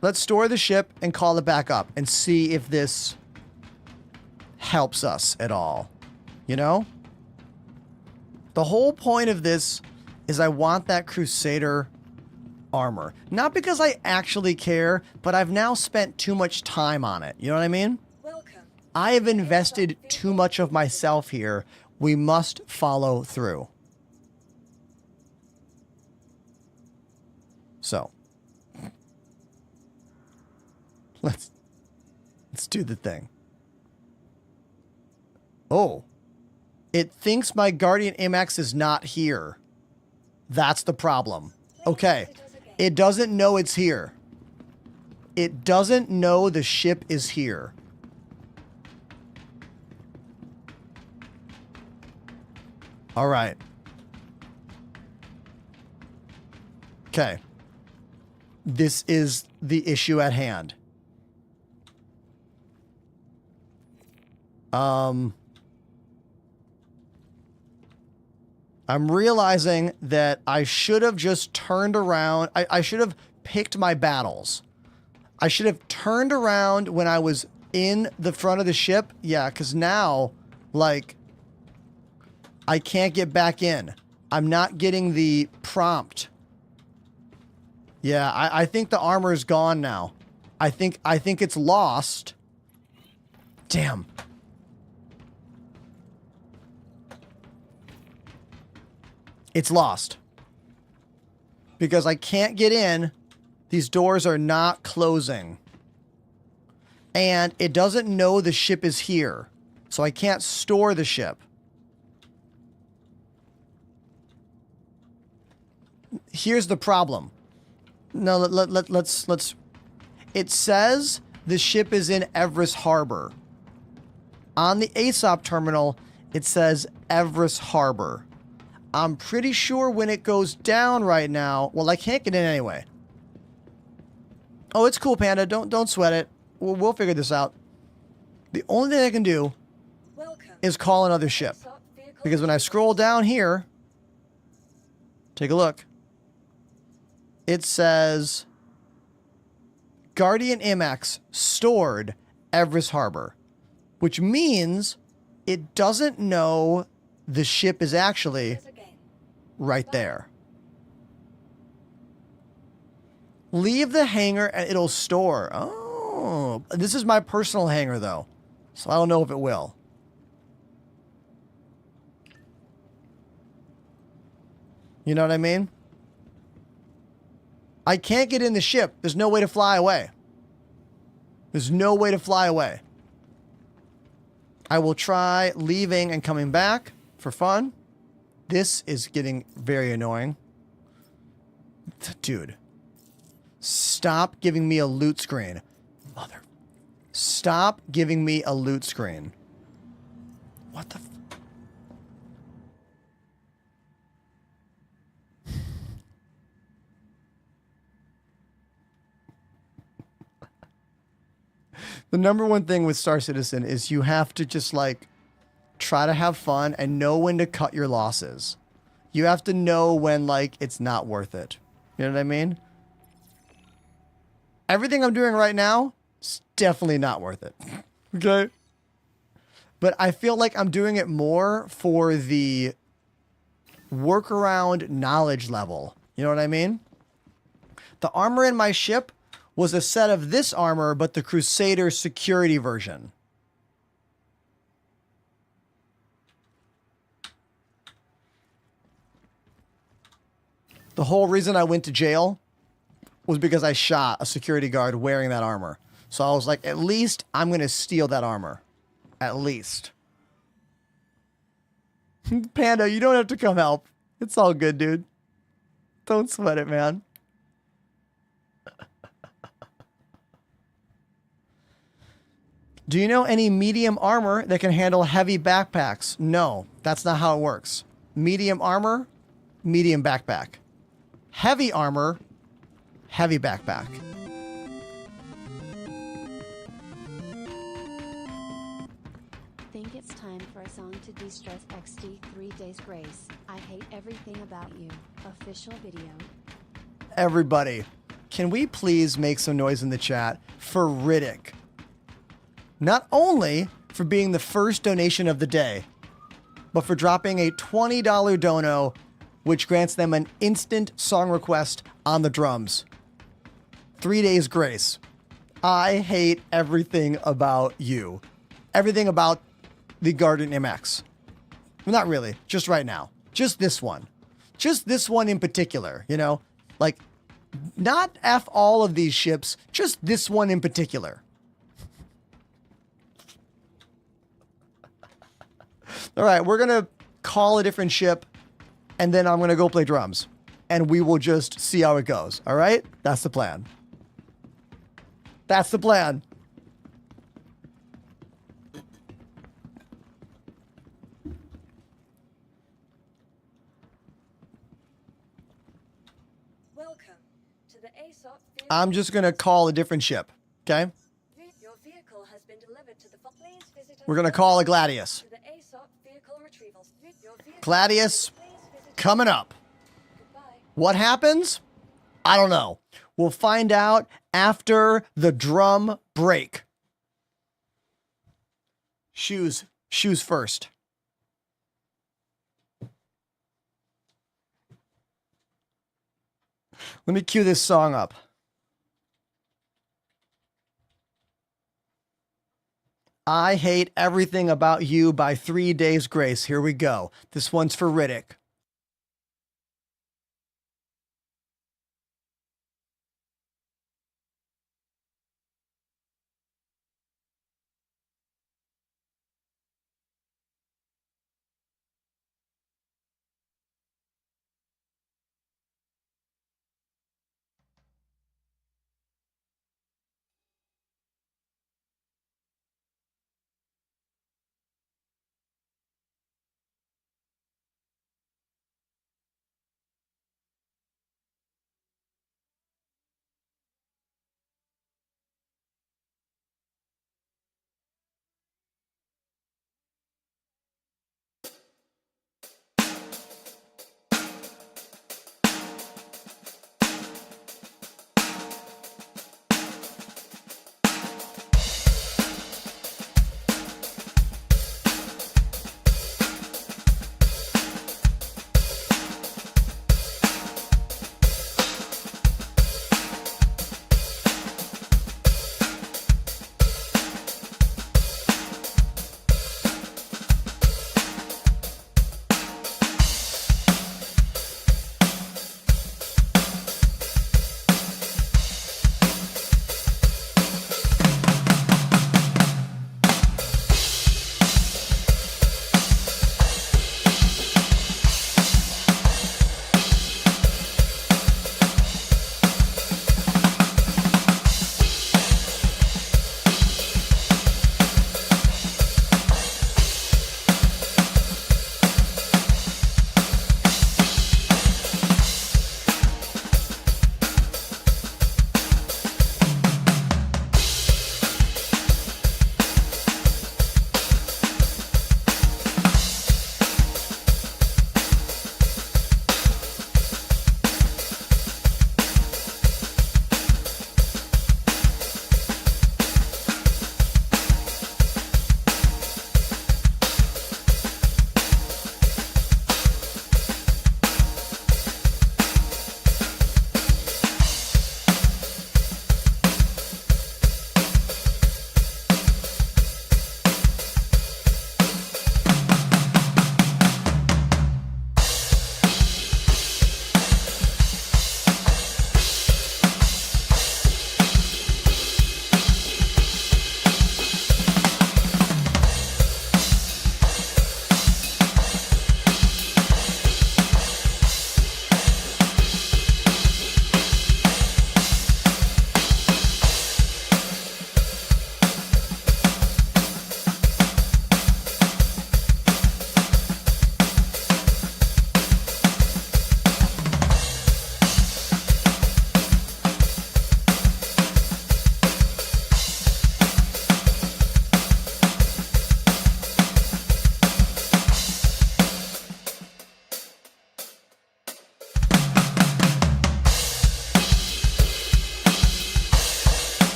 Let's store the ship and call it back up and see if this helps us at all. You know? The whole point of this is I want that Crusader armor. Not because I actually care, but I've now spent too much time on it. You know what I mean? Welcome. I have invested too much of myself here. We must follow through. So. Let's do the thing. Oh. It thinks my Guardian MX is not here. That's the problem. Okay. It doesn't know it's here. It doesn't know the ship is here. All right. Okay. This is the issue at hand. I'm realizing that I should have just turned around. I should have picked my battles. I should have turned around when I was in the front of the ship. Yeah, because now, like, I can't get back in. I'm not getting the prompt. Yeah, I think the armor is gone now. I think it's lost. Damn. It's lost. Because I can't get in. These doors are not closing. And it doesn't know the ship is here. So I can't store the ship. Here's the problem. No, let's... It says the ship is in Everest Harbor. On the ASOP terminal, it says Everest Harbor. I'm pretty sure when it goes down right now... Well, I can't get in anyway. Oh, it's cool, Panda. Don't sweat it. We'll figure this out. The only thing I can do is call another ship. Because when I scroll down here, take a look. It says Guardian MX stored Everest Harbor, which means it doesn't know the ship is actually right there. Leave the hangar and it'll store. Oh, this is my personal hangar though, so I don't know if it will. You know what I mean? I can't get in the ship. There's no way to fly away. There's no way to fly away. I will try leaving and coming back for fun. This is getting very annoying. Dude. Stop giving me a loot screen. Mother. Stop giving me a loot screen. What the The number one thing with Star Citizen is you have to just like try to have fun and know when to cut your losses. You have to know when like it's not worth it. You know what I mean? Everything I'm doing right now is definitely not worth it. Okay? But I feel like I'm doing it more for the workaround knowledge level. You know what I mean? The armor in my ship was a set of this armor, but the Crusader security version. The whole reason I went to jail was because I shot a security guard wearing that armor. So I was like, at least I'm going to steal that armor. At least. Panda, you don't have to come help. It's all good, dude. Don't sweat it, man. Do you know any medium armor that can handle heavy backpacks? No, that's not how it works. Medium armor, medium backpack. Heavy armor, heavy backpack. Think it's time for a song to de-stress XD 3 Days Grace. I hate everything about you. Official video. Everybody, can we please make some noise in the chat for Riddick? Not only for being the first donation of the day, but for dropping a $20 dono, which grants them an instant song request on the drums. 3 Days Grace. I hate everything about you. Everything about the Guardian MX. Well, not really. Just right now. Just this one. Just this one in particular, you know? Like, not F all of these ships, just this one in particular. All right, we're going to call a different ship, and then I'm going to go play drums. And we will just see how it goes, all right? That's the plan. That's the plan. Welcome to the ASOP vehicle. I'm just going to call a different ship, okay? Your vehicle has been delivered to the please visit We're going to call a Gladius. to the ASOP vehicle retrieval. Your vehicle Gladius, please visit coming up. Goodbye. What happens? I don't know. We'll find out after the drum break. Shoes first. Let me cue this song up. I Hate Everything About You by 3 Days Grace. Here we go. This one's for Riddick.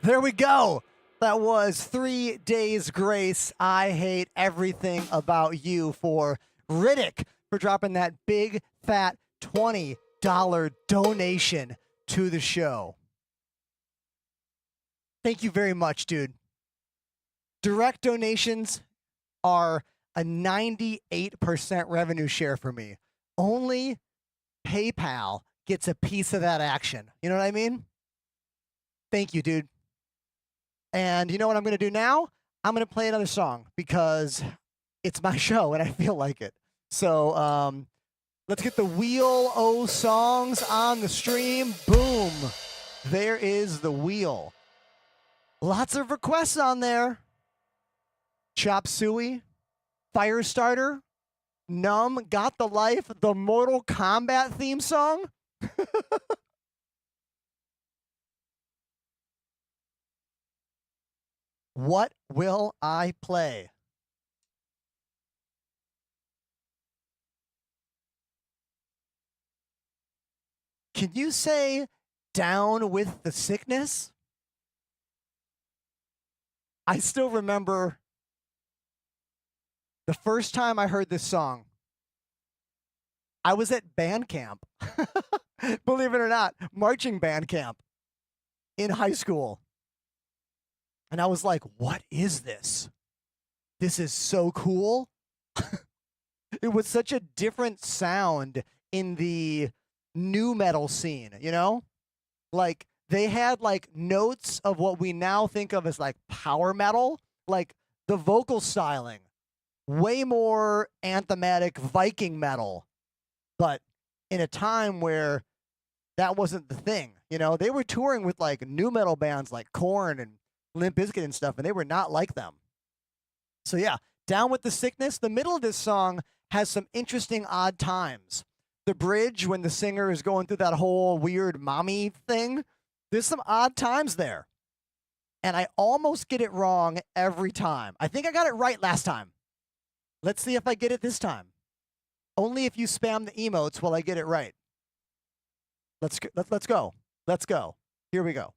There we go. That was 3 Days Grace. I hate everything about you for Riddick for dropping that big fat $20 donation to the show. Thank you very much, dude. Direct donations are a 98% revenue share for me. Only PayPal gets a piece of that action. You know what I mean? Thank you, dude. And you know what I'm going to do now? I'm going to play another song because it's my show and I feel like it. So let's get the Wheel O songs on the stream. Boom. There is the wheel. Lots of requests on there. Chop Suey, Firestarter, Numb, Got the Life, the Mortal Kombat theme song. What will I play? Can you say Down with the Sickness? I still remember the first time I heard this song. I was at band camp. Believe it or not, marching band camp in high school. And I was like, what is this? This is so cool. It was such a different sound in the nu metal scene, you know? Like, they had like notes of what we now think of as like power metal, like the vocal styling, way more anthematic Viking metal, but in a time where that wasn't the thing. You know, they were touring with like nu metal bands like Korn and Limp Bizkit and stuff, and they were not like them. So yeah, Down with the Sickness. The middle of this song has some interesting odd times. The bridge, when the singer is going through that whole weird mommy thing, there's some odd times there. And I almost get it wrong every time. I think I got it right last time. Let's see if I get it this time. Only if you spam the emotes will I get it right. Let's go. Let's go. Here we go.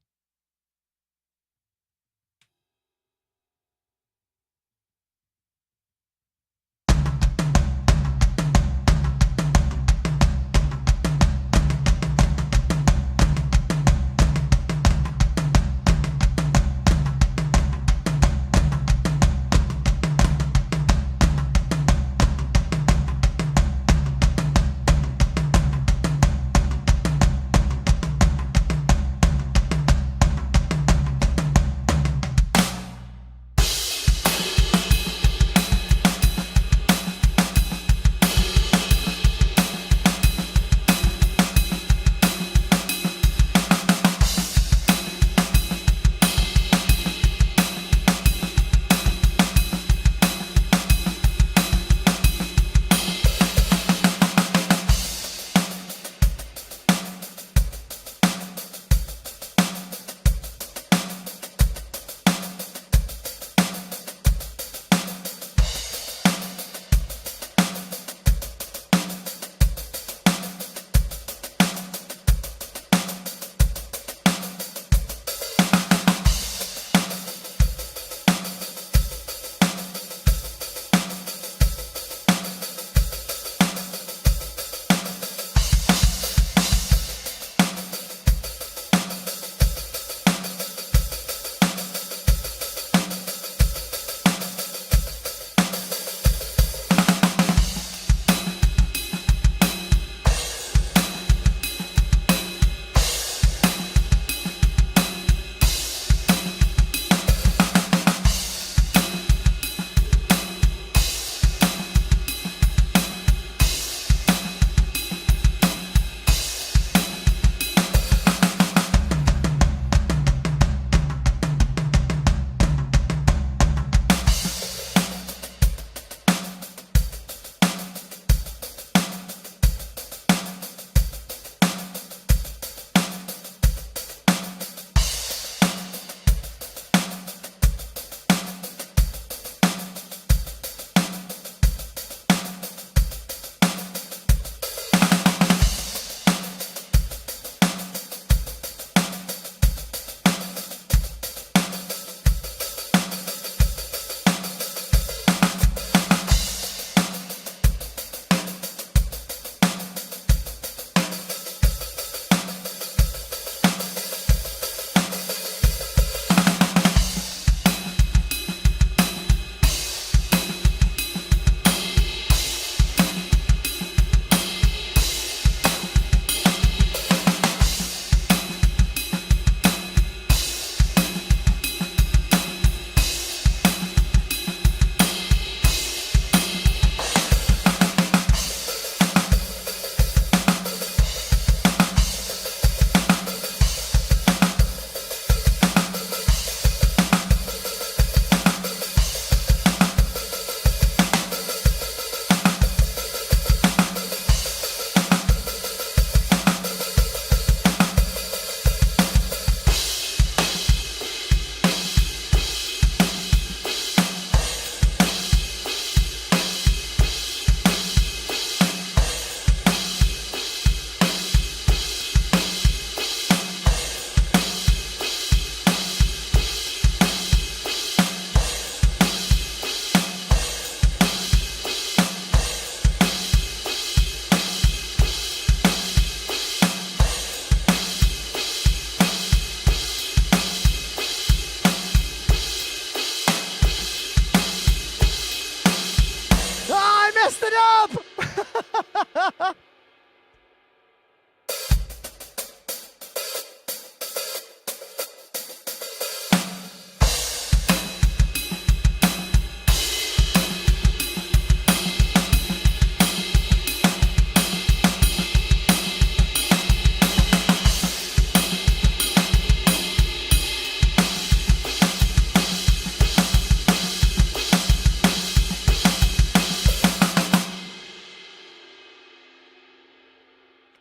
it up!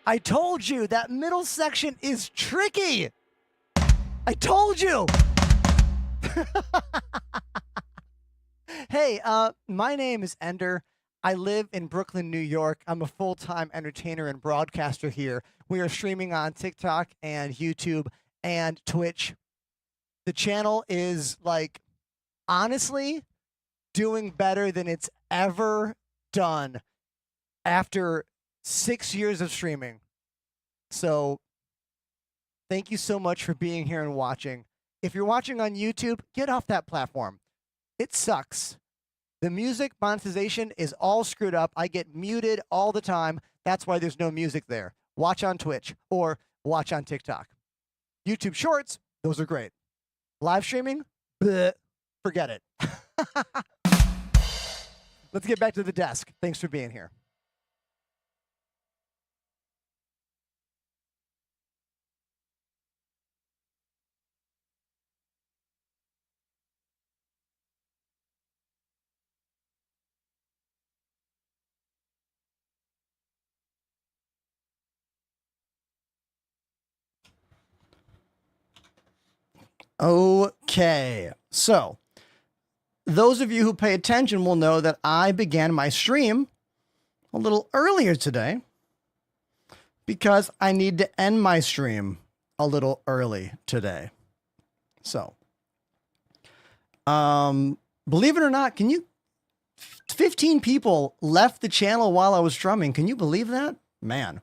I told you that middle section is tricky. I told you. Hey, my name is Ender. I live in Brooklyn, New York. I'm a full-time entertainer and broadcaster here. We are streaming on TikTok and YouTube and Twitch. The channel is, like, honestly doing better than it's ever done after 6 years of streaming. So thank you so much for being here and watching. If you're watching on YouTube, get off that platform. It sucks. The music monetization is all screwed up. I get muted all the time. That's why there's no music there. Watch on Twitch or watch on TikTok. YouTube Shorts, those are great. Live streaming, bleh, forget it. Let's get back to the desk. Thanks for being here. Okay, so those of you who pay attention will know that I began my stream a little earlier today because I need to end my stream a little early today. So, believe it or not, 15 people left the channel while I was strumming. Can you believe that? Man,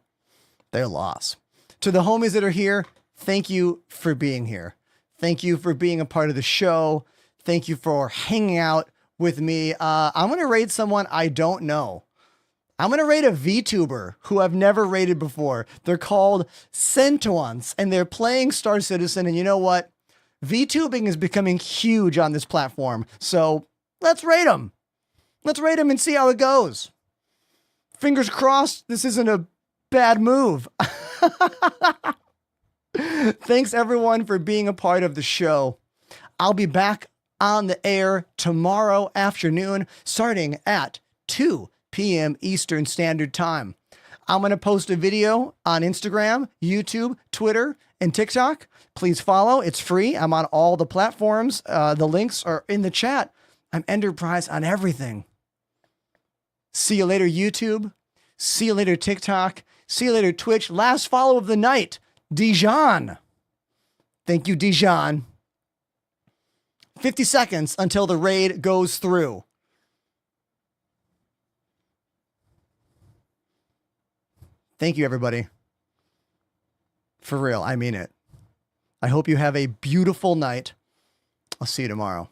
they're lost. To the homies that are here, thank you for being here. Thank you for being a part of the show. Thank you for hanging out with me. I'm going to raid someone I don't know. I'm going to raid a VTuber who I've never raided before. They're called Centuans, and they're playing Star Citizen. And you know what? VTubing is becoming huge on this platform. So let's raid them. Let's raid them and see how it goes. Fingers crossed this isn't a bad move. Thanks everyone for being a part of the show. I'll be back on the air tomorrow afternoon starting at 2 p.m. Eastern Standard Time. I'm going to post a video on Instagram, YouTube, Twitter, and TikTok. Please follow. It's free. I'm on all the platforms. The links are in the chat. I'm Enterprise on everything. See you later, YouTube. See you later, TikTok. See you later, Twitch. Last follow of the night. Dijon. Thank you, Dijon. 50 seconds until the raid goes through. Thank you, everybody. For real, I mean it. I hope you have a beautiful night. I'll see you tomorrow.